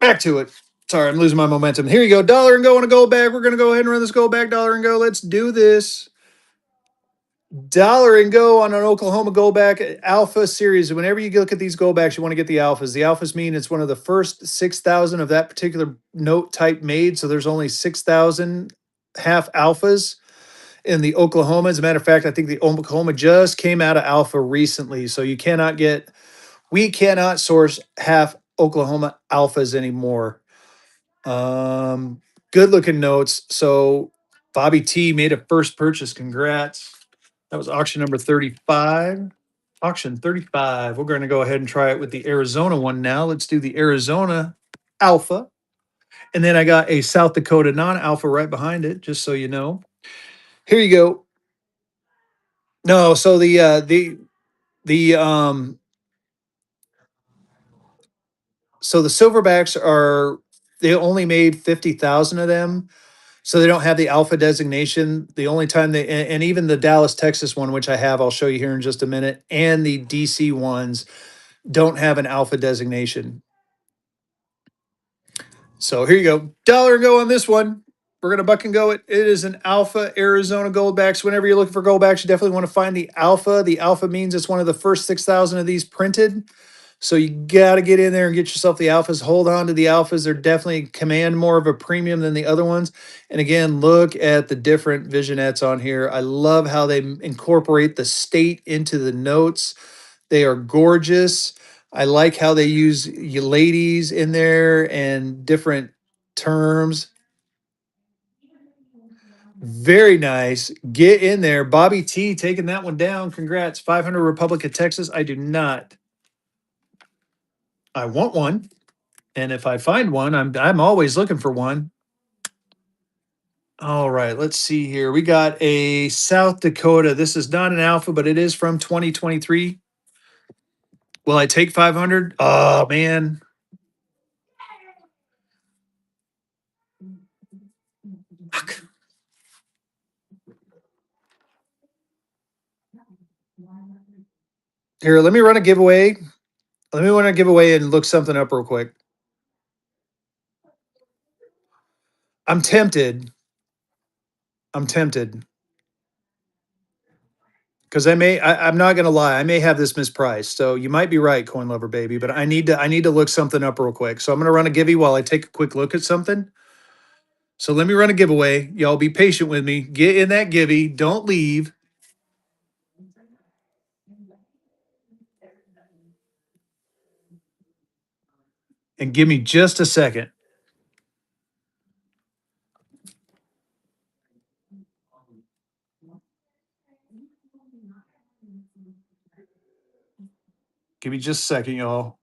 Back to it. Sorry, I'm losing my momentum. Here you go. Dollar and go on a gold bag. We're gonna go ahead and run this gold bag. Dollar and go. Let's do this. Dollar and go on an Oklahoma Goldback Alpha series. Whenever you look at these Goldbacks, you want to get the alphas. The alphas mean it's one of the first 6,000 of that particular note type made. So there's only 6,000 half alphas in the Oklahoma. As a matter of fact, I think the Oklahoma just came out of alpha recently. So we cannot source half Oklahoma alphas anymore. Um, Good looking notes. So Bobby T made a first purchase. Congrats. That was auction number 35. Auction 35. We're going to go ahead and try it with the Arizona one now. Let's do the Arizona Alpha. And then I got a South Dakota non-alpha right behind it, just so you know. Here you go. No, so the so the silverbacks are they only made 50,000 of them. So they don't have the alpha designation. The only time and even the Dallas, Texas one, which I have, I'll show you here in just a minute, and the DC ones don't have an alpha designation. So here you go. Dollar and go on this one. We're going to buck and go it. It is an alpha Arizona Goldbacks. Whenever you're looking for Goldbacks, you definitely want to find the alpha. The alpha means it's one of the first 6,000 of these printed. So you got to get in there and get yourself the alphas. Hold on to the alphas. They're definitely command more of a premium than the other ones. And again, look at the different visionettes on here. I love how they incorporate the state into the notes. They are gorgeous. I like how they use you ladies in there and different terms. Very nice. Get in there. Bobby T taking that one down. Congrats. 500 Republic of Texas. I do not. I want one. And if I find one, I'm always looking for one. All right, let's see here. We got a South Dakota. This is not an alpha, but it is from 2023. Will I take 500? Oh man. Fuck. Here, let me run a giveaway. Let me run a giveaway and look something up real quick. I'm tempted. I'm tempted because I'm not gonna lie. I may have this mispriced. So you might be right, Coin Lover Baby. But I need to look something up real quick. So I'm gonna run a giveaway while I take a quick look at something. So let me run a giveaway. Y'all be patient with me. Get in that givey. Don't leave. And give me just a second. Give me just a second, y'all.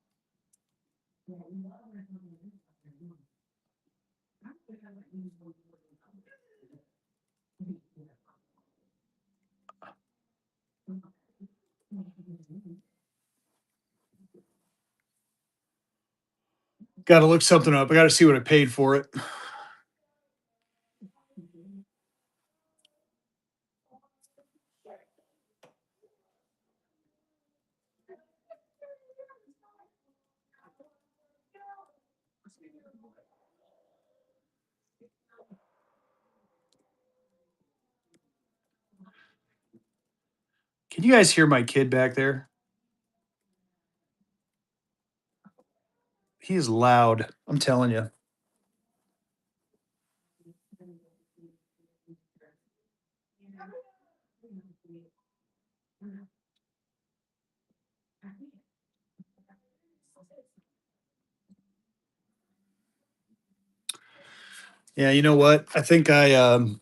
Got to look something up. I got to see what I paid for it. Can you guys hear my kid back there? He is loud. I'm telling you. Yeah, you know what? I think that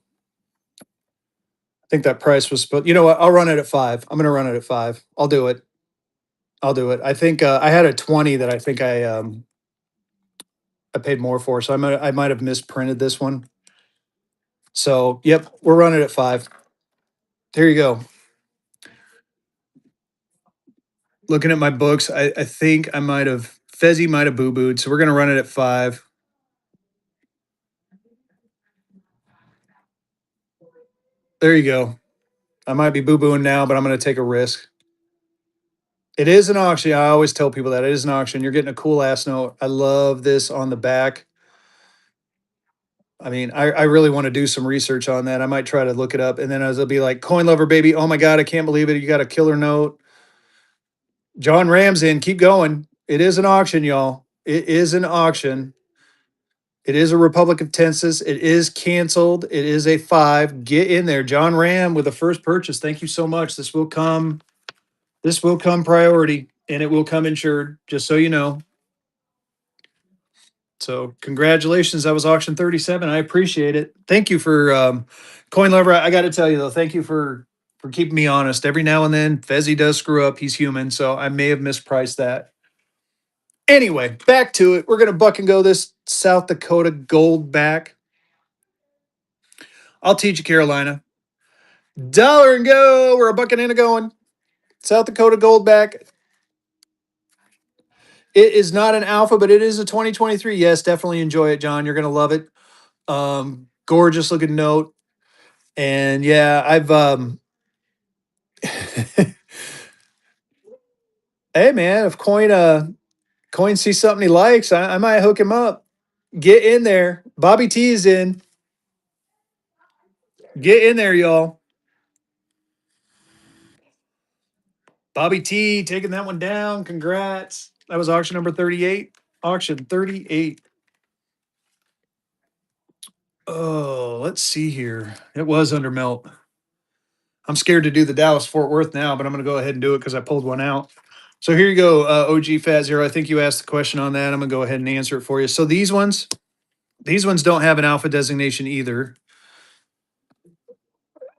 price was supposed. You know what? I'll run it at 5. I'm going to run it at 5. I'll do it. I'll do it. I think I had a 20 that I paid more for, so I might have misprinted this one. So, yep, we're running at 5. There you go. Looking at my books, I think I might have Fezzy might have boo booed, so we're going to run it at 5. There you go. I might be boo booing now, but I'm going to take a risk. It is an auction. I always tell people that it is an auction. You're getting a cool ass note. I love this on the back. I mean, I really want to do some research on that. I might try to look it up. And then as it'll be like, coin lover, baby. Oh my God, I can't believe it. You got a killer note. John Ram's in. Keep going. It is an auction, y'all. It is an auction. It is a Republic of Tenses. It is canceled. It is a 5. Get in there. John Ram with the first purchase. Thank you so much. This will come. This will come priority and it will come insured, just so you know. So congratulations. That was auction 37. I appreciate it. Thank you for Coin Lover. I got to tell you though, thank you for keeping me honest. Every now and then, Fezzy does screw up. He's human, so I may have mispriced that. Anyway, back to it. We're gonna buck and go this South Dakota gold back. I'll teach you, Carolina. Dollar and go. We're a bucking and a going. South Dakota gold back. It is not an alpha, but it is a 2023. Yes, definitely enjoy it, John. You're gonna love it. Gorgeous looking note. And yeah, I've hey man, if Coin sees something he likes, I might hook him up. Get in there. Bobby T is in. Get in there, y'all. Bobby T taking that one down. Congrats. That was auction number 38. Auction 38. Oh, let's see here. It was under melt. I'm scared to do the Dallas Fort Worth now, but I'm going to go ahead and do it because I pulled one out. So here you go, OG Fat Zero. I think you asked the question on that. I'm going to go ahead and answer it for you. So these ones don't have an alpha designation either.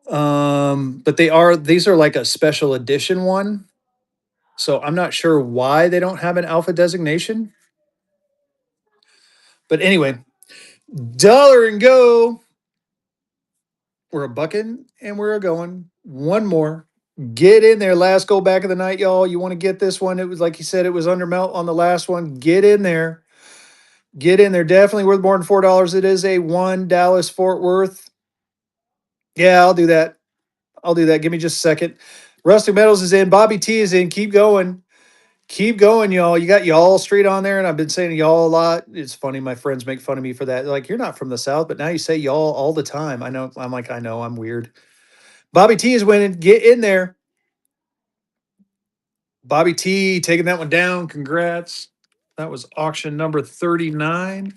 But these are like a special edition one. So I'm not sure why they don't have an alpha designation. But anyway, dollar and go. We're a bucking and we're a going. One more. Get in there. Last go back of the night, y'all. You want to get this one? It was like he said, it was under melt on the last one. Get in there. Get in there. Definitely worth more than $4. It is a one Dallas Fort Worth. Yeah, I'll do that. I'll do that. Give me just a second. Rustic Metals is in. Bobby T is in. Keep going. Keep going, y'all. You got y'all street on there, and I've been saying y'all a lot. It's funny. My friends make fun of me for that. They're like, you're not from the South, but now you say y'all all the time. I know. I'm like, I know. I'm weird. Bobby T is winning. Get in there. Bobby T taking that one down. Congrats. That was auction number 39.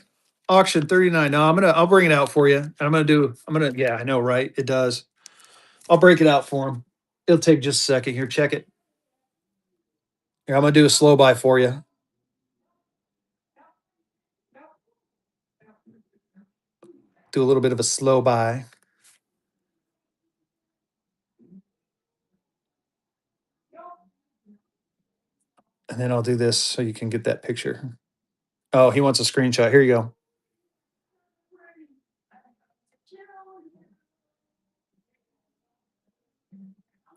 Auction 39. No, I'll bring it out for you. And yeah, I know, right? It does. I'll break it out for him. It'll take just a second here. Check it. Here, I'm gonna do a slow buy for you. Do a little bit of a slow buy. And then I'll do this so you can get that picture. Oh, he wants a screenshot. Here you go.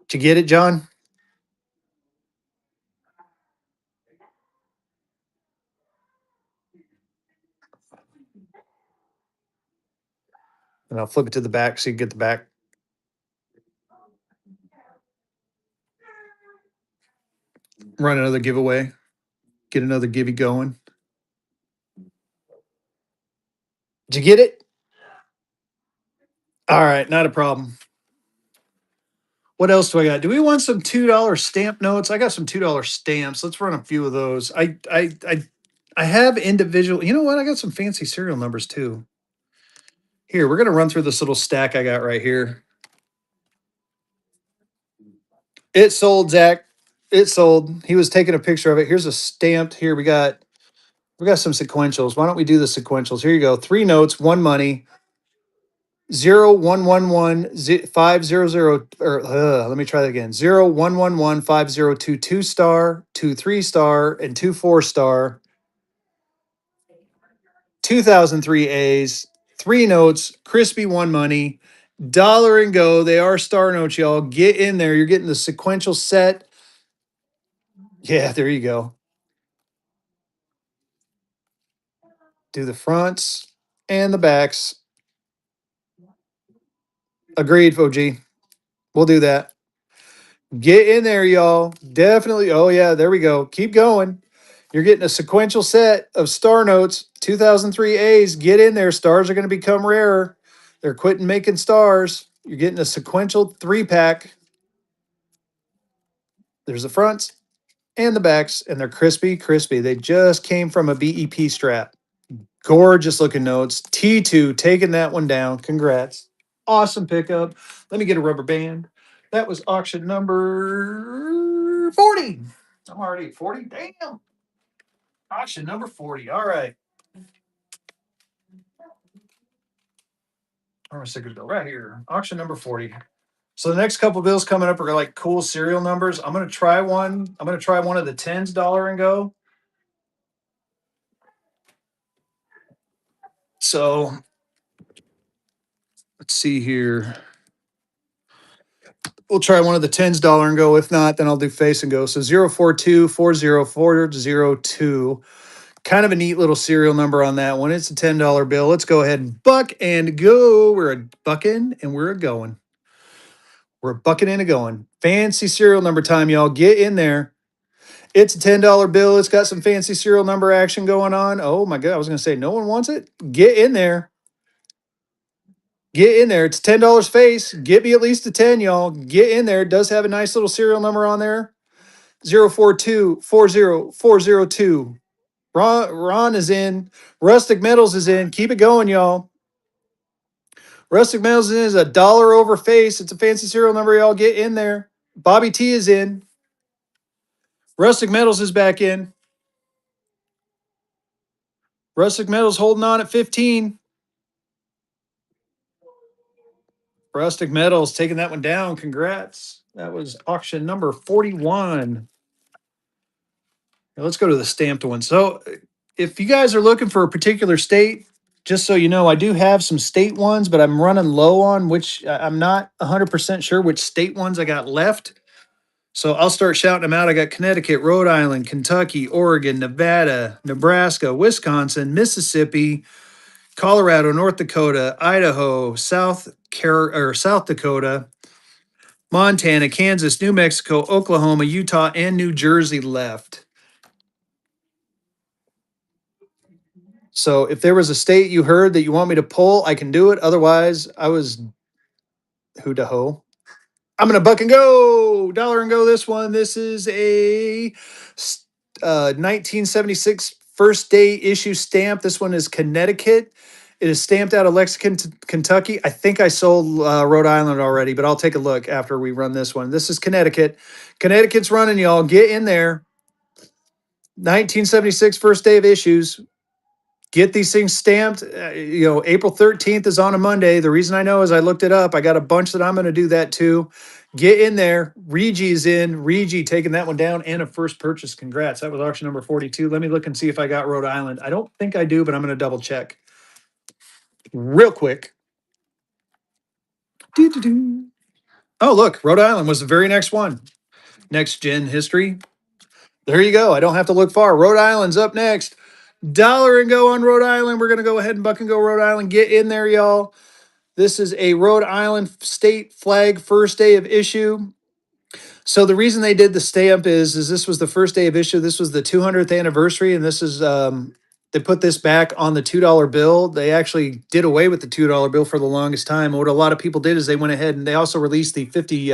Did you get it, John? And I'll flip it to the back so you can get the back. Run another giveaway. Get another givey going. Did you get it? All right, not a problem. What else do I got? Do we want some $2 stamp notes? I got some $2 stamps. Let's run a few of those. I have individual. You know what? I got some fancy serial numbers too. Here, we're gonna run through this little stack I got right here. It sold, Zach. It sold. He was taking a picture of it. Here's a stamped. Here we got some sequentials. Why don't we do the sequentials? Here you go. Three notes, one money. 0 1 1 1 or let me try that again. 0 1 1 1 5 0 2 star, 2 3 star, and 2 4 star. 2003 A's, three notes, crispy one money, dollar and go. They are star notes, y'all. Get in there. You're getting the sequential set. Yeah, there you go. Do the fronts and the backs. Agreed, OG. We'll do that. Get in there, y'all. Definitely. Oh, yeah, there we go. Keep going. You're getting a sequential set of star notes, 2003 A's. Get in there. Stars are going to become rarer. They're quitting making stars. You're getting a sequential three pack. There's the fronts and the backs, and they're crispy, crispy. They just came from a BEP strap. Gorgeous looking notes. T2 taking that one down. Congrats. Awesome pickup. Let me get a rubber band. That was auction number 40. I'm already at 40. Damn. Auction number 40. All right. Where are my stickers go? Right here. Auction number 40. So the next couple bills coming up are like cool serial numbers. I'm gonna try one. I'm gonna try one of the tens dollar and go. So let's see here. We'll try one of the tens dollar and go. If not, then I'll do face and go. So 042400402. Kind of a neat little serial number on that one. It's a $10 bill. Let's go ahead and buck and go. We're a bucking and we're a going. We're a bucking and a going. Fancy serial number time, y'all. Get in there. It's a $10 bill. It's got some fancy serial number action going on. Oh my God. I was going to say, no one wants it. Get in there. Get in there. It's $10 face. Get me at least a 10, y'all. Get in there. It does have a nice little serial number on there. 042400402. Ron is in. Rustic Metals is in. Keep it going, y'all. Rustic Metals is a dollar over face. It's a fancy serial number, y'all. Get in there. Bobby T is in. Rustic Metals is back in. Rustic Metals holding on at 15. Rustic Metals taking that one down. Congrats. That was auction number 41. Now let's go to the stamped one. So if you guys are looking for a particular state, just so you know, I do have some state ones, but I'm running low on which I'm not 100% sure which state ones I got left. So I'll start shouting them out. I got Connecticut, Rhode Island, Kentucky, Oregon, Nevada, Nebraska, Wisconsin, Mississippi, Colorado, North Dakota, Idaho, South Dakota, Montana, Kansas, New Mexico, Oklahoma, Utah, and New Jersey left. So if there was a state you heard that you want me to pull, I can do it. Otherwise, I was who da ho. I'm gonna buck and go, dollar and go. This one. This is a 1976 first day issue stamp. This one is Connecticut. It is stamped out of Lexington, Kentucky. I think I sold Rhode Island already, but I'll take a look after we run this one. This is Connecticut. Connecticut's running, y'all. Get in there. 1976 first day of issues. Get these things stamped. April 13th is on a Monday. The reason I know is I looked it up. I got a bunch that I'm going to do that too. Get in there. Reggie's in. Reggie taking that one down and a first purchase. Congrats. That was auction number 42. Let me look and see if I got Rhode Island. I don't think I do, but I'm going to double check real quick. Doo-doo-doo. Oh, look, Rhode Island was the very next one. Next gen history. There you go. I don't have to look far. Rhode Island's up next. Dollar and go on Rhode Island. We're going to go ahead and buck and go Rhode Island. Get in there, y'all. This is a Rhode Island state flag first day of issue. So the reason they did the stamp is this was the first day of issue. This was the 200th anniversary, and this is they put this back on the $2 bill. They actually did away with the $2 bill for the longest time. What a lot of people did is they went ahead and they also released the 50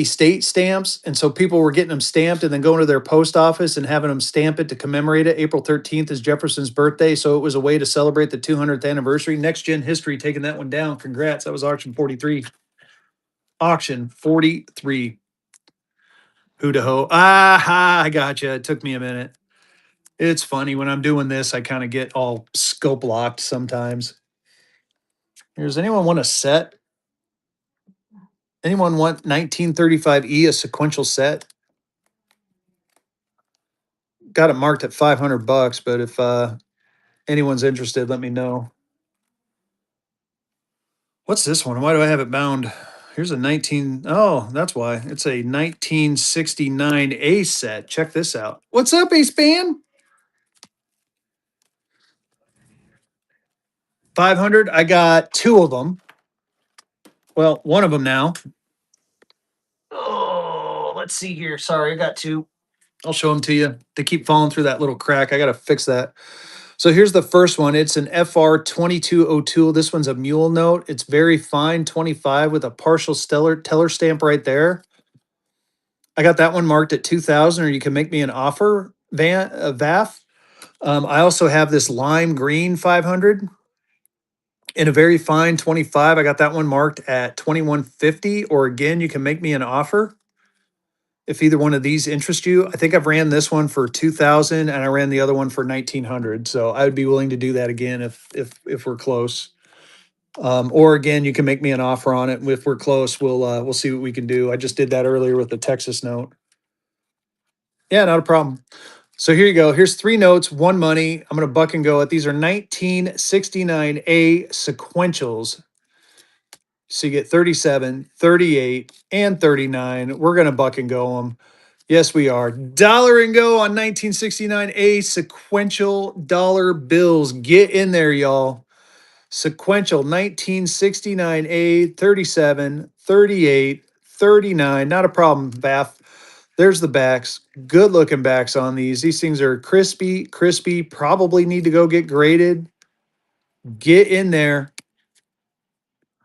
state stamps. And so people were getting them stamped and then going to their post office and having them stamp it to commemorate it. April 13th is Jefferson's birthday. So it was a way to celebrate the 200th anniversary. Next Gen History taking that one down. Congrats. That was auction 43. Auction 43. Who to ho? Ah, I gotcha. It took me a minute. It's funny when I'm doing this, I kind of get all scope locked sometimes. Does anyone want a set? Anyone want 1935E, a sequential set? Got it marked at 500 bucks, but if anyone's interested, let me know. What's this one? Why do I have it bound? Here's a 19. Oh, that's why. It's a 1969A set. Check this out. What's up, Ace Band? 500. I got two of them. Well, one of them now. Oh, let's see here. Sorry, I got two. I'll show them to you. They keep falling through that little crack. I got to fix that. So here's the first one. It's an FR 2202. This one's a mule note. It's very fine, 25 with a partial stellar teller stamp right there. I got that one marked at 2000, or you can make me an offer, VAF. I also have this lime green 500 in a very fine 25. I got that one marked at 2150, or again, you can make me an offer if either one of these interest you. I think I've ran this one for 2000 and I ran the other one for 1900. So I would be willing to do that again if we're close. Or again, you can make me an offer on it. If we're close, we'll see what we can do. I just did that earlier with the Texas note. Yeah, not a problem. So here you go. Here's three notes, one money. I'm going to buck and go it. These are 1969A sequentials. So you get 37, 38, and 39. We're going to buck and go them. Yes, we are. Dollar and go on 1969A sequential dollar bills. Get in there, y'all. Sequential 1969A 37, 38, 39. Not a problem, Bath. There's the backs. Good looking backs on these. These things are crispy, crispy. Probably need to go get graded. Get in there.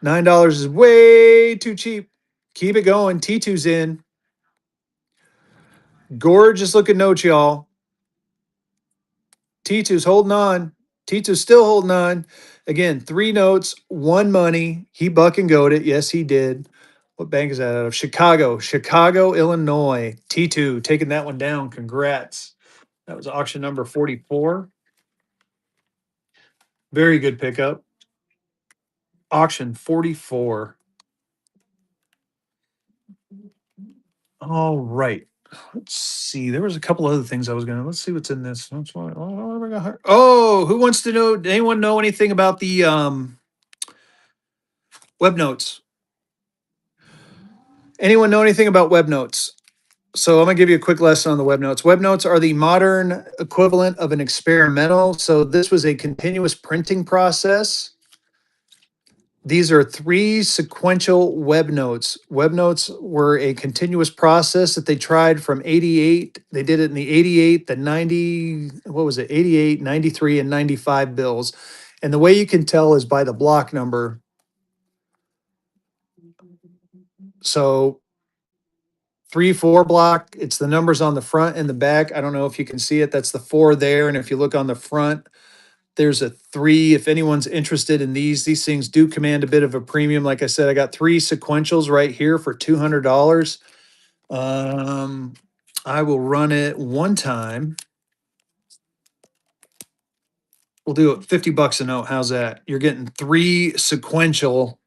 $9 is way too cheap. Keep it going. T2's in. Gorgeous looking notes, y'all. T2's holding on. T2's still holding on. Again, three notes, one money. He buck and goed it. Yes, he did. What bank is that out of? Chicago, Illinois. T2 taking that one down. Congrats. That was auction number 44. Very good pickup. Auction 44. All right. Let's see. There was a couple other things I was gonna. Let's see what's in this. Oh, who wants to know? Anyone know anything about the web notes? Anyone know anything about web notes? So I'm gonna give you a quick lesson on the web notes. Web notes are the modern equivalent of an experimental. So this was a continuous printing process. These are three sequential web notes. Web notes were a continuous process that they tried from 88. They did it in the 88, the 90, what was it? 88, 93, and 95 bills. And the way you can tell is by the block number. So 3, 4 block, it's the numbers on the front and the back. I don't know if you can see it. That's the 4 there. And if you look on the front, there's a 3. If anyone's interested in these things do command a bit of a premium. Like I said, I got 3 sequentials right here for $200. I will run it one time. We'll do it 50 bucks a note. How's that? You're getting three sequential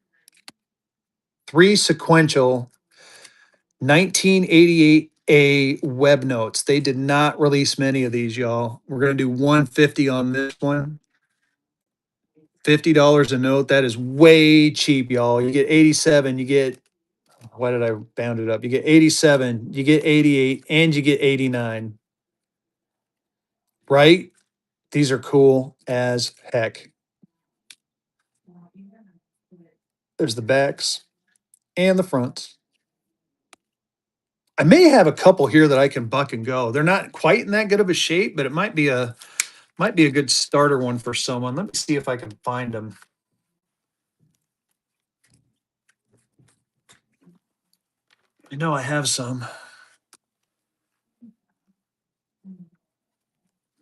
1988A web notes. They did not release many of these, y'all. We're going to do 150 on this one. $50 a note. That is way cheap, y'all. You get 87, you get, why did I bound it up? You get 87, you get 88, and you get 89. Right? These are cool as heck. There's the backs and the fronts. I may have a couple here that I can buck and go. They're not quite in that good of a shape, but it might be a good starter one for someone. Let me see if I can find them. I know I have some.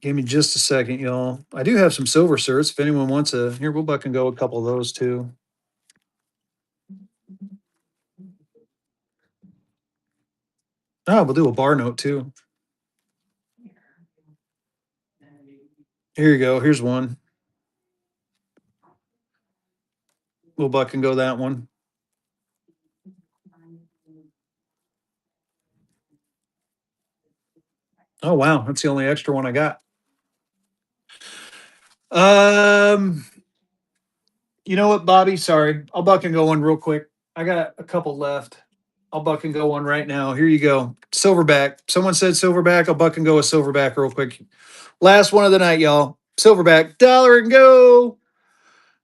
Give me just a second, y'all. I do have some silver certs. If anyone wants a, here, we'll buck and go a couple of those too. Oh, we'll do a bar note too. Here you go. Here's one. We'll buck and go that one. Oh wow, that's the only extra one I got. Um, you know what, Bobby? Sorry, I'll buck and go one real quick. I got a couple left. I'll buck and go one right now. Here you go. Silverback. Someone said silverback. I'll buck and go a silverback real quick. Last one of the night, y'all. Silverback. Dollar and go.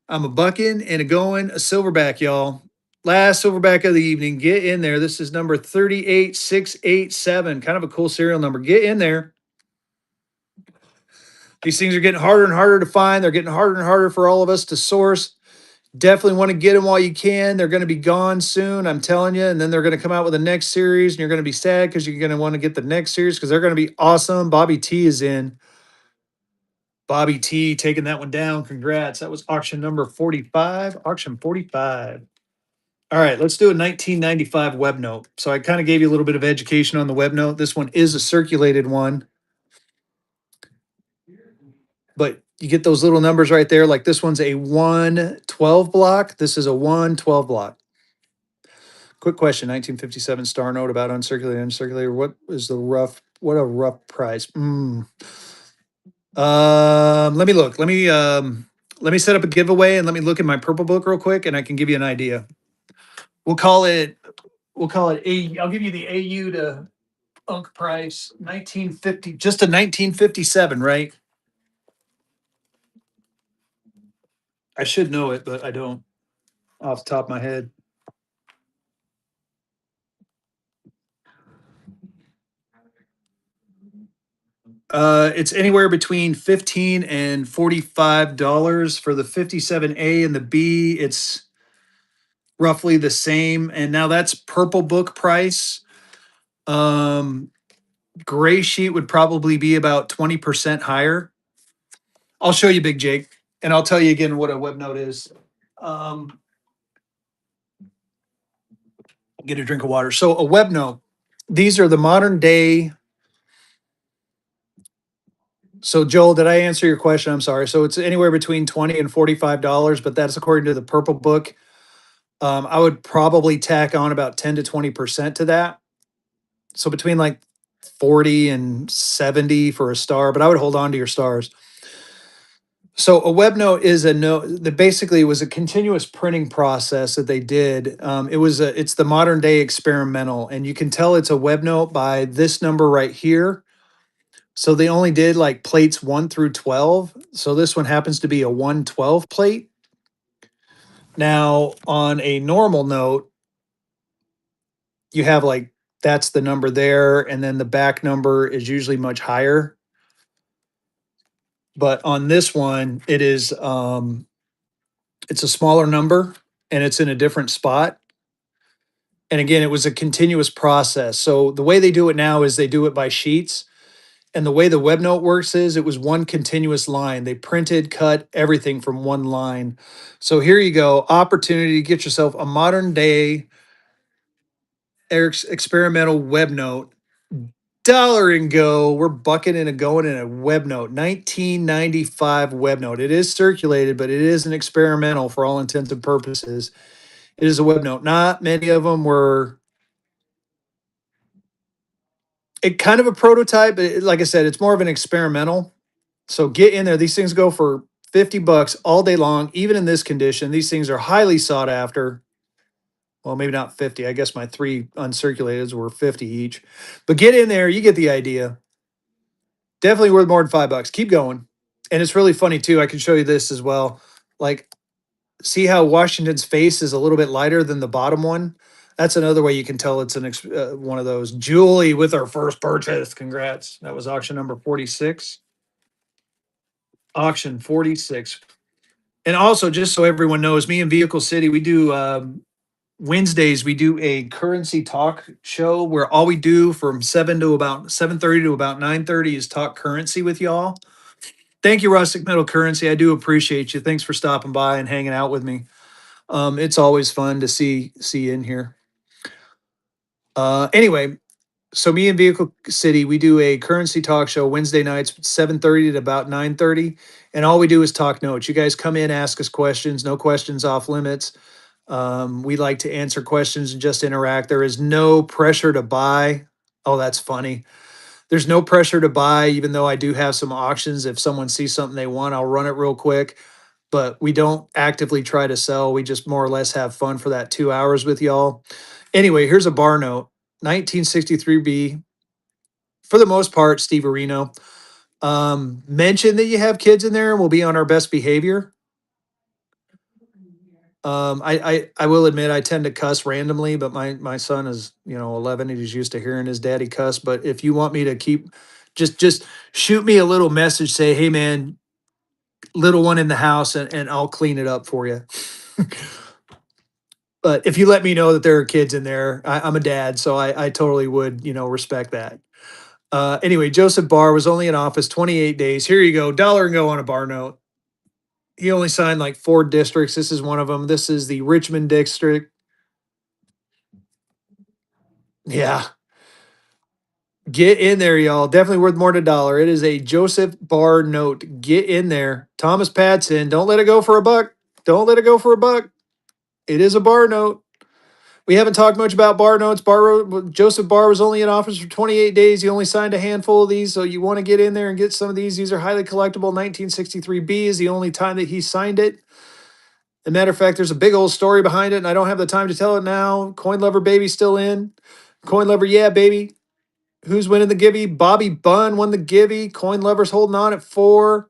I'm a bucking and a going a silverback, y'all. Last silverback of the evening. Get in there. This is number 38687. Kind of a cool serial number. Get in there. These things are getting harder and harder to find. They're getting harder and harder for all of us to source. Definitely want to get them while you can. They're going to be gone soon, I'm telling you. And then they're going to come out with the next series, and you're going to be sad because you're going to want to get the next series because they're going to be awesome. Bobby T is in. Bobby T taking that one down. Congrats. That was auction number 45. Auction 45. All right, let's do a 1995 web note. So I kind of gave you a little bit of education on the web note. This one is a circulated one, but you get those little numbers right there. Like this one's a 112 block. This is a 112 block. Quick question: 1957 Star Note about uncirculated, uncirculated. What is the rough? What a rough price. Let me look. Let me set up a giveaway and let me look at my purple book real quick, and I can give you an idea. We'll call it. We'll call it A. I'll give you the AU to Unk price. 1950. Just a 1957, right? I should know it, but I don't off the top of my head. It's anywhere between $15 and $45 for the 57A and the B. It's roughly the same, and now that's purple book price. Um, Gray sheet would probably be about 20% higher. I'll show you, Big Jake, and I'll tell you again what a web note is. Um, get a drink of water. So a web note. These are the modern day. So Joel, did I answer your question? I'm sorry. So it's anywhere between $20 and $45, but that's according to the purple book. I would probably tack on about 10 to 20% to that. So between like 40 and 70 for a star, but I would hold on to your stars. So a web note is a note that basically was a continuous printing process that they did. It's the modern day experimental, and you can tell it's a web note by this number right here. So they only did like plates 1 through 12. So this one happens to be a 112 plate. Now on a normal note, you have like that's the number there, and then the back number is usually much higher. But on this one, it's a smaller number and it's in a different spot. And again, it was a continuous process. So the way they do it now is they do it by sheets. And the way the web note works is it was one continuous line. They printed, cut everything from one line. So here you go, opportunity to get yourself a modern day experimental web note. Dollar and go. We're bucking and going in a web note. 1995 web note. It is circulated, but it is an experimental for all intents and purposes. It is a web note. Not many of them were it kind of a prototype, but like I said, it's more of an experimental. So get in there. These things go for $50 all day long, even in this condition. These things are highly sought after. Well, maybe not 50. I guess my three uncirculateds were 50 each. But get in there, you get the idea. Definitely worth more than $5. Keep going. And it's really funny too. I can show you this as well. Like, see how Washington's face is a little bit lighter than the bottom one? That's another way you can tell it's one of those. Julie with our first purchase. Congrats. That was auction number 46. Auction 46. And also, just so everyone knows, me and Vehicle City, we do Wednesdays. We do a currency talk show where all we do from 7:30 to about 9:30 is talk currency with y'all. Thank you, Rustic Metal Currency. I do appreciate you. Thanks for stopping by and hanging out with me. It's always fun to see you in here. Anyway, So me and Vehicle City, we do a currency talk show Wednesday nights, 7:30 to about 9:30. And all we do is talk notes. You guys come in, ask us questions, no questions off limits. We like to answer questions and just interact. There is no pressure to buy. Oh, that's funny. There's no pressure to buy, even though I do have some auctions. If someone sees something they want, I'll run it real quick. But we don't actively try to sell. We just more or less have fun for that 2 hours with y'all. Anyway, here's a bar note 1963B, for the most part, Steve Areno. Mention that you have kids in there and we'll be on our best behavior. I will admit I tend to cuss randomly, but my son is 11 and he's used to hearing his daddy cuss. But if you want me to keep, just shoot me a little message, say, hey man, little one in the house, and I'll clean it up for you. But if you let me know that there are kids in there, I'm a dad, so I totally would respect that. Anyway, Joseph Barr was only in office 28 days. Here you go, dollar and go on a bar note. He only signed like 4 districts. This is one of them. This is the Richmond district. Yeah, get in there, y'all. Definitely worth more than a dollar. It is a Joseph Barr note. Get in there. Thomas Patson. Don't let it go for a buck. Don't let it go for a buck. It is a Barr note. We haven't talked much about Barr notes. Joseph Barr was only in office for 28 days. He only signed a handful of these, so you want to get in there and get some of these. These are highly collectible. 1963B is the only time that he signed it. As a matter of fact, there's a big old story behind it, and I don't have the time to tell it now. Coin Lover Baby still in. Coin Lover, yeah, baby. Who's winning the Givey? Bobby Bunn won the Givey. Coin Lover's holding on at 4.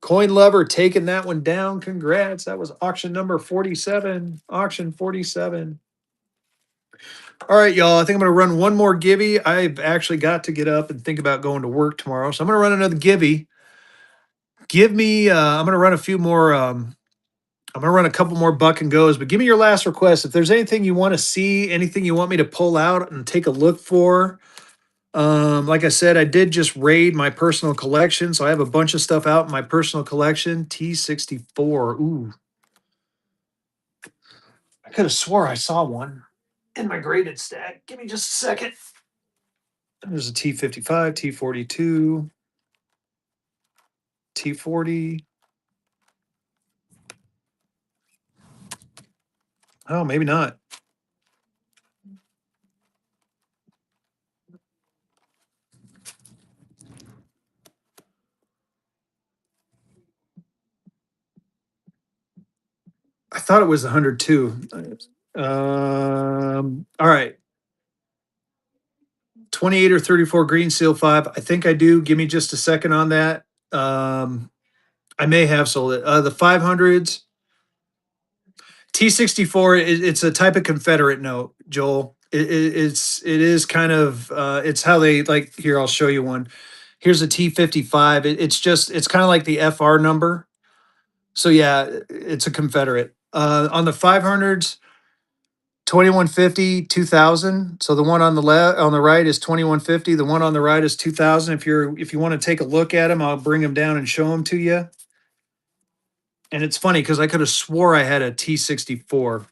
Coin Lover taking that one down. Congrats. That was auction number 47. Auction 47. All right, y'all. I think I'm going to run one more Givey. I've actually got to get up and think about going to work tomorrow. So I'm going to run another Givey. Give me, I'm going to run a few more. I'm going to run a couple more buck and goes, but give me your last request. If there's anything you want to see, anything you want me to pull out and take a look for, like I said, I did just raid my personal collection. So I have a bunch of stuff out in my personal collection. T64. Ooh, I could have swore I saw one in my graded stack. Give me just a second. There's a T55, T42, T40. Oh, maybe not. I thought it was 102. All right. 28 or 34 green seal 5. I think I do. Give me just a second on that. I may have sold it. The 500s. T64, it's a type of Confederate note, Joel. It is kind of it's how they like here, I'll show you one. Here's a T55. It's kind of like the FR number. So yeah, it's a Confederate. On the 500s, 2150, 2000. So the one on the left, on the right is 2150. The one on the right is 2000. If you want to take a look at them, I'll bring them down and show them to you. And it's funny because I could have swore I had a T64.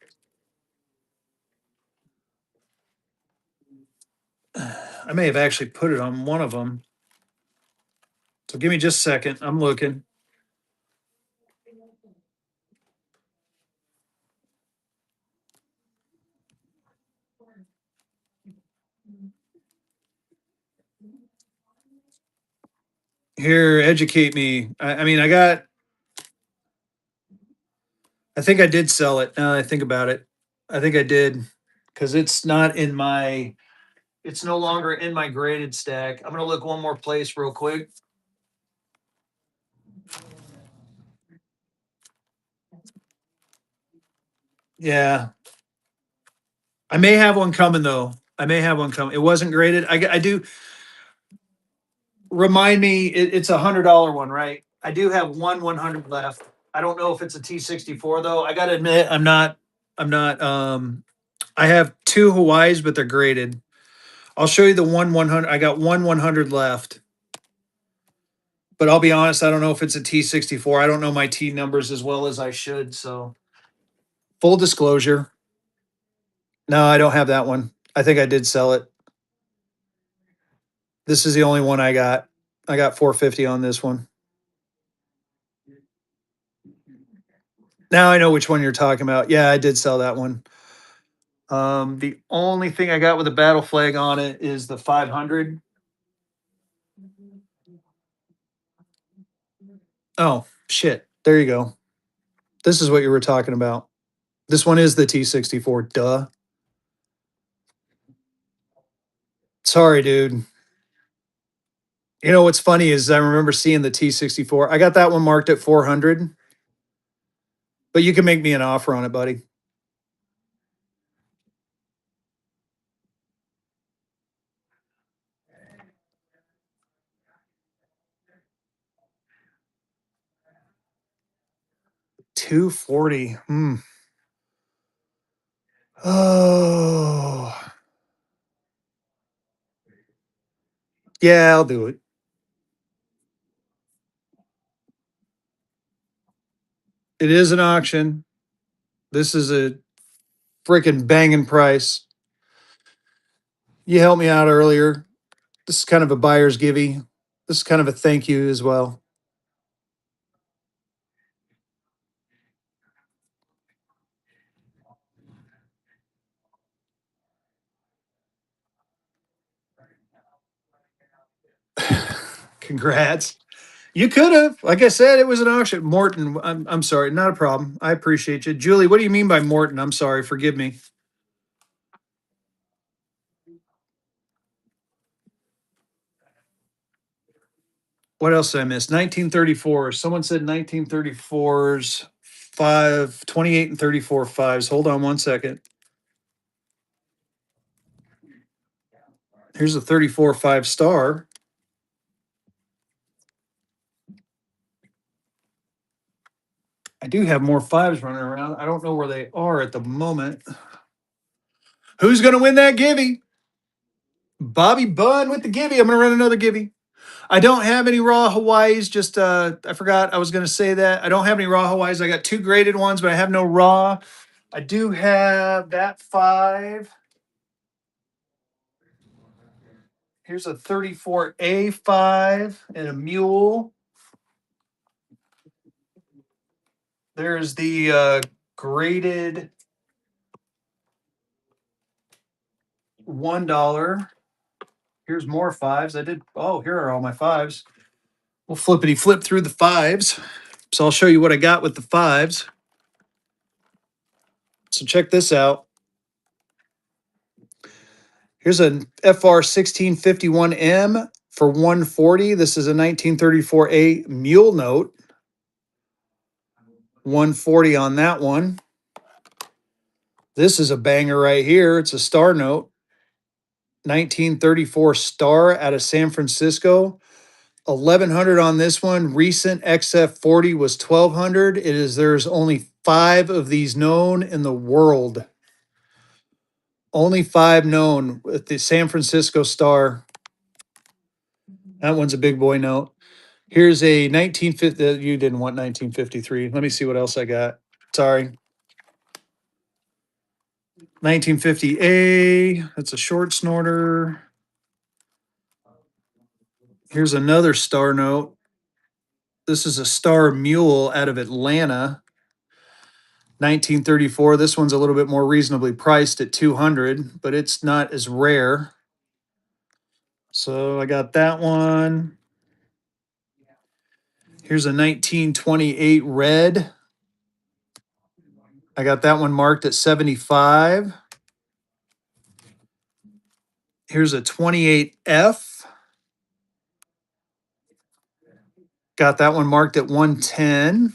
I may have actually put it on one of them. So give me just a second. I'm looking. Here, educate me. I mean, I think I did sell it. Now that I think about it, I think I did because it's no longer in my graded stack. I'm going to look one more place real quick. Yeah, I may have one coming though. I may have one coming. It wasn't graded. I do remind me. It's $100 one, right? I do have 100 left. I don't know if it's a T64 though. I got to admit, I'm not. I'm not. I have 2 Hawaiis, but they're graded. I'll show you the 100. I got 100 left. But I'll be honest, I don't know if it's a T64. I don't know my T numbers as well as I should. So full disclosure. No, I don't have that one. I think I did sell it. This is the only one I got. I got 450 on this one. Now I know which one you're talking about. Yeah, I did sell that one. The only thing I got with a battle flag on it is the 500. Oh, shit. There you go. This is what you were talking about. This one is the T64. Duh. Sorry, dude. You know what's funny is I remember seeing the T64. I got that one marked at 400, but you can make me an offer on it, buddy. $240. Hmm. Oh, yeah, I'll do it. It is an auction. This is a freaking banging price. You helped me out earlier. This is kind of a buyer's givey. This is kind of a thank you as well. Congrats. You could have. Like I said, it was an auction. Morton, I'm sorry, not a problem. I appreciate you. Julie, what do you mean by Morton? I'm sorry, forgive me. What else did I miss? 1934. Someone said 1934's 28 and 34 fives. Hold on one second. Here's a 34 5 star. I do have more fives running around. I don't know where they are at the moment. Who's going to win that givey? Bobby Bunn with the givey. I'm going to run another givey. I don't have any raw Hawaiis. Just I forgot I was going to say that. I don't have any raw Hawaiis. I got two graded ones, but I have no raw. I do have that five. Here's a 34A5 and a mule. There's the graded $1. Here's more fives. Oh, here are all my fives. We'll flippity flip through the fives. So I'll show you what I got with the fives. So check this out. Here's an FR 1651M for 140. This is a 1934A mule note. 140 on that one. This is a banger right here. It's a star note. 1934 star out of San Francisco. 1100 on this one. Recent XF40 was 1200. There's only 5 of these known in the world. Only 5 known with the San Francisco star. That one's a big boy note. Here's a 1950. You didn't want 1953. Let me see what else I got. Sorry. 1950A. That's a short snorter. Here's another star note. This is a star mule out of Atlanta. 1934. This one's a little bit more reasonably priced at 200, but it's not as rare. So I got that one. Here's a 1928 red. I got that one marked at 75. Here's a 28F. Got that one marked at 110.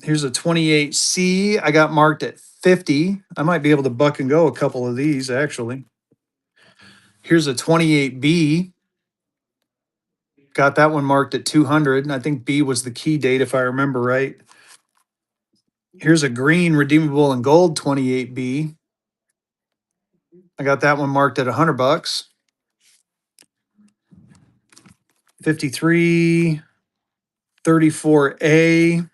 Here's a 28C. I got marked at 50. I might be able to buck and go a couple of these actually. Here's a 28B. Got that one marked at 200. And I think B was the key date if I remember right. Here's a green redeemable in gold 28B. I got that one marked at $100. 53, 34A,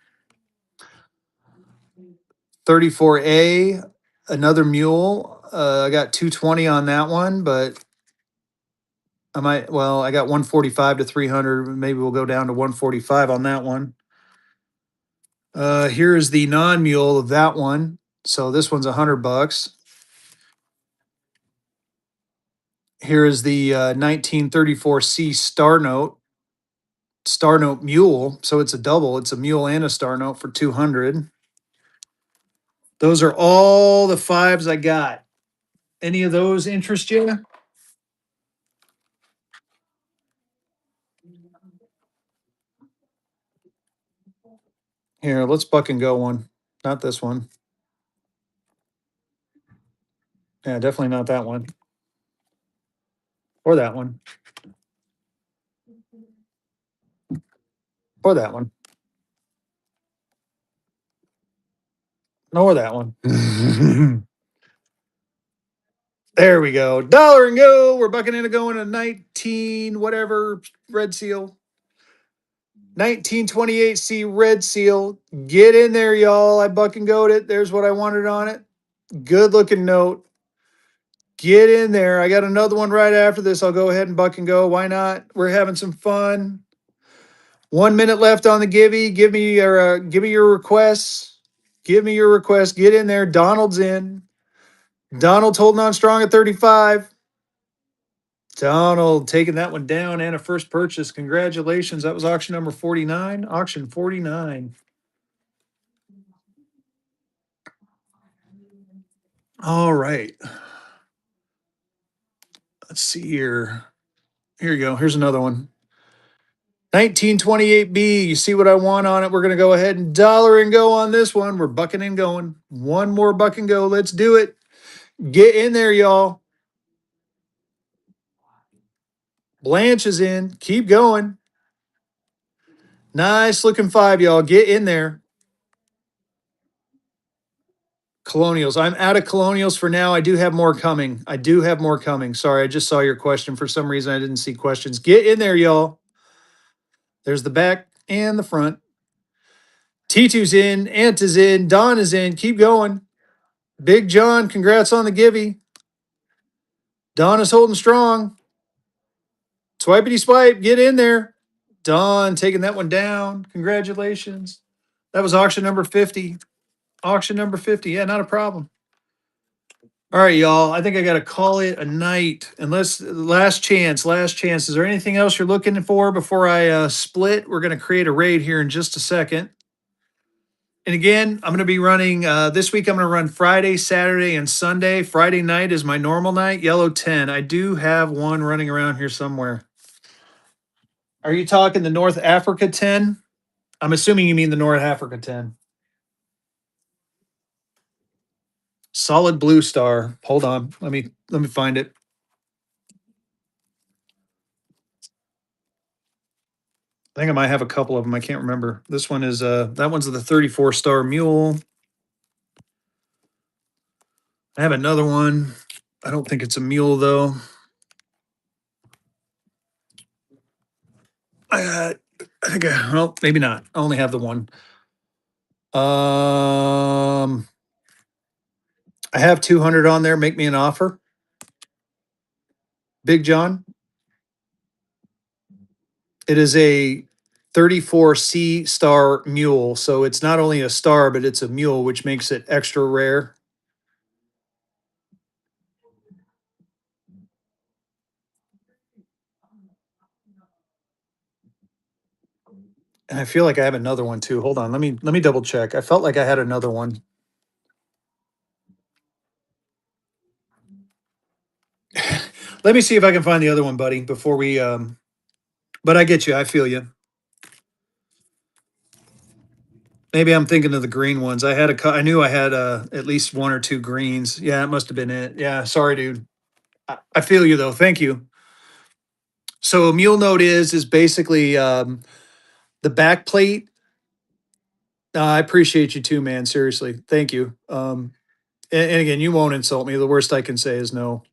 34A, another mule. I got 220 on that one, but I might, well, I got 145 to 300. Maybe we'll go down to 145 on that one. Here's the non-mule of that one. So this one's $100. Here is the 1934C Star Note Mule. So it's a double. It's a mule and a Star Note for 200. Those are all the fives I got. Any of those interest you? Here, let's buck and go one. Not this one. Yeah, definitely not that one. Or that one. Or that one. Nor that one. There we go. Dollar and go. We're bucking into going to 19 whatever red seal. 1928C red seal. Get in there, y'all. I buck and goed it. There's what I wanted on it. Good looking note. Get in there. I got another one right after this. I'll go ahead and buck and go. Why not? We're having some fun. 1 minute left on the givey. Give me your requests. Give me your requests. Get in there. Donald's in. Donald's holding on strong at 35. Donald taking that one down and a first purchase. Congratulations. That was auction number 49. Auction 49. All right. Let's see here. Here you go. Here's another one. 1928B. You see what I want on it. We're going to go ahead and dollar and go on this one. We're bucking and going. One more buck and go. Let's do it. Get in there, y'all. Blanche is in. Keep going. Nice looking five, y'all. Get in there. Colonials. I'm out of colonials for now. I do have more coming. I do have more coming. Sorry, I just saw your question. For some reason, I didn't see questions. Get in there, y'all. There's the back and the front. T2's in. Ant is in. Don is in. Keep going. Big John, congrats on the givey. Don is holding strong. Swipity swipe. Get in there. Don taking that one down. Congratulations. That was auction number 50. Auction number 50. Yeah, not a problem. All right, y'all. I think I got to call it a night. Unless last chance, last chance. Is there anything else you're looking for before I split? We're going to create a raid here in just a second. And again, I'm going to be running this week. I'm going to run Friday, Saturday, and Sunday. Friday night is my normal night, yellow 10. I do have one running around here somewhere. Are you talking the North Africa 10? I'm assuming you mean the North Africa 10. Solid blue star. Hold on. Let me find it. I think I might have a couple of them. I can't remember. This one is that one's the 34 star mule. I have another one. I don't think it's a mule though. I think well, maybe not. I only have the one. I have 200 on there. Make me an offer. Big John. It is a 34C star mule. So it's not only a star, but it's a mule, which makes it extra rare. And I feel like I have another one too. Hold on. Let me double check. I felt like I had another one. Let me see if I can find the other one, buddy, before we but I get you. I feel you. Maybe I'm thinking of the green ones. I knew I had at least one or two greens. Yeah, it must have been it. Yeah, sorry, dude. I feel you though. Thank you. So a mule note is basically the back plate. I appreciate you too, man. Seriously, thank you. And again, you won't insult me. The worst I can say is no.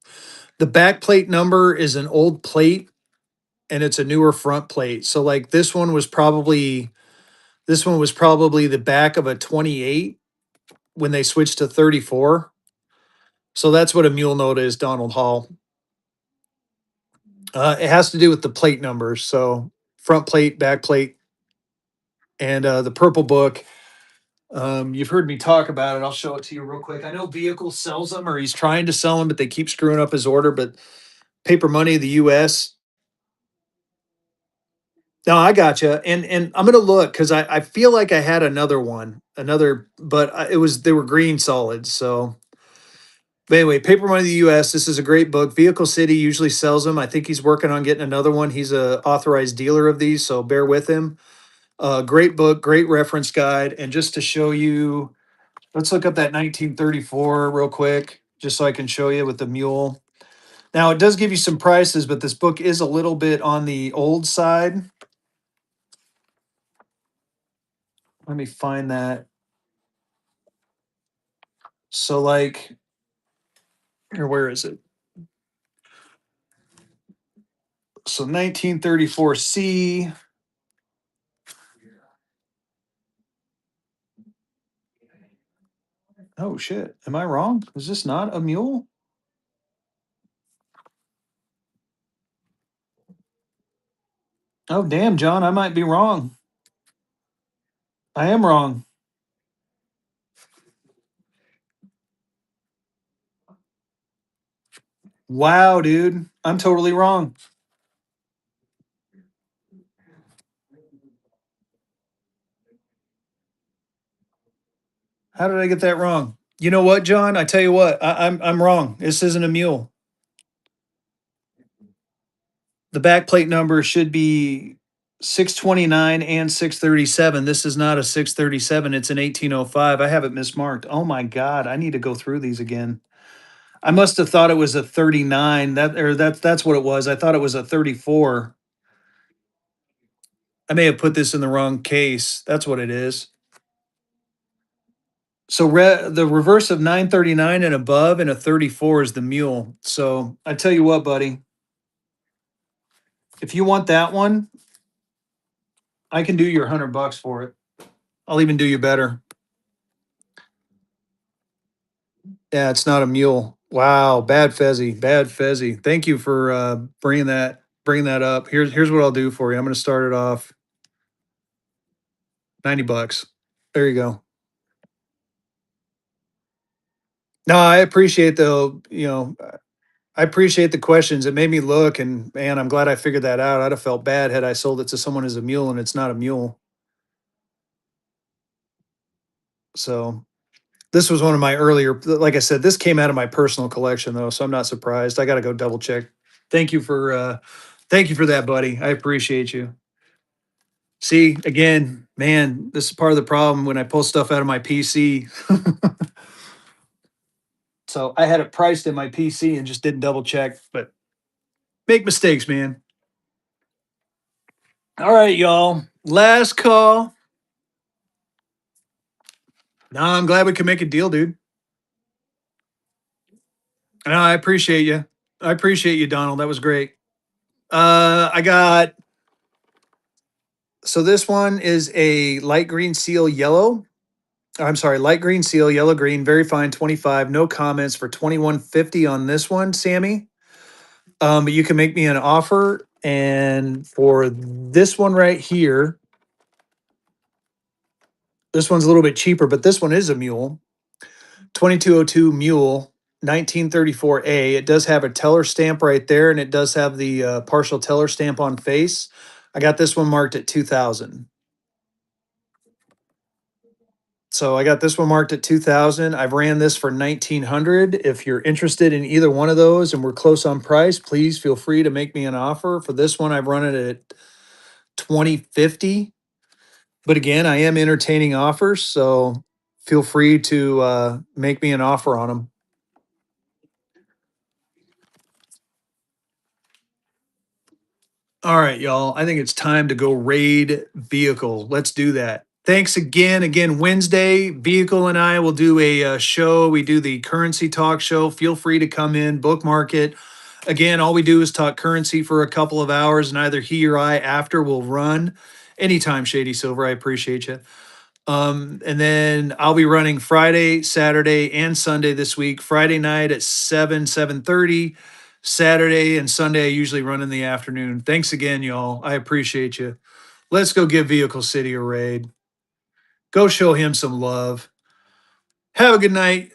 The back plate number is an old plate, and it's a newer front plate. So like this one was probably the back of a 28 when they switched to 34. So that's what a mule note is, Donald Hall. It has to do with the plate numbers. So front plate, back plate, and the purple book. You've heard me talk about it. I'll show it to you real quick. I know Vehicle sells them, or he's trying to sell them, but they keep screwing up his order. But Paper Money, the U.S. No, I gotcha. And I'm gonna look because I feel like I had another one, but it was they were green solids. So, but anyway, Paper Money, the U.S. This is a great book. Vehicle City usually sells them. I think he's working on getting another one. He's a authorized dealer of these, so bear with him. Great book, great reference guide. And just to show you, let's look up that 1934 real quick, just so I can show you with the mule. Now, it does give you some prices, but this book is a little bit on the old side. Let me find that. So, like, here, where is it? So, 1934C. Oh, shit. Am I wrong? Is this not a mule? Oh, damn, John. I might be wrong. I am wrong. Wow, dude. I'm totally wrong. How did I get that wrong? You know what, John? I tell you what, I'm wrong. This isn't a mule. The back plate number should be 629 and 637. This is not a 637. It's an 1805. I have it mismarked. Oh my God. I need to go through these again. I must have thought it was a 39. That's what it was. I thought it was a 34. I may have put this in the wrong case. That's what it is. So the reverse of 939 and above and a 34 is the mule. So I tell you what, buddy, if you want that one, I can do your $100 for it. I'll even do you better. Yeah, it's not a mule. Wow, bad Fezzy, bad Fezzy. Thank you for bringing that up. Here's what I'll do for you. I'm going to start it off $90. There you go. No, I appreciate I appreciate the questions. It made me look, and man, I'm glad I figured that out. I'd have felt bad had I sold it to someone as a mule and it's not a mule. So this was one of my earlier, like I said, this came out of my personal collection though, so I'm not surprised. I got to go double check. Thank you for uh thank you for that, buddy. I appreciate you. See, again, man, this is part of the problem when I pull stuff out of my PC. So I had it priced in my PC and just didn't double check, but make mistakes, man. All right, y'all. Last call. No, I'm glad we could make a deal, dude. No, I appreciate you. I appreciate you, Donald. That was great. I got so this one is a light green seal yellow. I'm sorry, light green seal, yellow green, very fine, 25. No comments for 2150 on this one, Sammy. But you can make me an offer. And for this one right here, this one's a little bit cheaper, but this one is a mule. 2202 mule, 1934A. It does have a teller stamp right there, and it does have the partial teller stamp on face. I got this one marked at 2000. So I got this one marked at 2000. I've ran this for 1900. If you're interested in either one of those and we're close on price, please feel free to make me an offer. For this one, I've run it at 2050. But again, I am entertaining offers, so feel free to make me an offer on them. All right, y'all. I think it's time to go raid vehicle. Let's do that. Thanks again. Again, Wednesday, Vehicle and I will do a show. We do the currency talk show. Feel free to come in, bookmark it. Again, all we do is talk currency for a couple of hours, and either he or I after will run. Anytime, Shady Silver. I appreciate you. And then I'll be running Friday, Saturday, and Sunday this week. Friday night at 7:30. Saturday and Sunday, I usually run in the afternoon. Thanks again, y'all. I appreciate you. Let's go give Vehicle City a raid. Go show him some love. Have a good night.